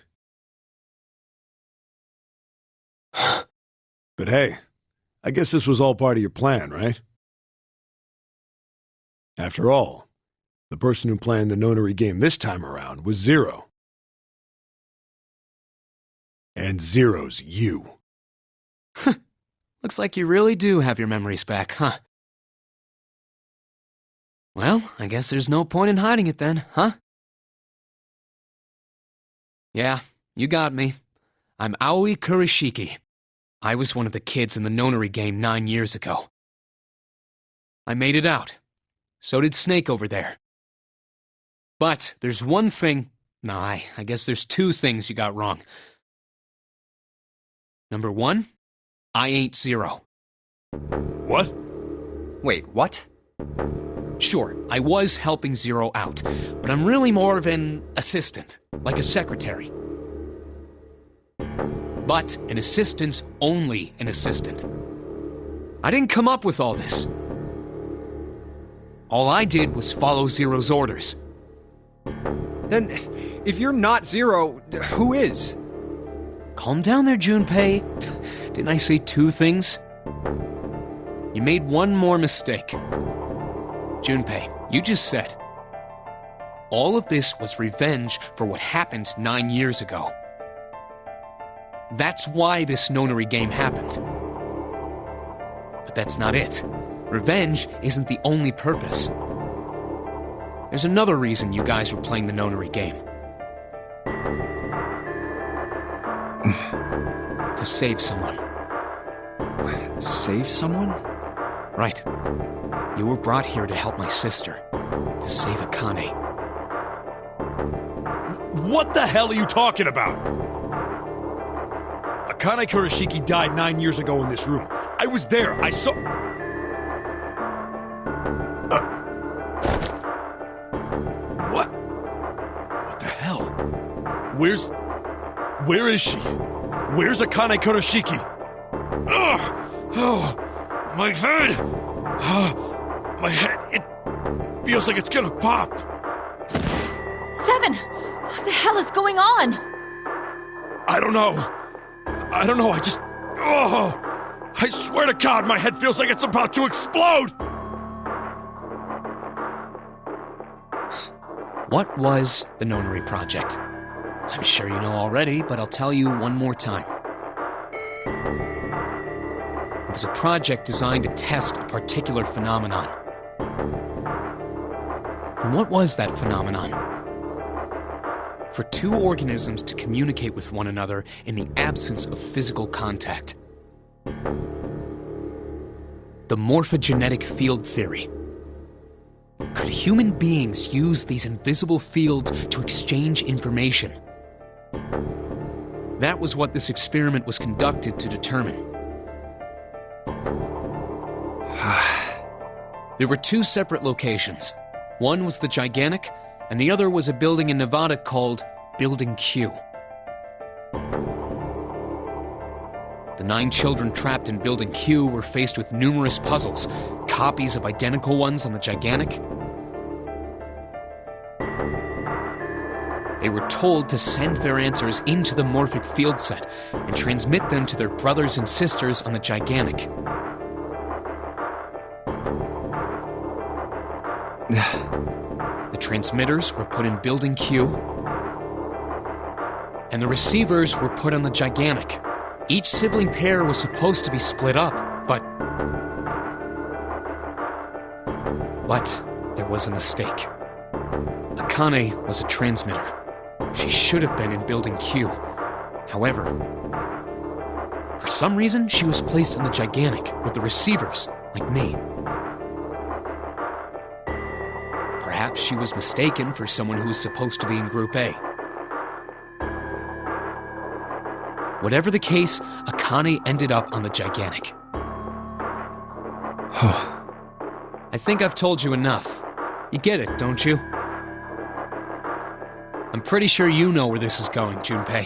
[SPEAKER 2] But hey, I guess this was all part of your plan, right? After all, the person who planned the nonary game this time around was Zero. And Zero's you.
[SPEAKER 8] Looks like you really do have your memories back, huh? Well, I guess there's no point in hiding it then, huh? Yeah, you got me. I'm Aoi Kurashiki. I was one of the kids in the nonary game 9 years ago. I made it out. So did Snake over there. But there's one thing... No, I guess there's 2 things you got wrong. Number 1, I ain't Zero.
[SPEAKER 2] What?
[SPEAKER 1] Wait, what?
[SPEAKER 8] Sure, I was helping Zero out, but I'm really more of an assistant, like a secretary. But an assistant's only an assistant. I didn't come up with all this. All I did was follow Zero's orders.
[SPEAKER 1] Then, if you're not Zero, who is?
[SPEAKER 8] Calm down there, Junpei. Didn't I say 2 things? You made one more mistake. Junpei, you just said, all of this was revenge for what happened 9 years ago. That's why this nonary game happened. But that's not it. Revenge isn't the only purpose. There's another reason you guys were playing the nonary game. To save someone.
[SPEAKER 1] Save someone?
[SPEAKER 8] Right. You were brought here to help my sister. To save Akane.
[SPEAKER 2] What the hell are you talking about? Akane Kurashiki died 9 years ago in this room. I was there. I saw... What? What the hell? Where is she? Where's Akane Kurashiki? Ugh! Oh, my head! My head, it feels like it's gonna pop.
[SPEAKER 5] Seven! What the hell is going on?
[SPEAKER 2] I don't know, I just... Oh! I swear to God, my head feels like it's about to explode!
[SPEAKER 8] What was the Nonary Project? I'm sure you know already, but I'll tell you one more time. It was a project designed to test a particular phenomenon. And what was that phenomenon? For two organisms to communicate with one another in the absence of physical contact. The morphogenetic field theory. Could human beings use these invisible fields to exchange information? That was what this experiment was conducted to determine. There were two separate locations. One was the Gigantic, and the other was a building in Nevada called Building Q. The 9 children trapped in Building Q were faced with numerous puzzles, copies of identical ones on the Gigantic. They were told to send their answers into the morphic field set and transmit them to their brothers and sisters on the Gigantic. The transmitters were put in Building Q, and the receivers were put on the Gigantic. Each sibling pair was supposed to be split up, but there was a mistake. Akane was a transmitter. She should have been in Building Q. However, for some reason, she was placed on the Gigantic with the receivers, like me. Perhaps she was mistaken for someone who was supposed to be in Group A. Whatever the case, Akane ended up on the Gigantic. I think I've told you enough. You get it, don't you? I'm pretty sure you know where this is going, Junpei.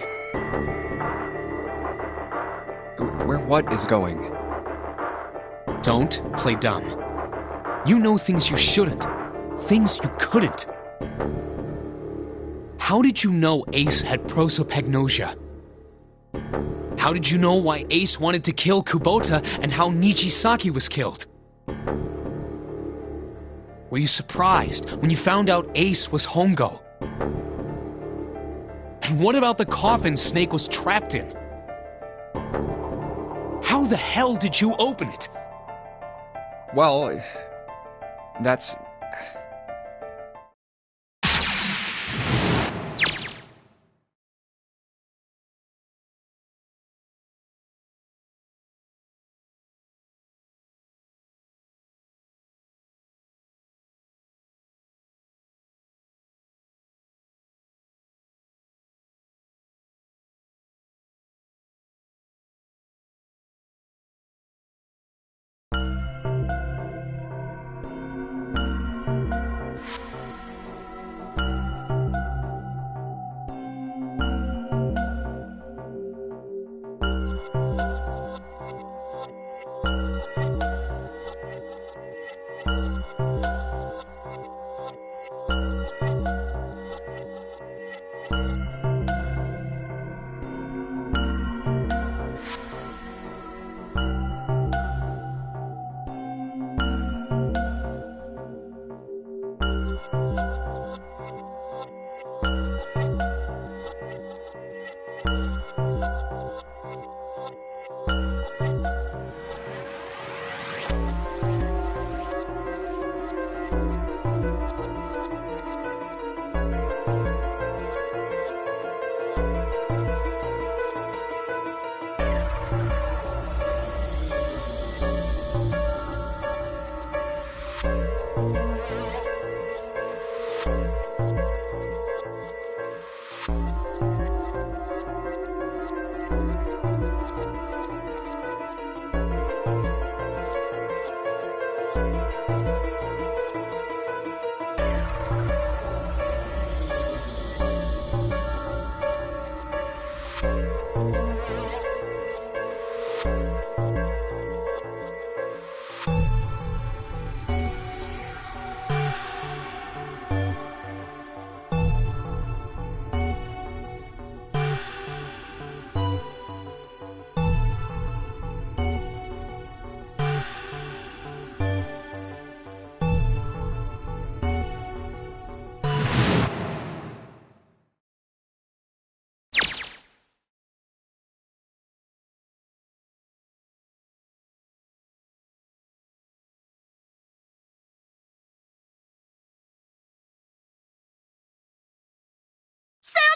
[SPEAKER 1] Where what is going?
[SPEAKER 8] Don't play dumb. You know things you shouldn't. Things you couldn't. How did you know Ace had prosopagnosia? How did you know why Ace wanted to kill Kubota and how Nijisaki was killed? Were you surprised when you found out Ace was Hongo? And what about the coffin Snake was trapped in? How the hell did you open it?
[SPEAKER 1] Well, that's...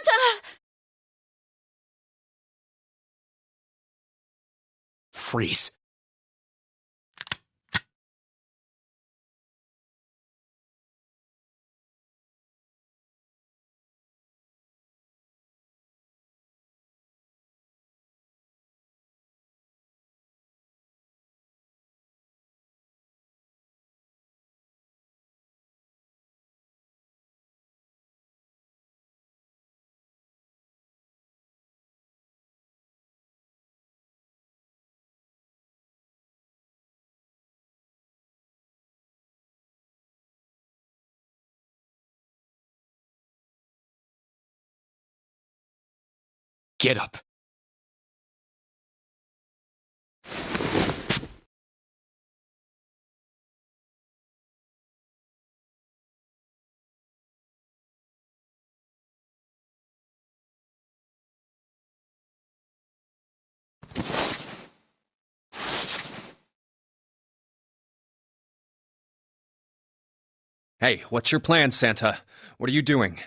[SPEAKER 3] Santa!
[SPEAKER 8] Freeze. Get up.
[SPEAKER 1] Hey, what's your plan, Santa? What are you doing?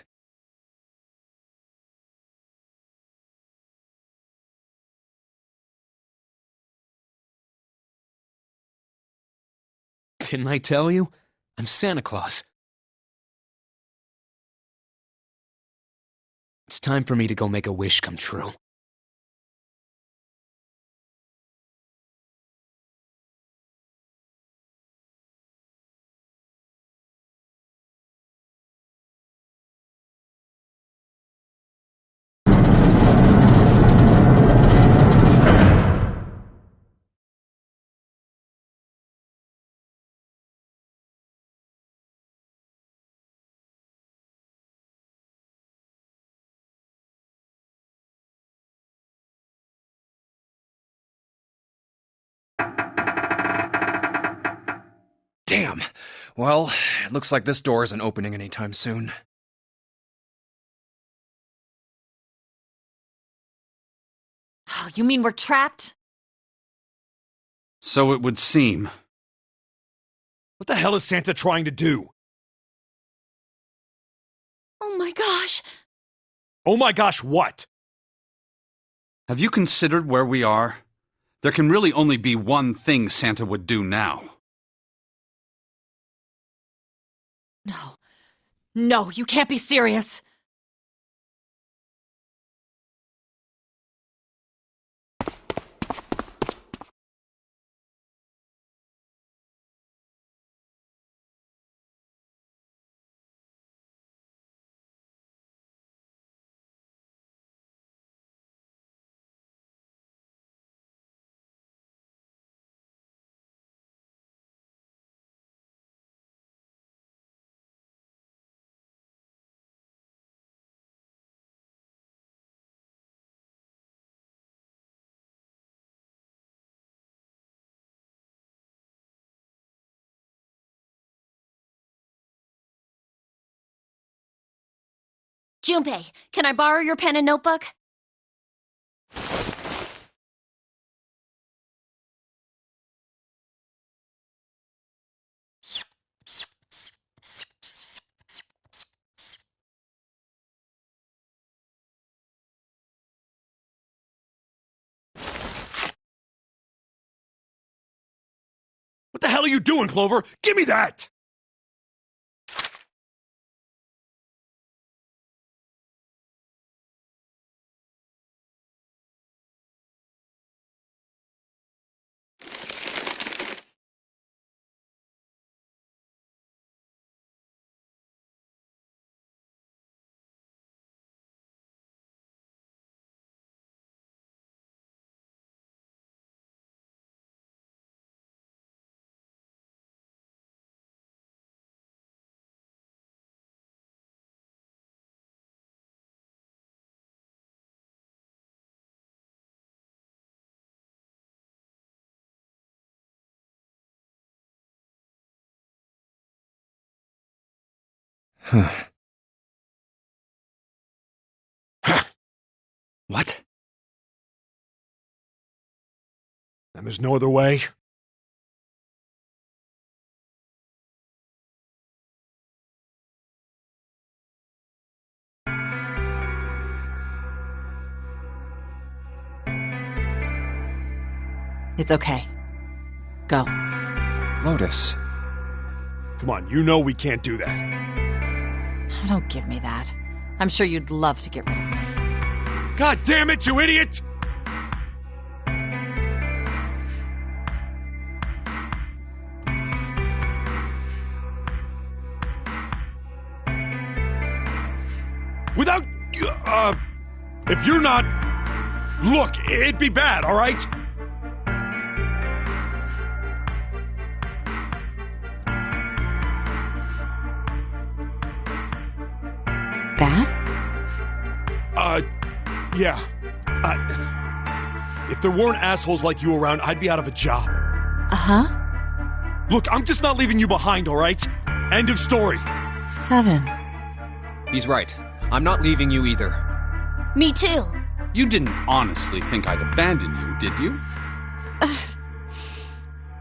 [SPEAKER 8] Didn't I tell you? I'm Santa Claus. It's time for me to go make a wish come true.
[SPEAKER 1] Damn. Well, it looks like this door isn't opening anytime soon.
[SPEAKER 5] Oh, you mean we're trapped?
[SPEAKER 4] So it would seem.
[SPEAKER 2] What the hell is Santa trying to do?
[SPEAKER 3] Oh my gosh!
[SPEAKER 2] Oh my gosh, what?
[SPEAKER 4] Have you considered where we are? There can really only be one thing Santa would do now.
[SPEAKER 5] No. No, you can't be serious.
[SPEAKER 3] Junpei, can I borrow your pen and notebook?
[SPEAKER 2] What the hell are you doing, Clover? Give me that!
[SPEAKER 1] What?
[SPEAKER 2] And there's no other way?
[SPEAKER 5] It's okay. Go.
[SPEAKER 1] Lotus.
[SPEAKER 2] Come on, you know we can't do that.
[SPEAKER 5] Oh, don't give me that. I'm sure you'd love to get rid of me.
[SPEAKER 2] God damn it, you idiot! Without... if you're not... Look, it'd be bad, alright?
[SPEAKER 5] Bad?
[SPEAKER 2] Yeah. If there weren't assholes like you around, I'd be out of a job.
[SPEAKER 5] Uh-huh.
[SPEAKER 2] Look, I'm just not leaving you behind, alright? End of story.
[SPEAKER 5] 7.
[SPEAKER 1] He's right. I'm not leaving you either.
[SPEAKER 3] Me too.
[SPEAKER 4] You didn't honestly think I'd abandon you, did you?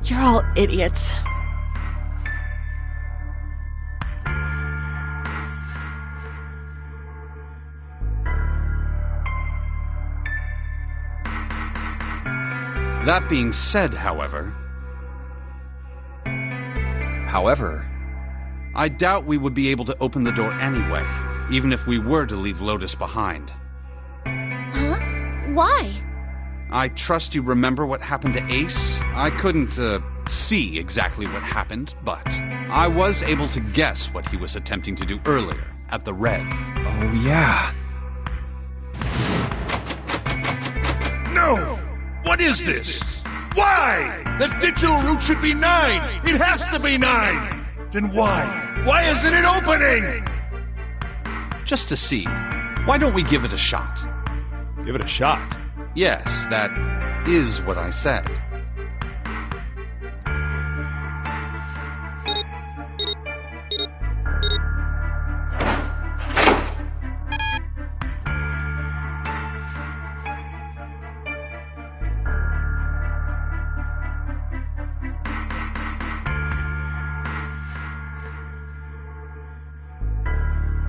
[SPEAKER 5] You're all idiots.
[SPEAKER 4] That being said, however, I doubt we would be able to open the door anyway, even if we were to leave Lotus behind.
[SPEAKER 3] Huh? Why?
[SPEAKER 4] I trust you remember what happened to Ace? I couldn't, see exactly what happened, but I was able to guess what he was attempting to do earlier, at the Red.
[SPEAKER 1] Oh, yeah.
[SPEAKER 12] No! What is this? Why? The digital route should be 9! It has to be 9! Then why? Why isn't it opening?
[SPEAKER 4] Just to see. Why don't we give it a shot?
[SPEAKER 2] Give it a shot?
[SPEAKER 4] Yes, that is what I said.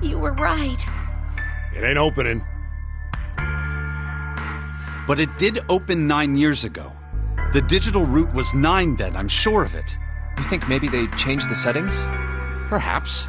[SPEAKER 3] You were right.
[SPEAKER 2] It ain't opening.
[SPEAKER 4] But it did open 9 years ago. The digital route was 9 then, I'm sure of it.
[SPEAKER 1] You think maybe they changed the settings?
[SPEAKER 4] Perhaps.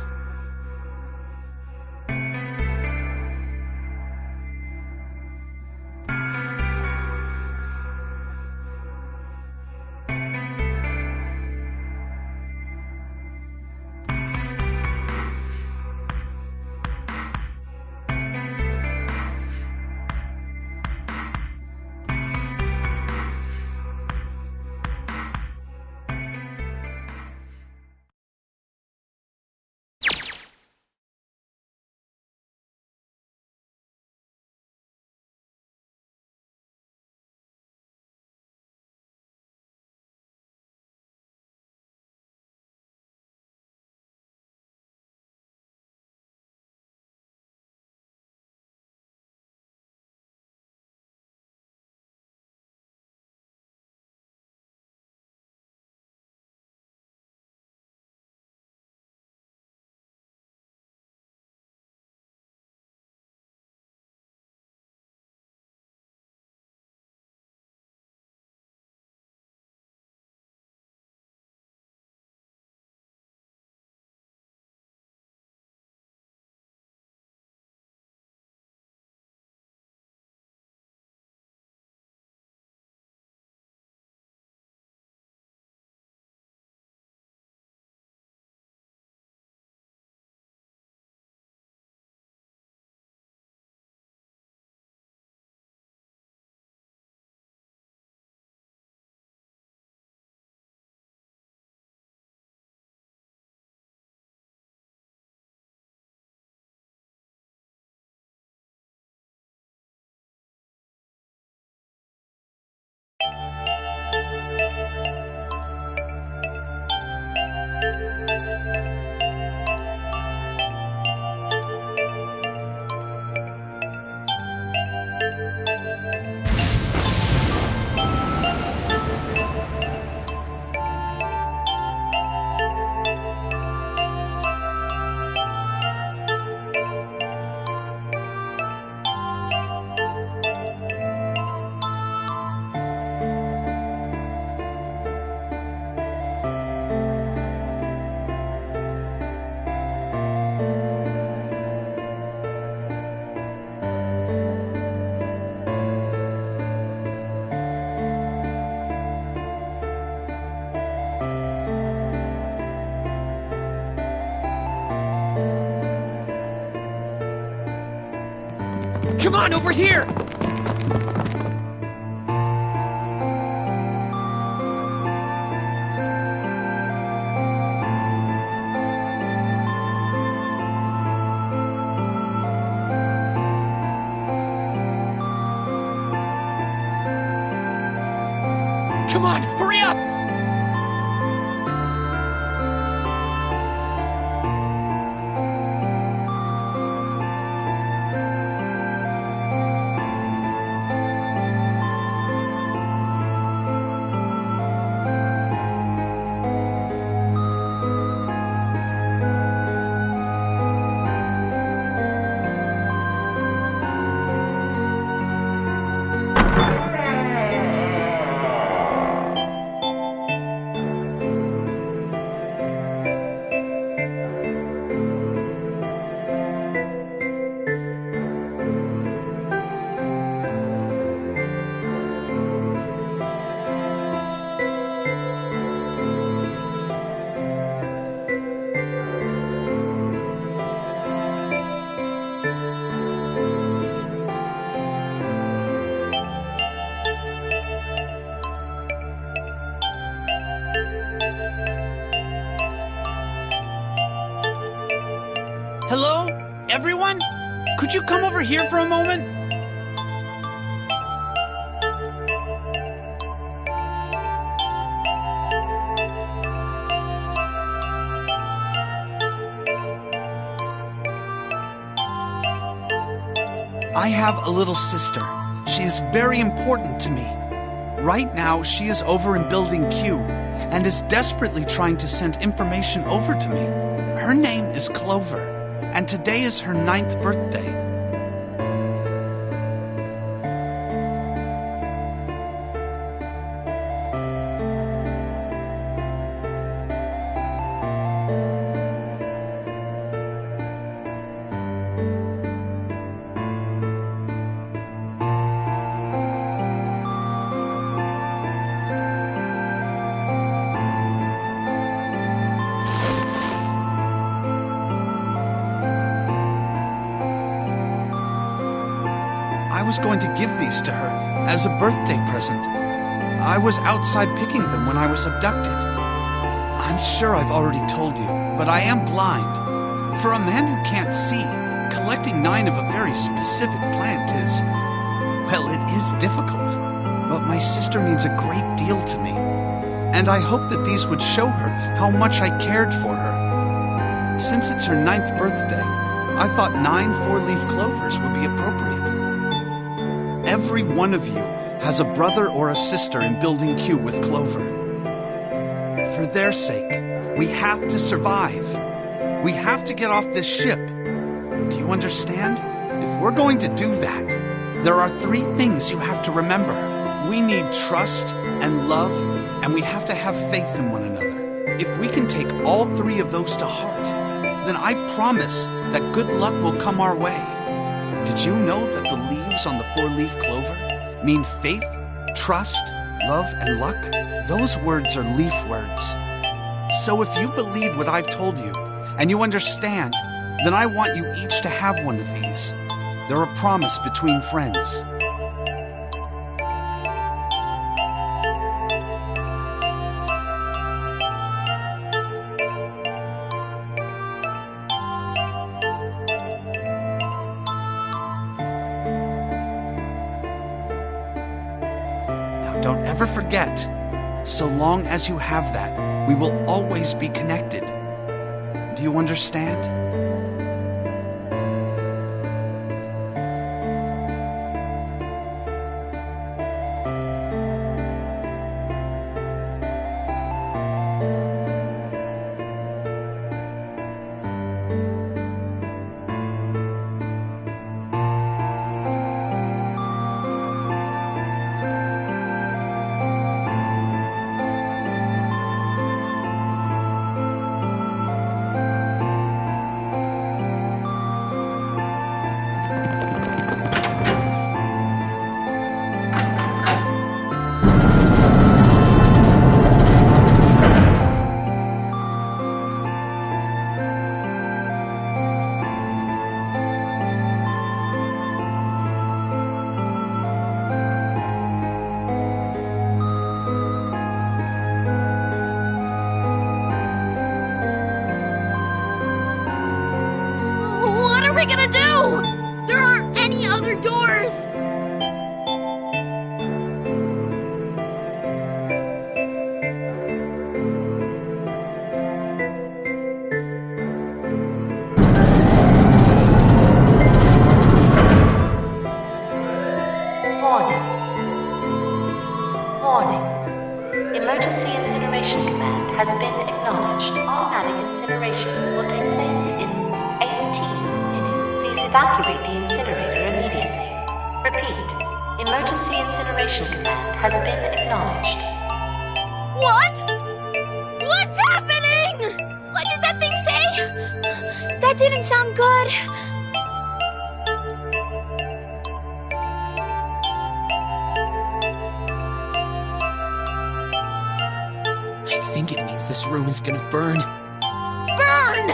[SPEAKER 8] Come on, over here! Come on, hurry up!
[SPEAKER 4] Hello? Everyone? Could you come over here for a moment? I have a little sister. She is very important to me. Right now, she is over in Building Q and is desperately trying to send information over to me. Her name is Clover, and today is her 9th birthday. I was going to give these to her as a birthday present. I was outside picking them when I was abducted. I'm sure I've already told you, but I am blind. For a man who can't see, collecting 9 of a very specific plant is, well, it is difficult. But my sister means a great deal to me, and I hope that these would show her how much I cared for her. Since it's her 9th birthday, I thought 9 4-leaf clovers would be appropriate. Every one of you has a brother or a sister in Building Q with Clover. For their sake, we have to survive. We have to get off this ship. Do you understand? If we're going to do that, there are 3 things you have to remember. We need trust and love, and we have to have faith in one another. If we can take all 3 of those to heart, then I promise that good luck will come our way. Did you know that the leaves on the 4-leaf clover mean faith, trust, love, and luck? Those words are leaf words. So if you believe what I've told you, and you understand, then I want you each to have one of these. They're a promise between friends. Don't ever forget, so long as you have that, we will always be connected. Do you understand?
[SPEAKER 3] hours!
[SPEAKER 9] Warning. Warning. Emergency incineration command has been acknowledged. Automatic incineration will take place in 18 minutes. Please evacuate the incinerator immediately. Repeat. Emergency incineration command has been acknowledged.
[SPEAKER 3] What? What's happening? What did that thing say? That didn't sound good.
[SPEAKER 8] I think it means this room is gonna burn.
[SPEAKER 3] Burn!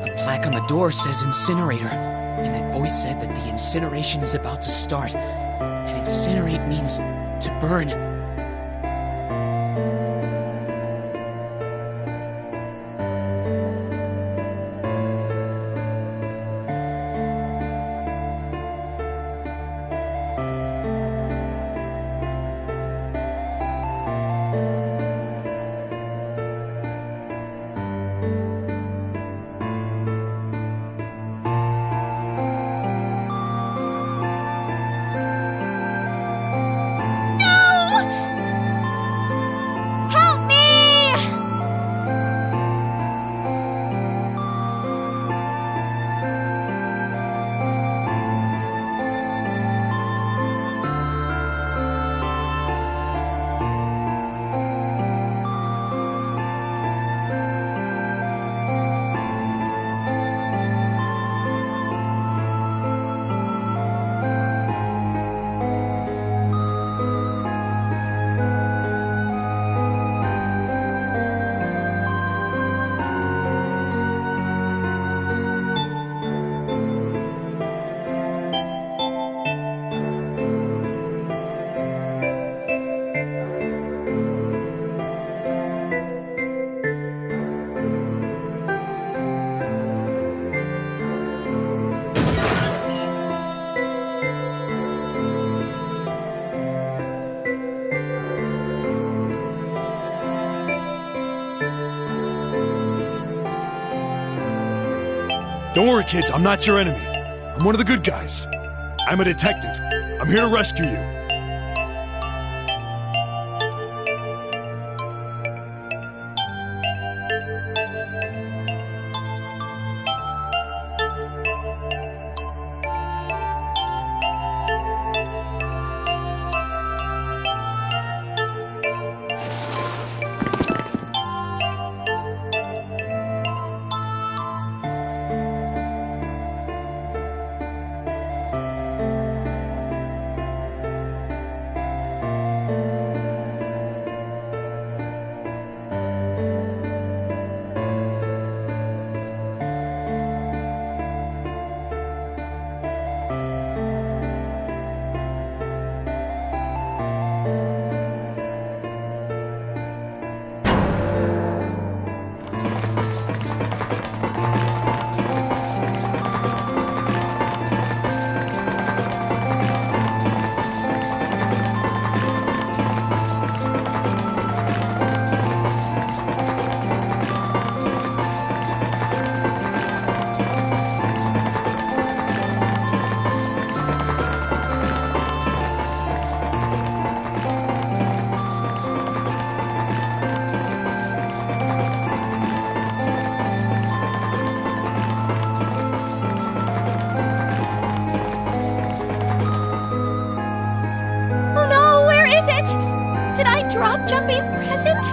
[SPEAKER 8] The plaque on the door says incinerator, and that voice said that the incineration is about to start. And incinerate means to burn.
[SPEAKER 3] Help me!
[SPEAKER 2] Don't worry, kids, I'm not your enemy. I'm one of the good guys. I'm a detective. I'm here to rescue you.
[SPEAKER 3] drop Jumpy's present?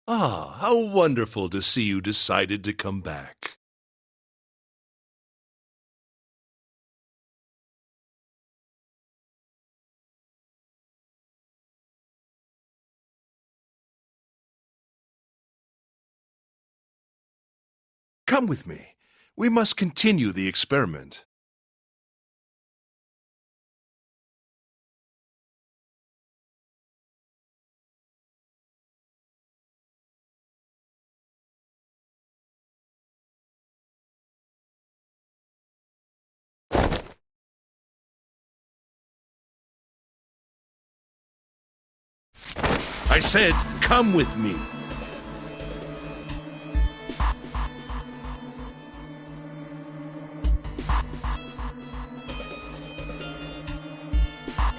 [SPEAKER 12] Ah, how wonderful to see you decided to come back. Come with me. We must continue the experiment. I said, come with me.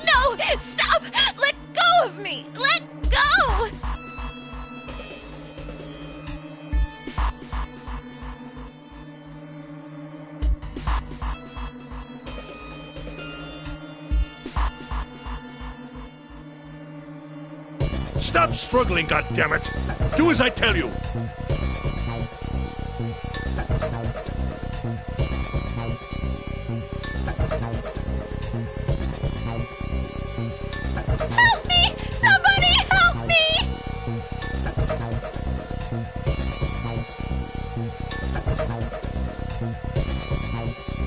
[SPEAKER 3] No! Stop! Let go of me! Let go!
[SPEAKER 12] Stop struggling, goddammit! Do as I tell you!
[SPEAKER 3] Help me! Somebody help me!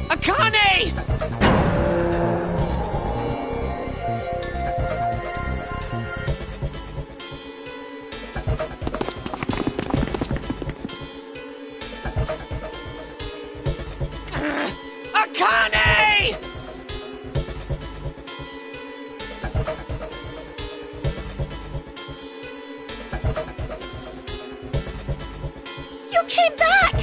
[SPEAKER 8] Akane! Akane!
[SPEAKER 3] You came back!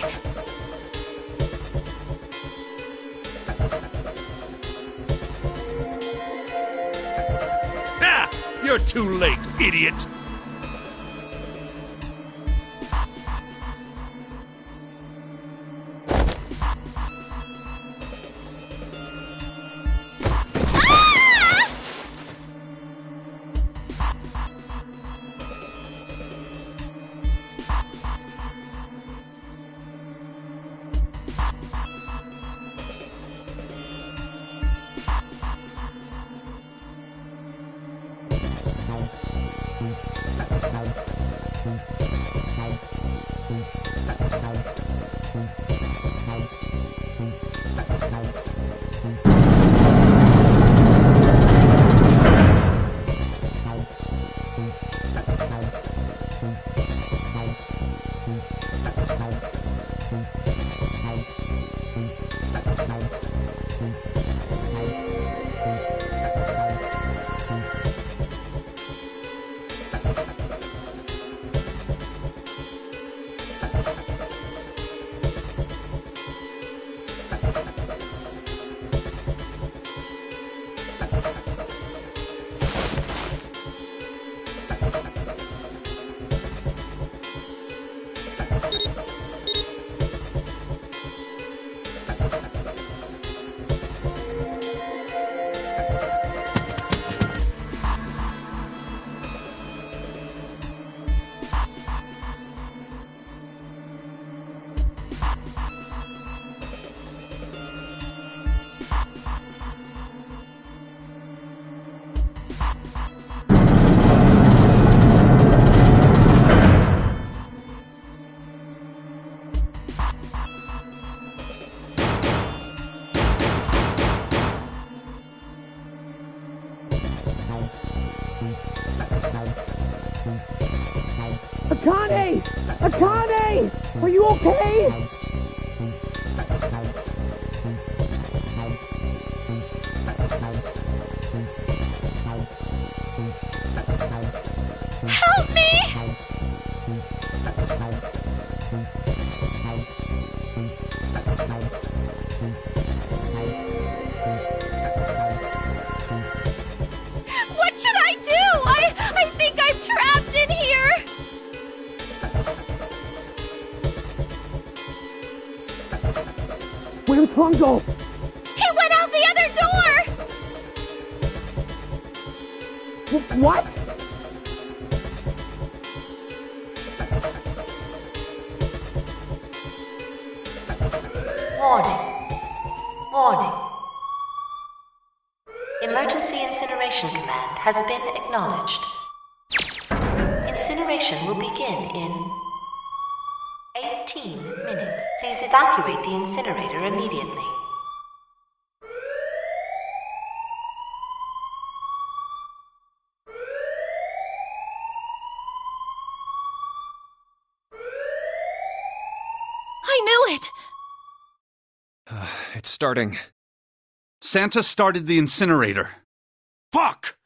[SPEAKER 12] Ah! You're too late, idiot!
[SPEAKER 11] Akane! Akane! Are you okay?
[SPEAKER 3] Help me! What should I do? I think I'm trapped in here!
[SPEAKER 11] Where'd Tom go?
[SPEAKER 3] He went out the other door!
[SPEAKER 11] What?
[SPEAKER 9] Warning. Warning. Emergency incineration command has been acknowledged. Incineration will begin in 18 minutes. Please evacuate the incinerator immediately.
[SPEAKER 3] I knew it!
[SPEAKER 1] It's starting.
[SPEAKER 4] Santa started the incinerator.
[SPEAKER 2] Fuck!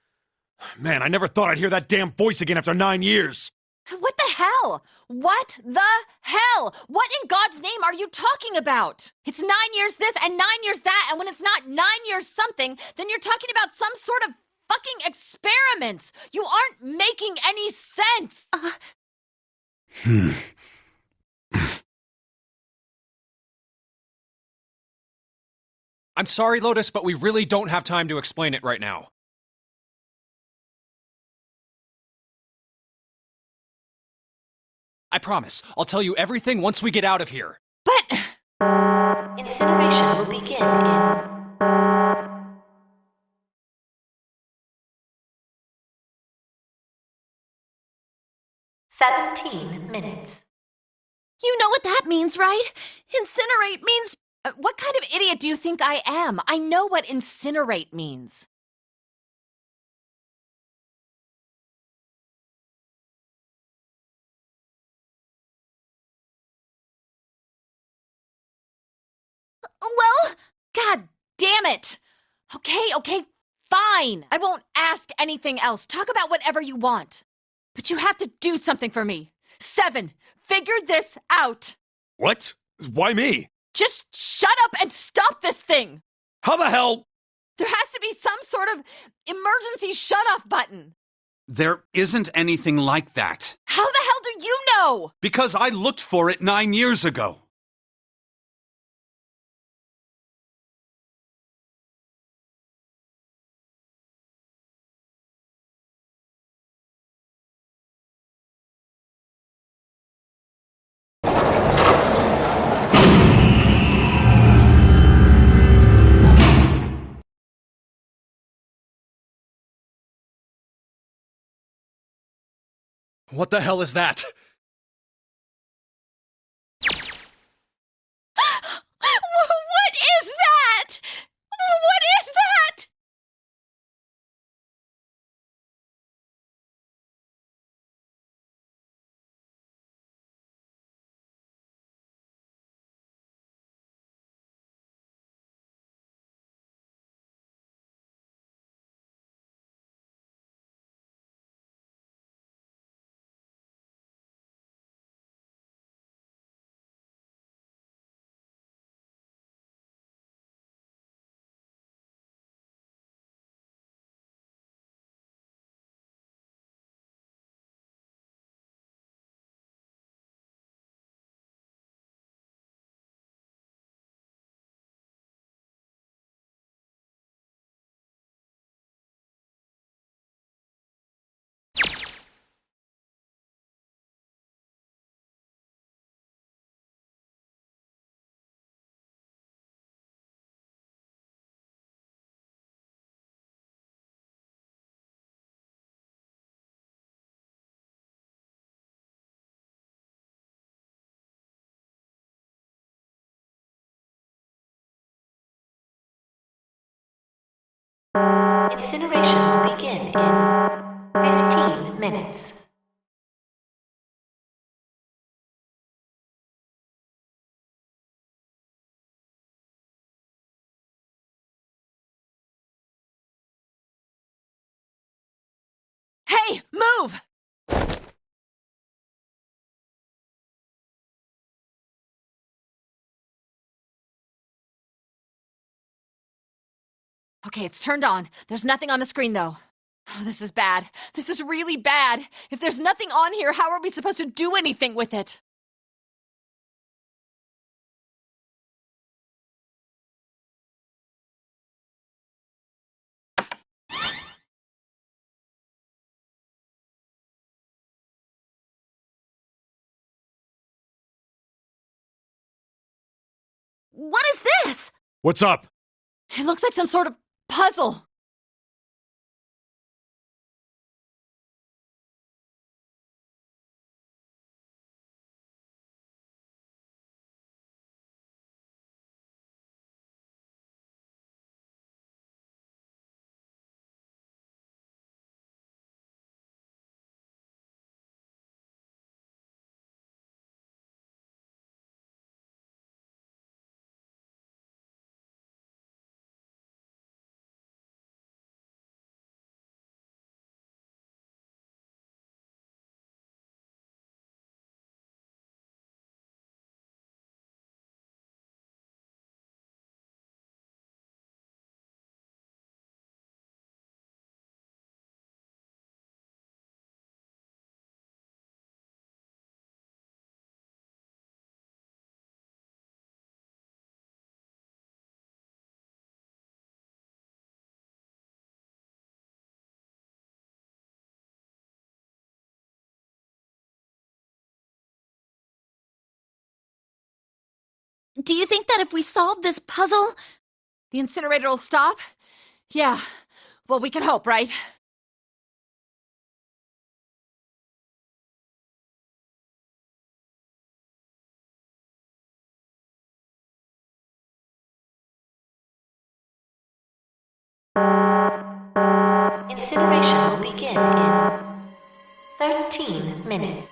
[SPEAKER 2] Man, I never thought I'd hear that damn voice again after 9 years.
[SPEAKER 5] What the hell? What the hell? What in God's name are you talking about? It's 9 years this and 9 years that, and when it's not 9 years something, then you're talking about some sort of fucking experiments. You aren't making any sense.
[SPEAKER 1] I'm sorry, Lotus, but we really don't have time to explain it right now. I promise, I'll tell you everything once we get out of here.
[SPEAKER 5] But...
[SPEAKER 9] Incineration will begin in 17 minutes.
[SPEAKER 3] You know what that means, right? Incinerate means...
[SPEAKER 5] what kind of idiot do you think I am? I know what incinerate means.
[SPEAKER 3] Well...
[SPEAKER 5] God damn it! Okay, fine. I won't ask anything else. Talk about whatever you want. But you have to do something for me. 7, figure this out.
[SPEAKER 2] What? Why me?
[SPEAKER 5] Just shut up and stop this thing!
[SPEAKER 2] How the hell?
[SPEAKER 5] There has to be some sort of emergency shut-off button.
[SPEAKER 4] There isn't anything like that.
[SPEAKER 5] How the hell do you know?
[SPEAKER 4] Because I looked for it 9 years ago.
[SPEAKER 1] What the hell is that?
[SPEAKER 3] What is that? What is that?
[SPEAKER 9] Incineration will begin in 15 minutes.
[SPEAKER 5] Hey, move! Okay, it's turned on. There's nothing on the screen, though. Oh, this is bad. This is really bad. If there's nothing on here, how are we supposed to do anything with it? What is this?
[SPEAKER 2] What's up?
[SPEAKER 5] It looks like some sort of puzzle.
[SPEAKER 3] Do you think that if we solve this puzzle,
[SPEAKER 5] the incinerator will stop? Yeah. Well, we can hope, right?
[SPEAKER 9] Incineration will begin in 13 minutes.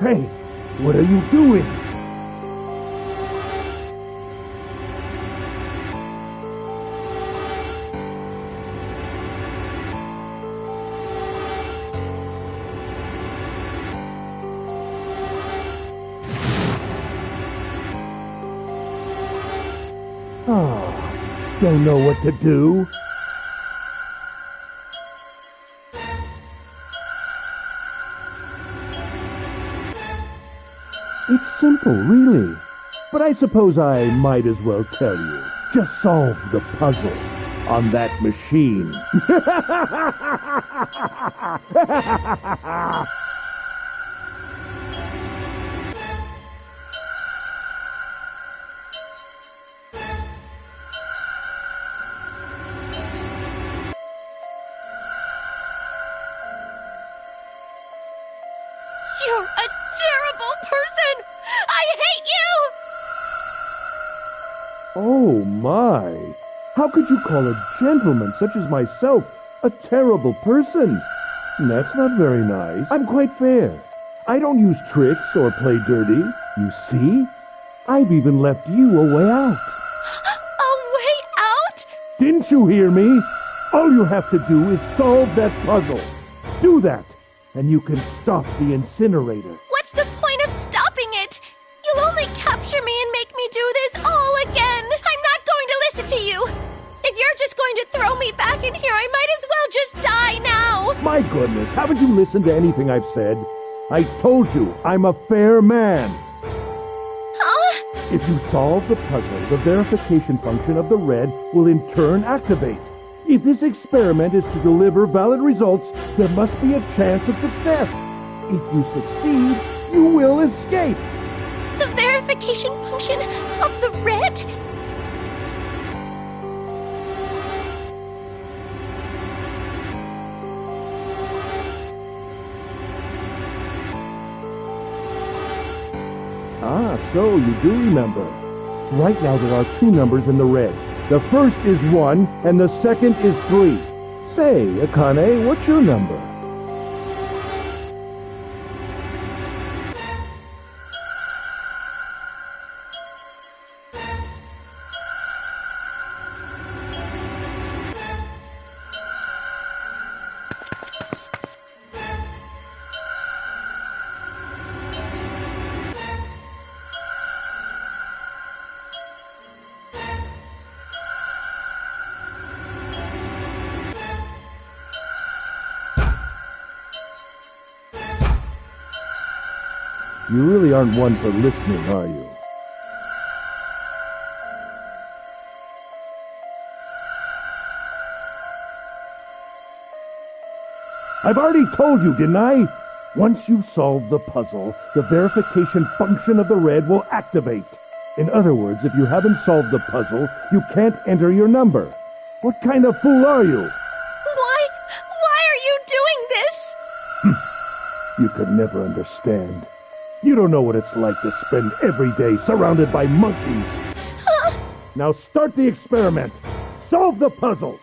[SPEAKER 10] Hey, what are you doing? Don't know what to do. It's simple, really. But I suppose I might as well tell you. Just solve the puzzle on that machine.
[SPEAKER 3] you're a terrible person! I hate you!
[SPEAKER 10] Oh, my. How could you call a gentleman such as myself a terrible person? That's not very nice. I'm quite fair. I don't use tricks or play dirty. You see? I've even left you a way out.
[SPEAKER 3] A way out?
[SPEAKER 10] Didn't you hear me? All you have to do is solve that puzzle. Do that, and you can stop the incinerator.
[SPEAKER 3] What's the point of stopping it? You'll only capture me and make me do this all again. I'm not going to listen to you. If you're just going to throw me back in here, I might as well just die now.
[SPEAKER 10] My goodness, haven't you listened to anything I've said? I told you, I'm a fair man.
[SPEAKER 3] Huh?
[SPEAKER 10] If you solve the puzzle, the verification function of the red will in turn activate. If this experiment is to deliver valid results, there must be a chance of success. If you succeed, you will escape.
[SPEAKER 3] The verification function of the red?
[SPEAKER 10] Ah, so you do remember. Right now there are two numbers in the red. The first is 1, and the second is 3. Say, Akane, what's your number? You really aren't one for listening, are you? I've already told you, didn't I? Once you've solved the puzzle, the verification function of the red will activate. In other words, if you haven't solved the puzzle, you can't enter your number. What kind of fool are you?
[SPEAKER 3] Why are you doing this?
[SPEAKER 10] You could never understand. You don't know what it's like to spend every day surrounded by monkeys. Now start the experiment. Solve the puzzle.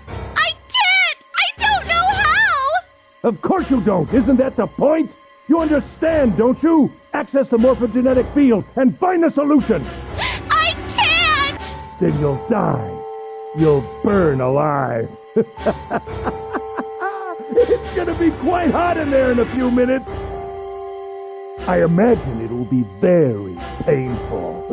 [SPEAKER 3] I can't! I don't know how!
[SPEAKER 10] Of course you don't. Isn't that the point? You understand, don't you? Access the morphogenetic field and find the solution.
[SPEAKER 3] I can't!
[SPEAKER 10] Then you'll die. You'll burn alive. It's gonna be quite hot in there in a few minutes. I imagine it will be very painful.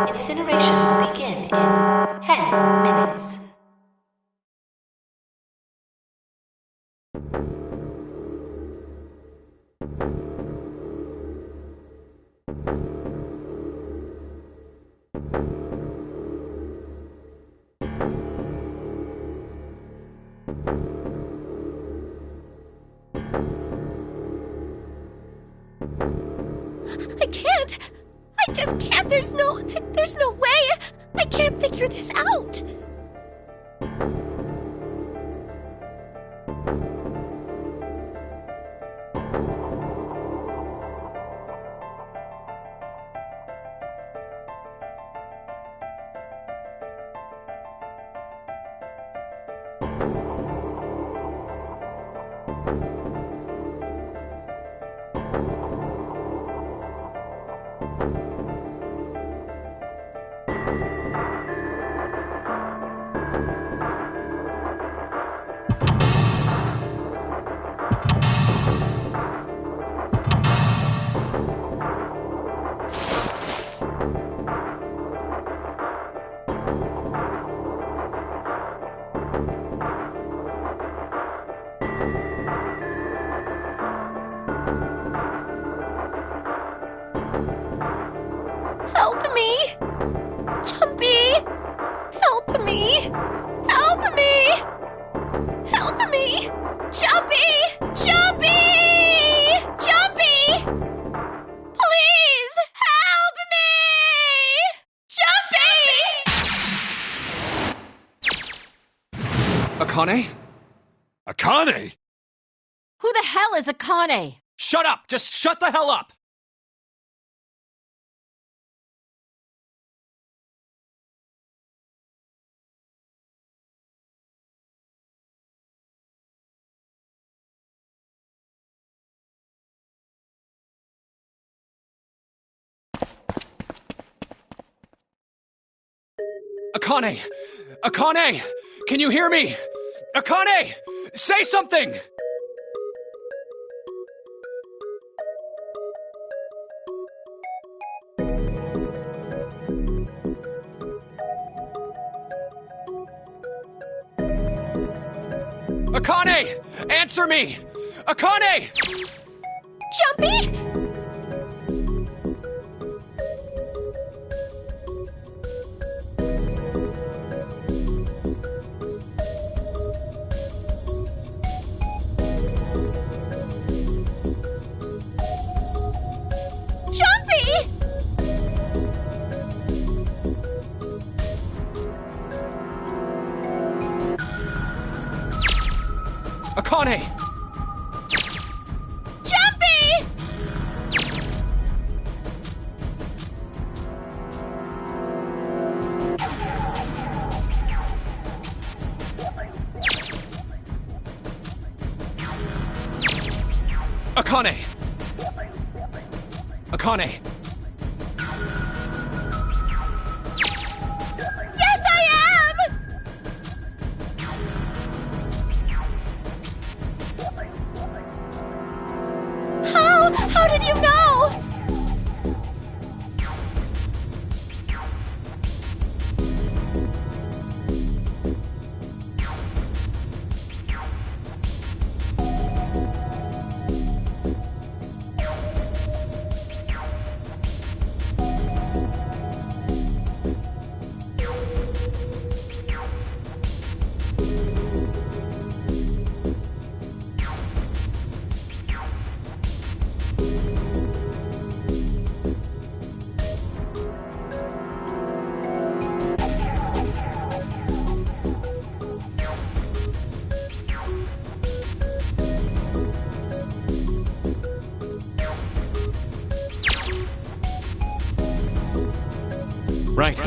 [SPEAKER 9] Incineration will begin in 10 minutes.
[SPEAKER 3] I can't. I just can't. There's no way. I can't figure this out. Help me! Jumpy! Help me! Help me! Help me! Jumpy! Jumpy! Jumpy! Please help me! Jumpy!
[SPEAKER 1] Akane?
[SPEAKER 12] Akane?
[SPEAKER 5] Who the hell is Akane?
[SPEAKER 1] Shut up! Just shut the hell up! Akane! Akane! Can you hear me? Akane! Say something! Akane! Answer me! Akane!
[SPEAKER 3] Jumpy?
[SPEAKER 1] Akane!
[SPEAKER 3] Jumpy!
[SPEAKER 1] Akane! Akane!
[SPEAKER 3] Yes, I am!
[SPEAKER 8] Right.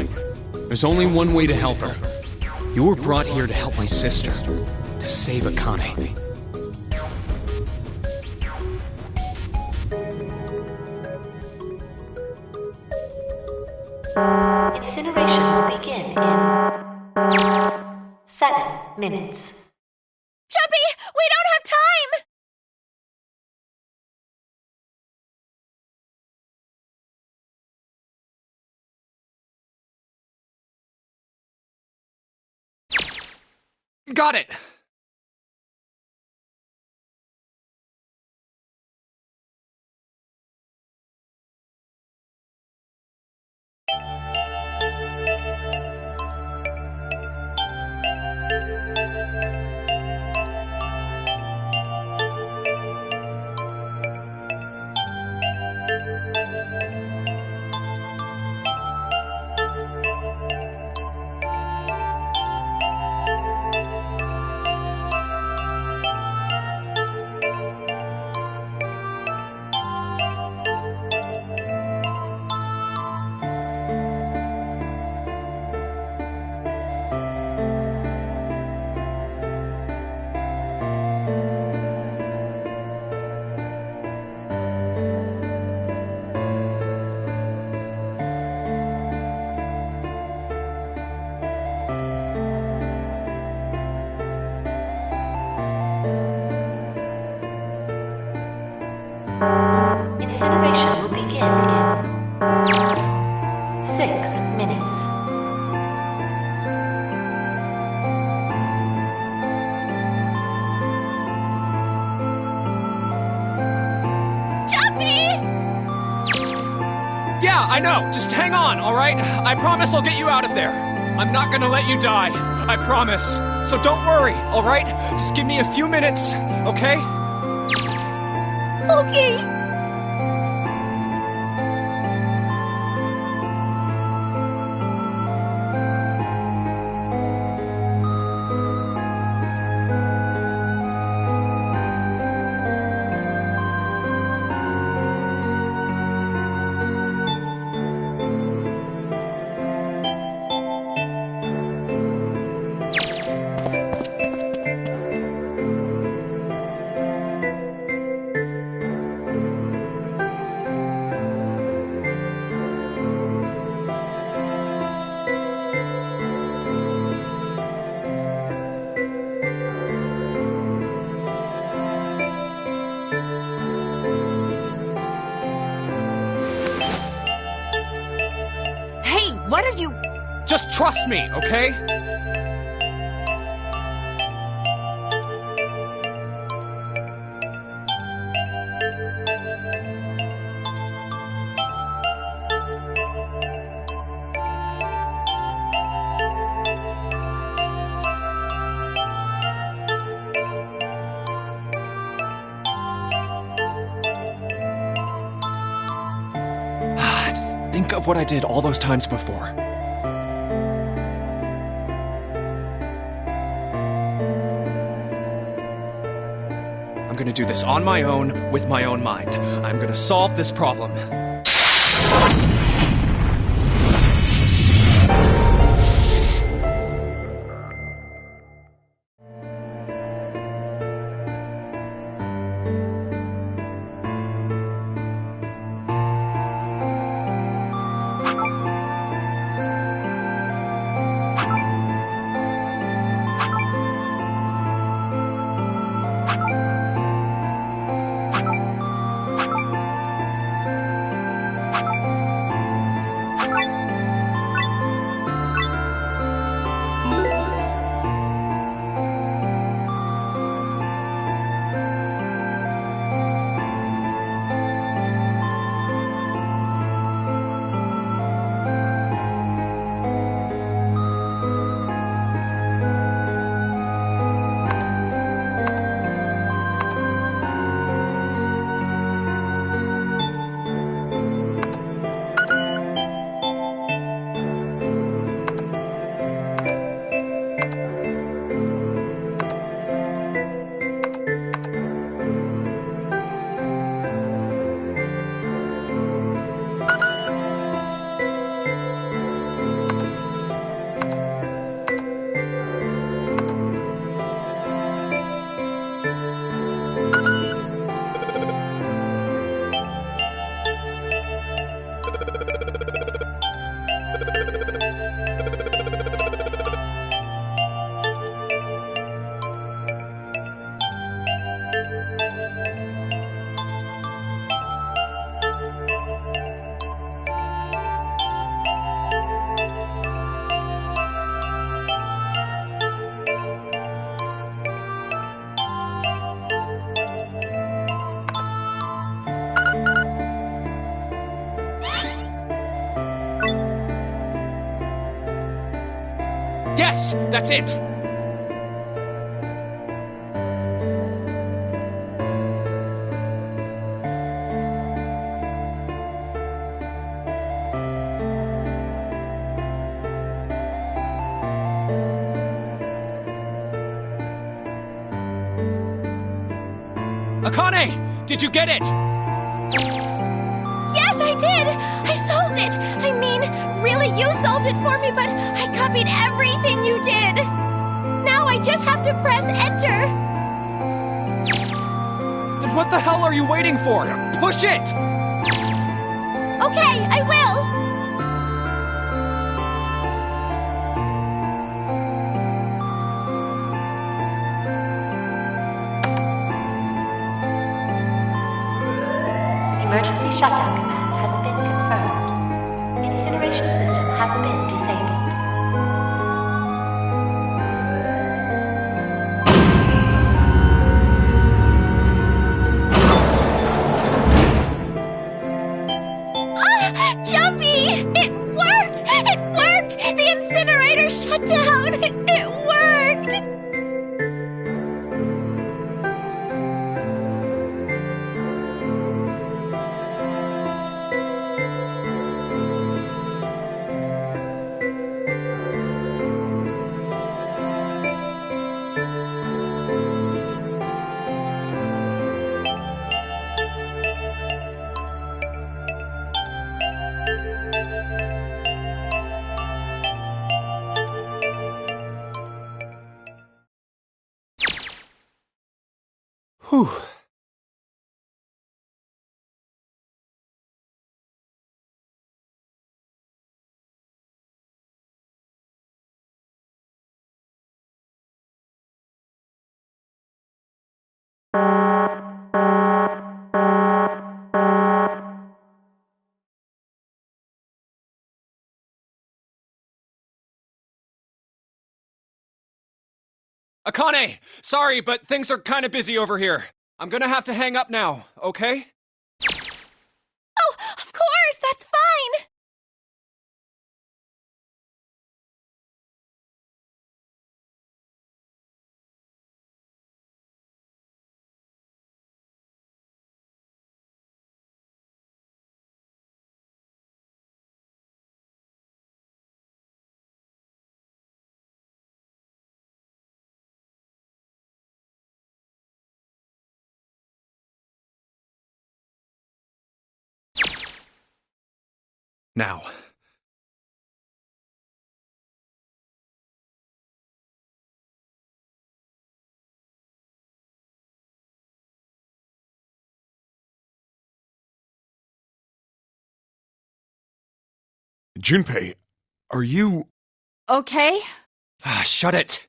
[SPEAKER 8] There's only one way to help her. You were brought here to help my sister. To save Akane.
[SPEAKER 9] Incineration will begin in 7 minutes.
[SPEAKER 5] Jumpy, we don't have time!
[SPEAKER 1] Got it!
[SPEAKER 9] Incineration will begin in 6 minutes.
[SPEAKER 5] Jumpy!
[SPEAKER 1] Yeah, I know. Just hang on, alright? I promise I'll get you out of there. I'm not gonna let you die. I promise. So don't worry, alright? Just give me a few minutes, okay?
[SPEAKER 11] Okay.
[SPEAKER 5] What are you...
[SPEAKER 1] Just trust me, okay? Just think of what I did all those times before. I'm gonna do this on my own, with my own mind. I'm gonna solve this problem. Yes, that's it! Akane! Did you get it?
[SPEAKER 11] Yes, I did! I solved it! I mean, really, you solved it for me, but I copied everything you did! Now I just have to press enter!
[SPEAKER 1] Then what the hell are you waiting for? Push it!
[SPEAKER 11] Okay, I will!
[SPEAKER 9] Emergency shutdown command has been confirmed. Incineration system has been disabled.
[SPEAKER 11] Jumpy! It worked! It worked! The incinerator shut down! It worked!
[SPEAKER 1] Whew. Akane! Sorry, but things are kind of busy over here. I'm gonna have to hang up now, okay?
[SPEAKER 11] Oh, of course! That's fine!
[SPEAKER 1] Now.
[SPEAKER 2] Junpei, are you...
[SPEAKER 5] Okay.
[SPEAKER 1] Ah, shut it!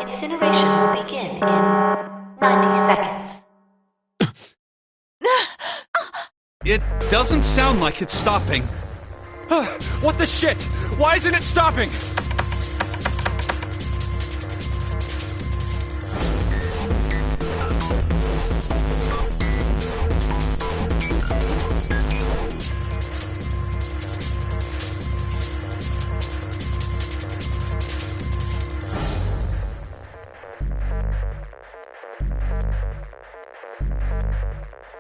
[SPEAKER 9] Incineration will begin in 90 seconds.
[SPEAKER 4] It doesn't sound like it's stopping.
[SPEAKER 1] What the shit? Why isn't it stopping?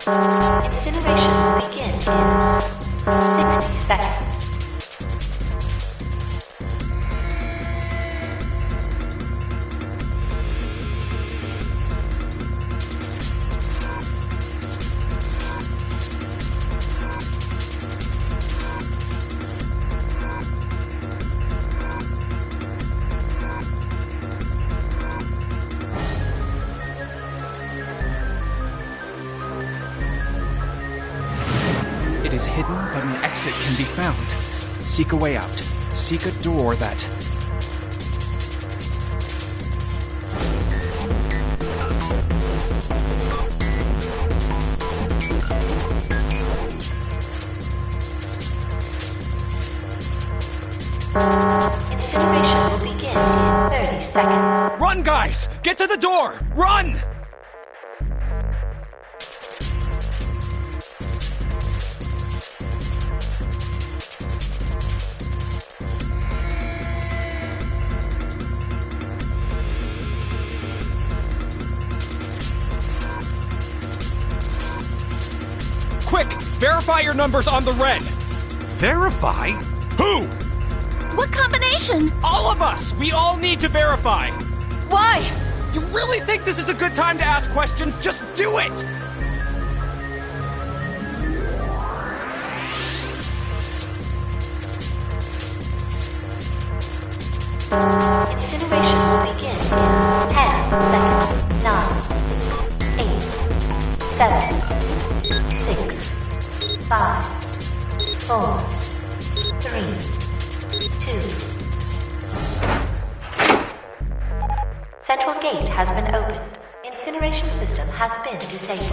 [SPEAKER 9] Incineration will begin in 60 seconds.
[SPEAKER 1] It is hidden, but an exit can be found. Seek a way out. Seek a door that...
[SPEAKER 9] Incineration will begin in 30 seconds.
[SPEAKER 1] Run, guys! Get to the door! Run! Quick! Verify your numbers on the red!
[SPEAKER 4] Verify?
[SPEAKER 1] Who?
[SPEAKER 3] What combination?
[SPEAKER 1] All of us! We all need to verify!
[SPEAKER 5] Why?
[SPEAKER 1] You really think this is a good time to ask questions? Just do it!
[SPEAKER 9] Incineration will begin in 10 seconds. 9, 8, 7, 6, 5, 4, 3, 2. Central gate has been opened. Incineration system has been disabled.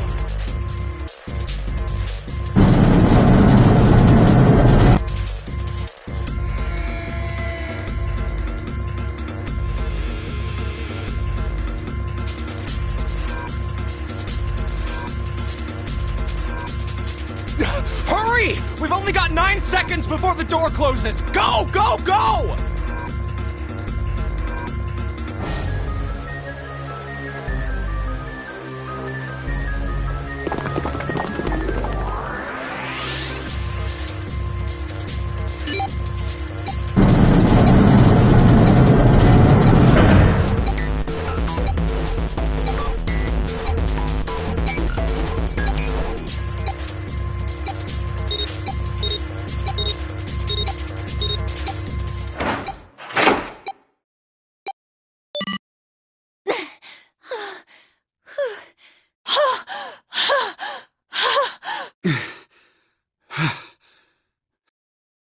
[SPEAKER 1] Hurry! We've only got 9 seconds before the door closes! Go, go, go!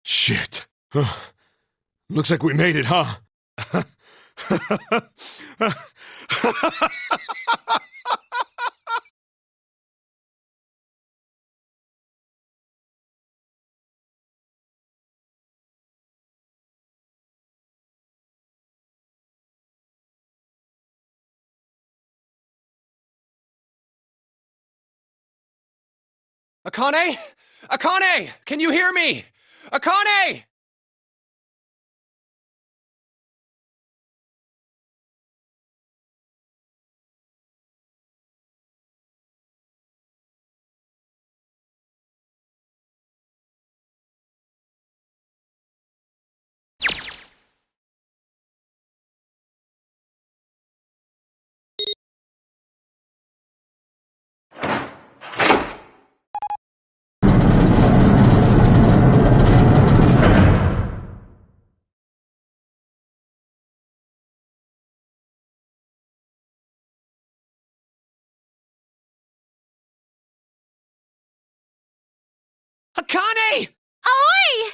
[SPEAKER 2] Shit. Looks like we made it, huh?
[SPEAKER 1] Akane? Akane! Can you hear me? Akane! Akane!
[SPEAKER 3] Oi!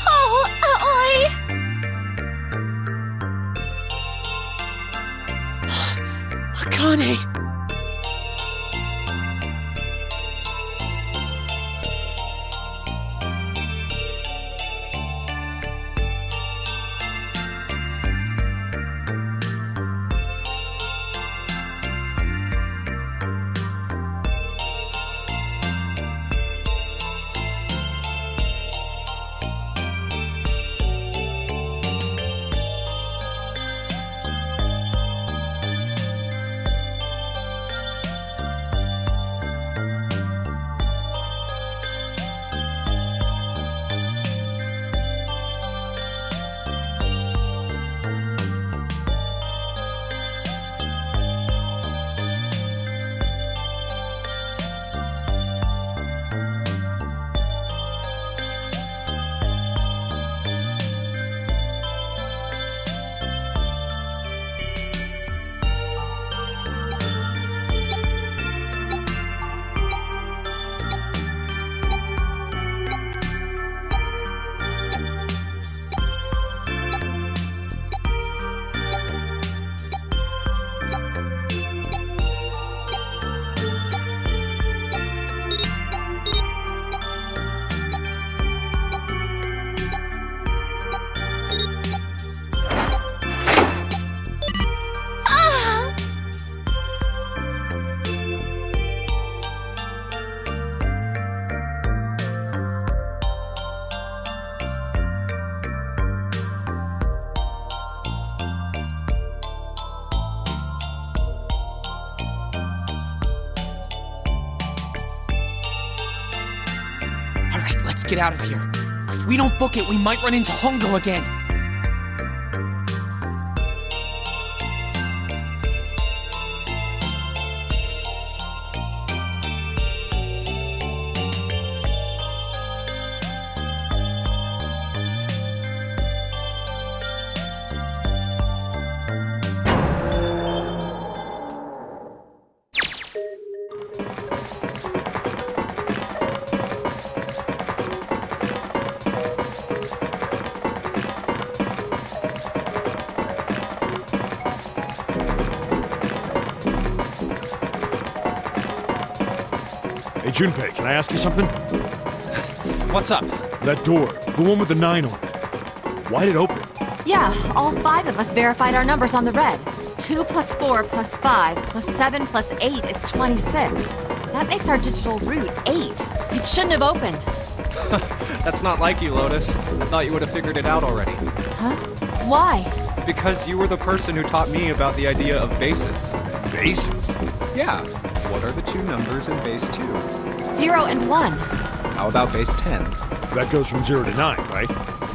[SPEAKER 3] Oh, oi!
[SPEAKER 8] Akane! get out of here. If we don't book it, we might run into Hongo again.
[SPEAKER 2] Hey, Junpei, can I ask you something?
[SPEAKER 1] What's up?
[SPEAKER 2] That door, the one with the 9 on it. Why'd it open?
[SPEAKER 5] Yeah, all 5 of us verified our numbers on the red. 2 plus 4 plus 5 plus 7 plus 8 is 26. That makes our digital route 8. It shouldn't have opened.
[SPEAKER 1] That's not like you, Lotus. I thought you would have figured it out already.
[SPEAKER 5] Huh? Why?
[SPEAKER 1] Because you were the person who taught me about the idea of bases.
[SPEAKER 2] Bases?
[SPEAKER 1] Yeah. What are the 2 numbers in base 2?
[SPEAKER 5] 0 and 1.
[SPEAKER 1] How about base 10?
[SPEAKER 2] That goes from 0 to 9, right?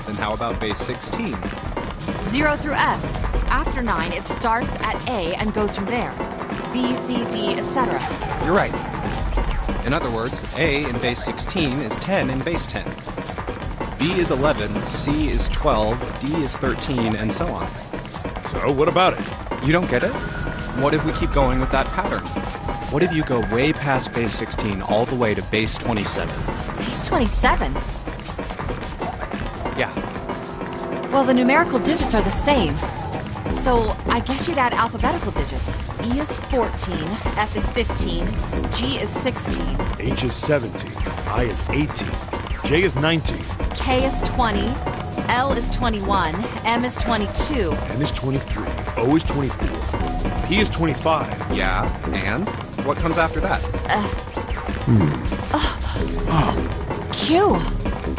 [SPEAKER 1] Then how about base 16?
[SPEAKER 5] 0 through F. After 9, it starts at A and goes from there. B, C, D, etc.
[SPEAKER 1] You're right. In other words, A in base 16 is 10 in base 10. B is 11, C is 12, D is 13, and so on.
[SPEAKER 2] So, what about it?
[SPEAKER 1] You don't get it? What if we keep going with that pattern? What if you go way past base 16 all the way to base 27?
[SPEAKER 5] Base 27?
[SPEAKER 1] Yeah.
[SPEAKER 5] Well, the numerical digits are the same. So, I guess you'd add alphabetical digits. E is 14, F is 15, G is 16.
[SPEAKER 2] H is 17, I is 18, J is 19.
[SPEAKER 5] K is 20, L is 21, M is 22.
[SPEAKER 2] N is 23, O is 24, P is 25.
[SPEAKER 1] Yeah, and? What comes after that?
[SPEAKER 5] Q.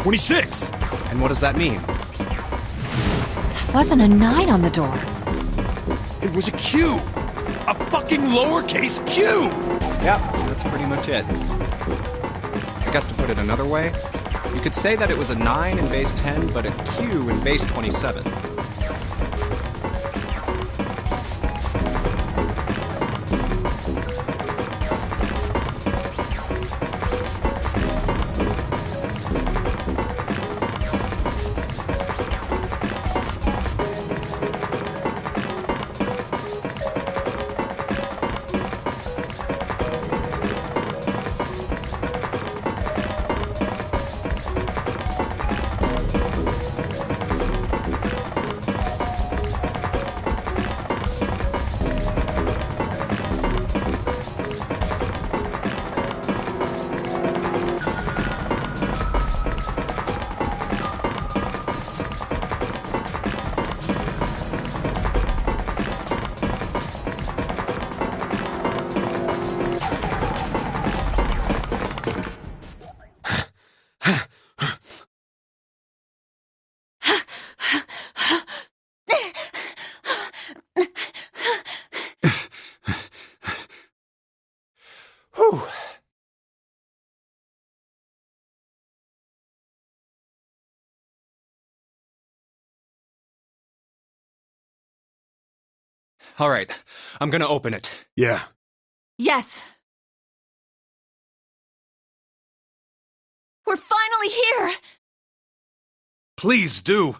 [SPEAKER 2] 26!
[SPEAKER 1] And what does that mean?
[SPEAKER 5] There wasn't a 9 on the door.
[SPEAKER 2] It was a Q! A fucking lowercase Q!
[SPEAKER 1] Yep, that's pretty much it. I guess to put it another way, you could say that it was a 9 in base 10, but a Q in base 27. Whew. All right, I'm gonna open it.
[SPEAKER 2] Yeah.
[SPEAKER 5] Yes.
[SPEAKER 3] We're finally here!
[SPEAKER 2] Please do.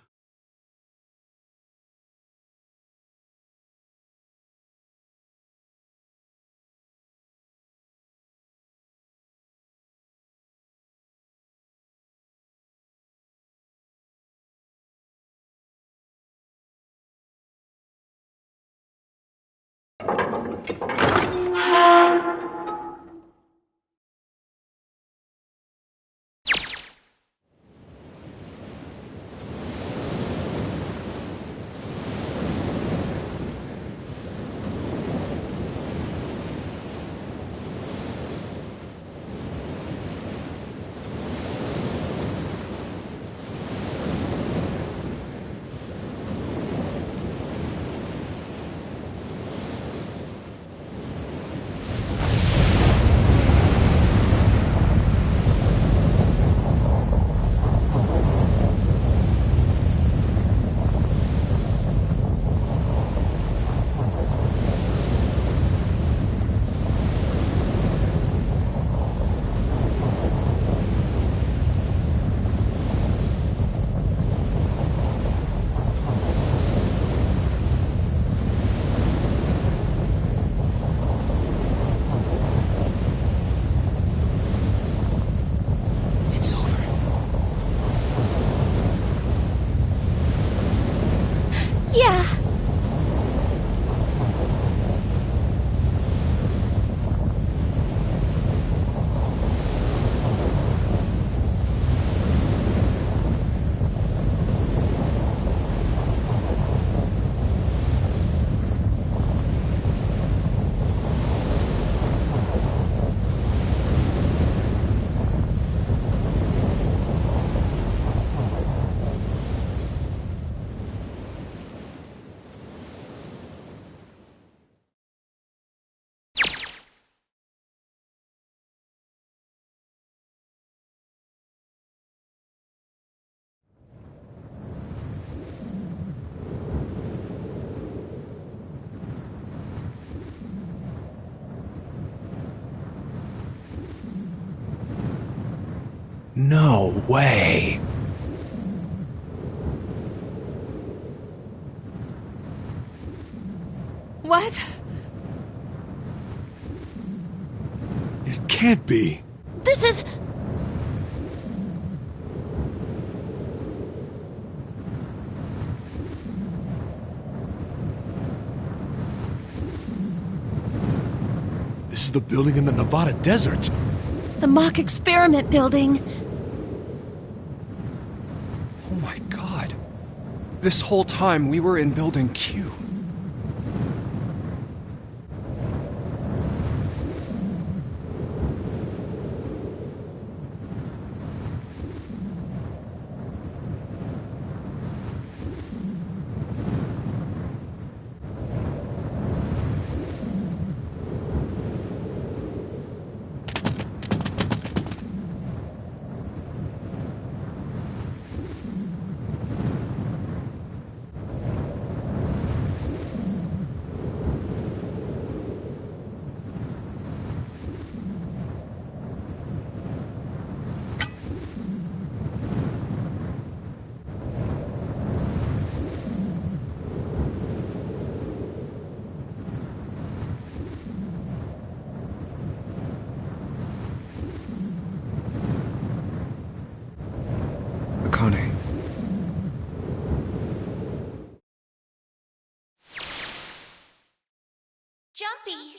[SPEAKER 6] No way.
[SPEAKER 5] What?
[SPEAKER 2] It can't be.
[SPEAKER 3] This is...
[SPEAKER 2] This is the building in the Nevada desert.
[SPEAKER 3] the mock experiment building.
[SPEAKER 1] Oh my god. This whole time we were in Building Q. Akane.
[SPEAKER 9] Jumpy.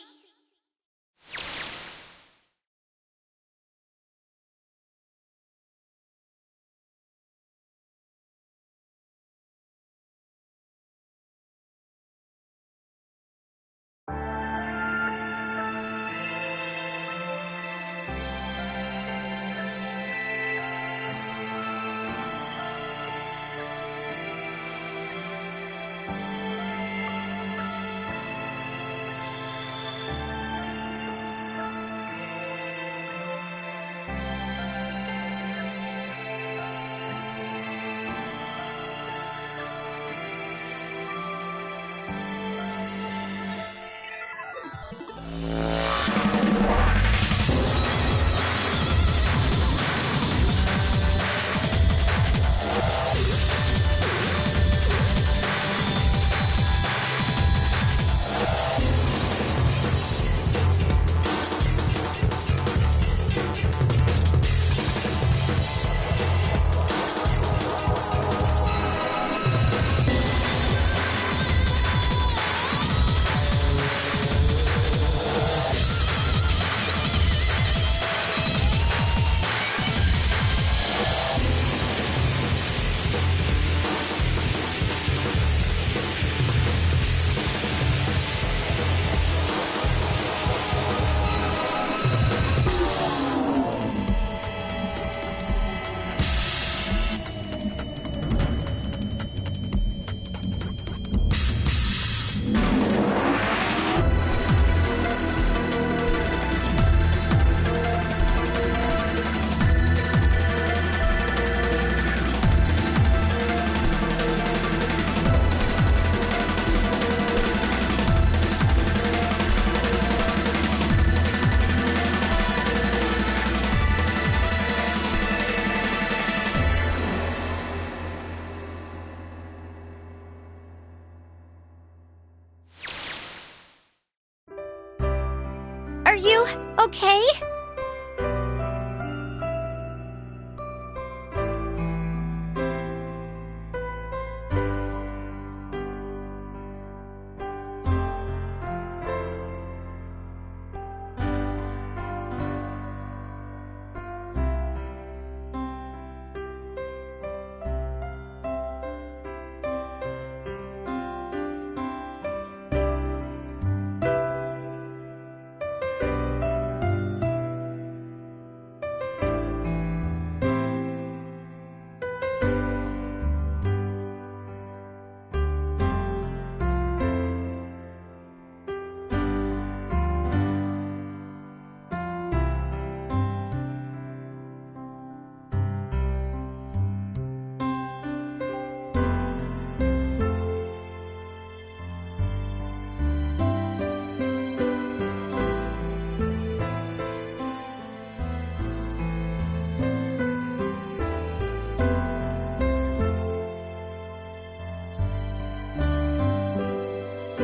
[SPEAKER 3] Are you okay?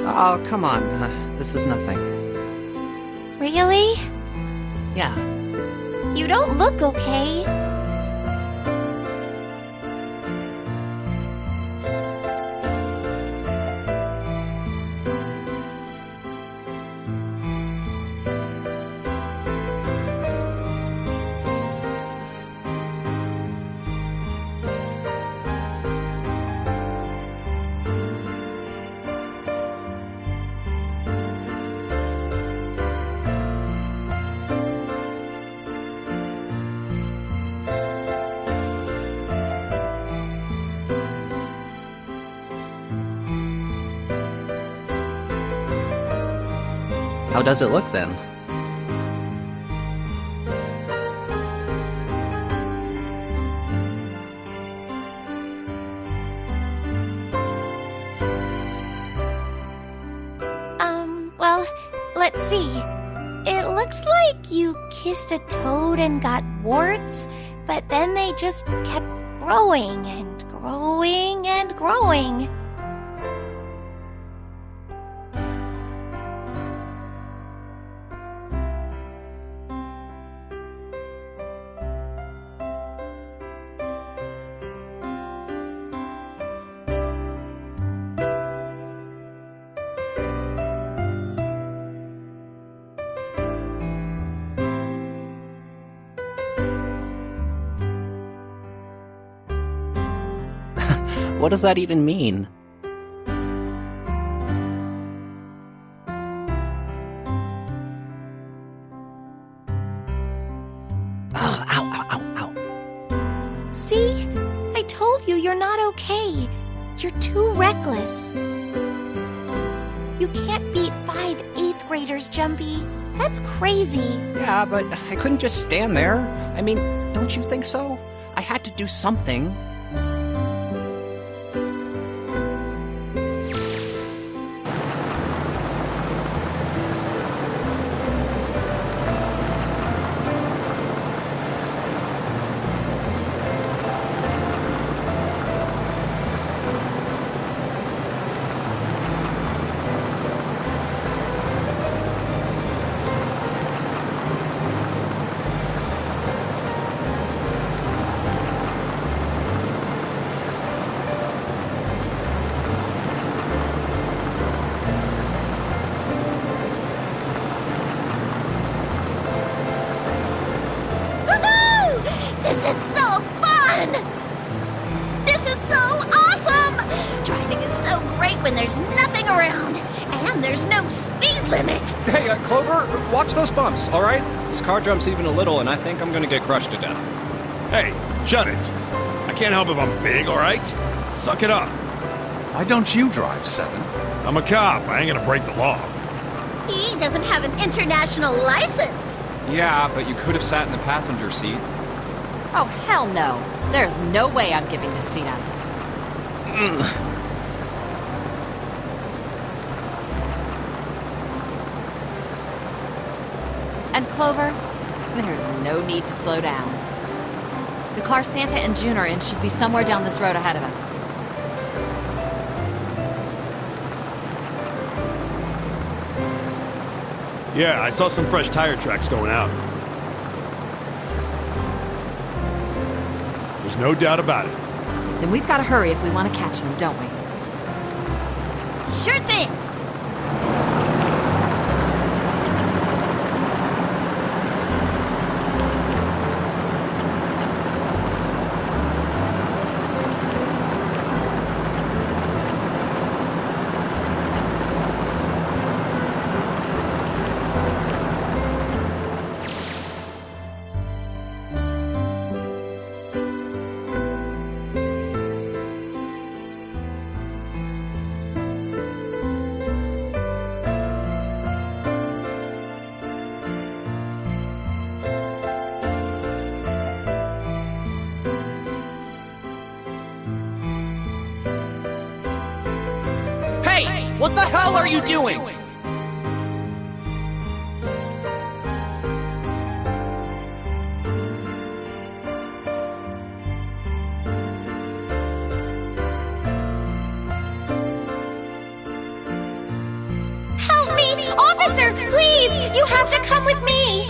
[SPEAKER 13] Oh, come on. This is nothing.
[SPEAKER 3] Really?
[SPEAKER 13] Yeah.
[SPEAKER 3] You don't look okay.
[SPEAKER 13] How does it look then?
[SPEAKER 3] Well, let's see. It looks like you kissed a toad and got warts, but then they just kept growing and growing and growing.
[SPEAKER 13] What does that even mean? Oh, ow, ow, ow, ow.
[SPEAKER 3] See? I told you you're not okay. You're too reckless. You can't beat 5 8th graders, Jumpy. That's crazy.
[SPEAKER 13] Yeah, but I couldn't just stand there. I mean, don't you think so? I had to do something.
[SPEAKER 3] This is so fun! This is so awesome! Driving is so great when there's nothing around, and there's no speed limit.
[SPEAKER 1] Hey, Clover, watch those bumps, all right? This car jumps even a little, and I think I'm gonna get crushed to death.
[SPEAKER 2] Hey, shut it. I can't help if I'm big, all right? Suck it up.
[SPEAKER 4] Why don't you drive, Seven?
[SPEAKER 2] I'm a cop. I ain't gonna break the law.
[SPEAKER 3] He doesn't have an international license.
[SPEAKER 1] Yeah, but you could have sat in the passenger seat.
[SPEAKER 5] Oh, hell no. There's no way I'm giving this seat up. And Clover, there's no need to slow down. The car Santa and June are in should be somewhere down this road ahead of us.
[SPEAKER 2] Yeah, I saw some fresh tire tracks going out. There's no doubt about it.
[SPEAKER 5] Then we've got to hurry if we want to catch them, don't we?
[SPEAKER 3] Sure thing.
[SPEAKER 13] Hey! What the hell are you doing?
[SPEAKER 3] Professor, please! You have to come with me!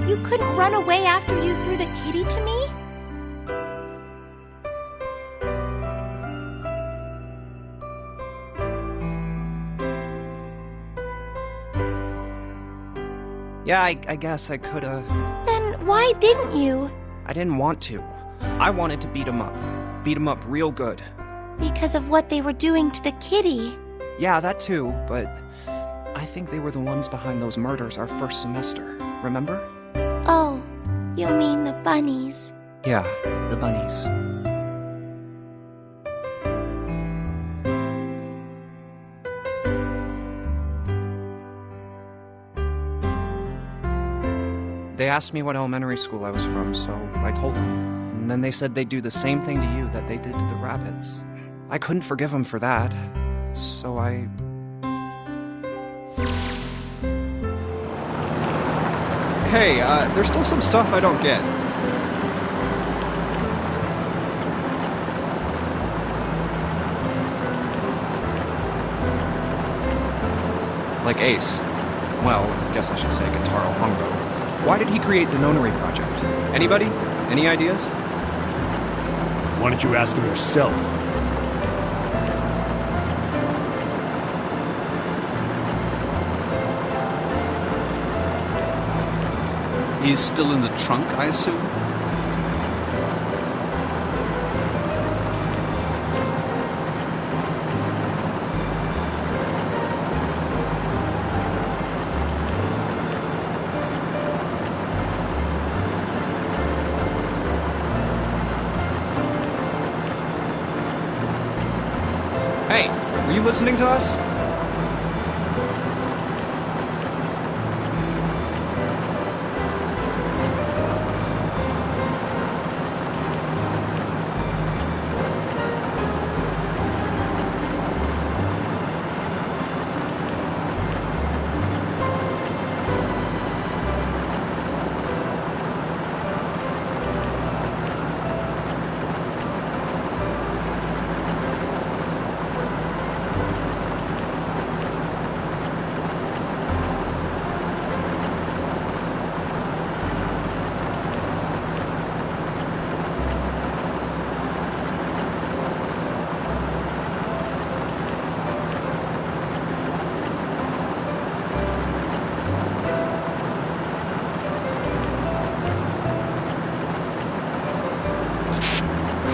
[SPEAKER 3] You couldn't run away after you threw the kitty to me?
[SPEAKER 13] Yeah, I guess I could've.
[SPEAKER 3] Then why didn't you?
[SPEAKER 13] I didn't want to. I wanted to beat him up. Beat him up real good.
[SPEAKER 3] Because of what they were doing to the kitty.
[SPEAKER 13] Yeah, that too, but I think they were the ones behind those murders our first semester. Remember?
[SPEAKER 3] Oh, you mean the bunnies.
[SPEAKER 13] Yeah, the bunnies. They asked me what elementary school I was from, so I told them. And then they said they'd do the same thing to you that they did to the rabbits. I couldn't forgive them for that, so I... Hey, there's still some stuff I don't get. Like Ace. Well, I guess I should say Gentaro Hongo. Why did he create the Nonary Project? Anybody? Any ideas?
[SPEAKER 2] Why don't you ask him yourself?
[SPEAKER 4] He's still in the trunk, I assume?
[SPEAKER 13] Hey, were you listening to us?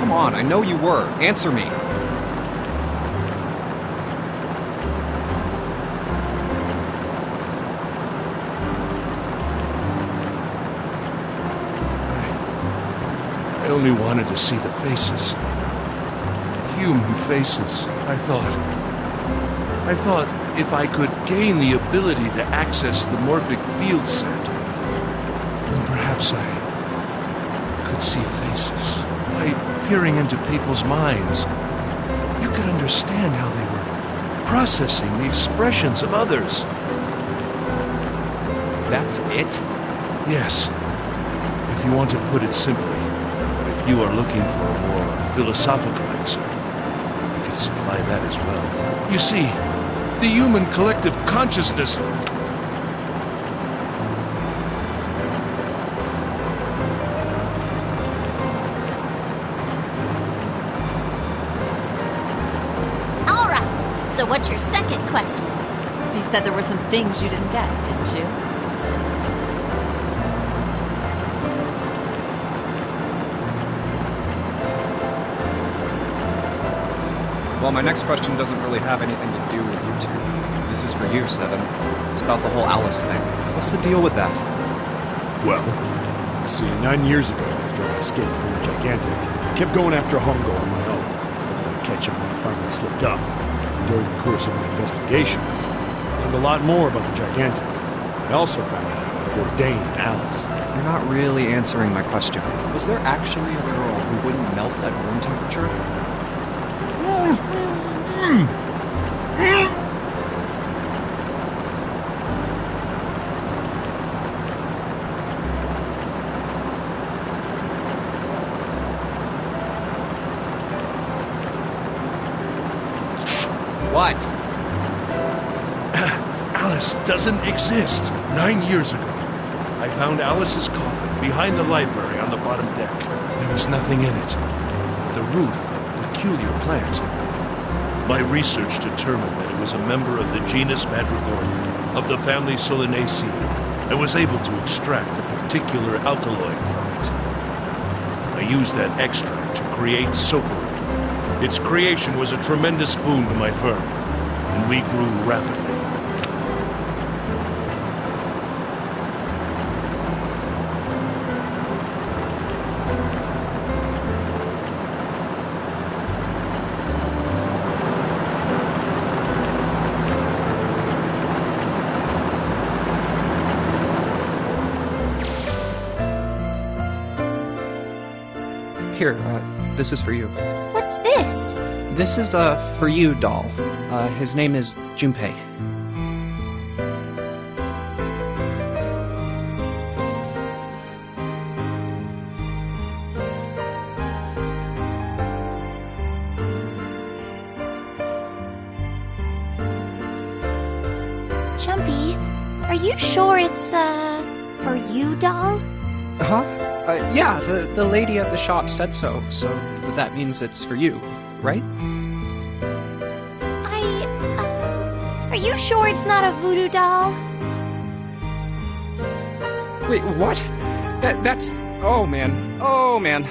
[SPEAKER 13] Come on, I know you were. Answer me.
[SPEAKER 12] I only wanted to see the faces. Human faces, I thought. I thought if I could gain the ability to access the morphic field set, then perhaps I could see faces. By peering into people's minds, you could understand how they were processing the expressions of others.
[SPEAKER 13] That's it?
[SPEAKER 12] Yes, if you want to put it simply. But if you are looking for a more philosophical answer, you could supply that as well. You see, the human collective consciousness...
[SPEAKER 3] All right, so what's your second question?
[SPEAKER 5] You said there were some things you didn't get, didn't you?
[SPEAKER 13] Well, my next question doesn't really have anything to do with you two. This is for you, Seven. It's about the whole Alice thing. What's the deal with that?
[SPEAKER 2] Well, see, 9 years ago, after I escaped from the Gigantic, I kept going after Hongo on my own. Hoping I'd catch him when I finally slipped up. During the course of my investigations, I learned a lot more about the Gigantic. I also found out about Bourdain and Alice.
[SPEAKER 13] You're not really answering my question. Was there actually a girl who wouldn't melt at room temperature? What?
[SPEAKER 12] Alice doesn't exist. 9 years ago, I found Alice's coffin behind the library on the bottom deck. There was nothing in it but the root of a peculiar plant. My research determined that it was a member of the genus Madrigorium of the family Solanaceae, and was able to extract a particular alkaloid from it. I used that extract to create Soaper. Its creation was a tremendous boon to my firm, and we grew rapidly.
[SPEAKER 13] Here, this is for you.
[SPEAKER 3] What's this?
[SPEAKER 13] This is a for you doll. His name is Junpei.
[SPEAKER 3] Jumpy, are you sure it's, for you doll?
[SPEAKER 13] Huh? Yeah, the lady at the shop said so, so that means it's for you, right?
[SPEAKER 3] Are you sure it's not a voodoo doll?
[SPEAKER 13] Wait, what? That's... Oh, man. Oh, man.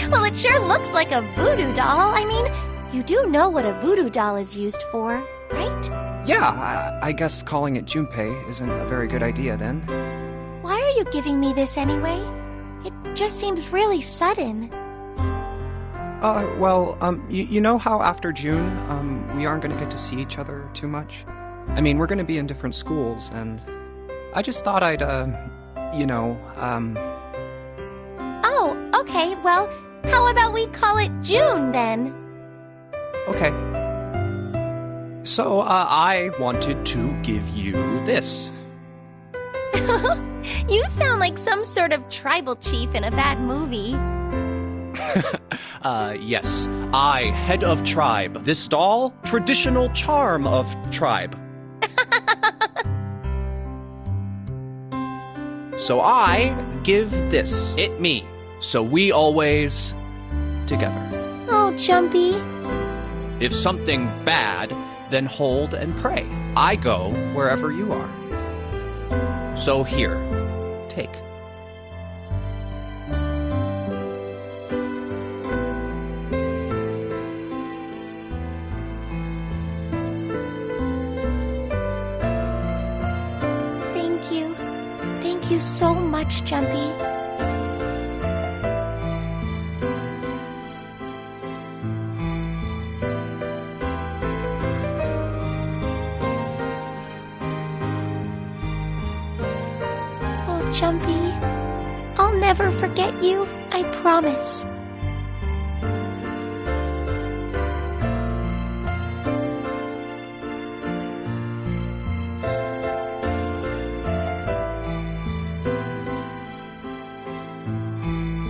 [SPEAKER 3] Well, it sure looks like a voodoo doll. I mean, you do know what a voodoo doll is used for, right?
[SPEAKER 13] Yeah, I guess calling it Junpei isn't a very good idea then.
[SPEAKER 3] Why are you giving me this anyway? It just seems really sudden.
[SPEAKER 13] You know how after June, we aren't gonna get to see each other too much? I mean, we're gonna be in different schools, and I just thought I'd,
[SPEAKER 3] Oh, okay, well, how about we call it June then?
[SPEAKER 13] Okay. So, I wanted to give you this.
[SPEAKER 3] You sound like some sort of tribal chief in a bad movie.
[SPEAKER 13] Yes. I, head of tribe. This doll, traditional charm of tribe. So I give this, it me. So we always together.
[SPEAKER 3] Oh, Jumpy.
[SPEAKER 13] If something bad, then hold and pray. I go wherever you are. So here, take.
[SPEAKER 3] Thank you. Thank you so much, Jumpy. Jumpy, I'll never forget you, I promise.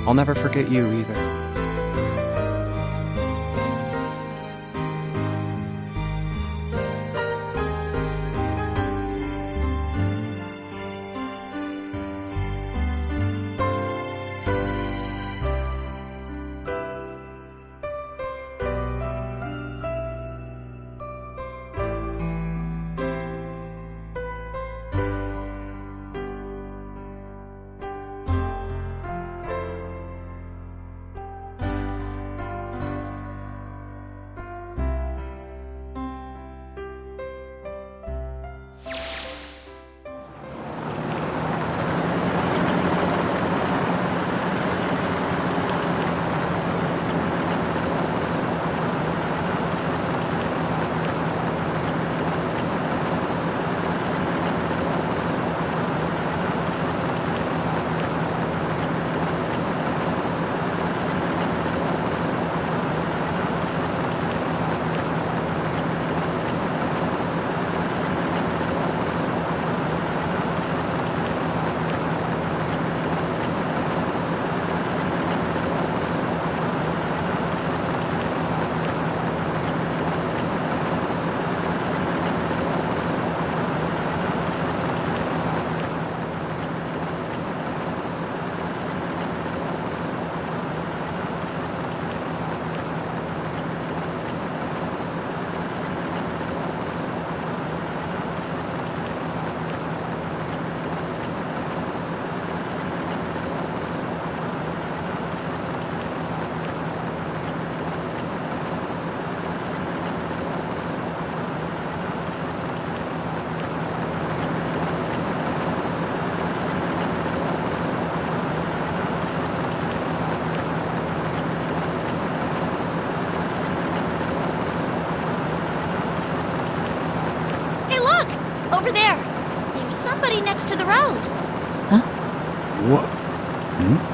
[SPEAKER 13] I'll never forget you either.
[SPEAKER 3] over there. There's somebody next to the road.
[SPEAKER 2] What? Hmm?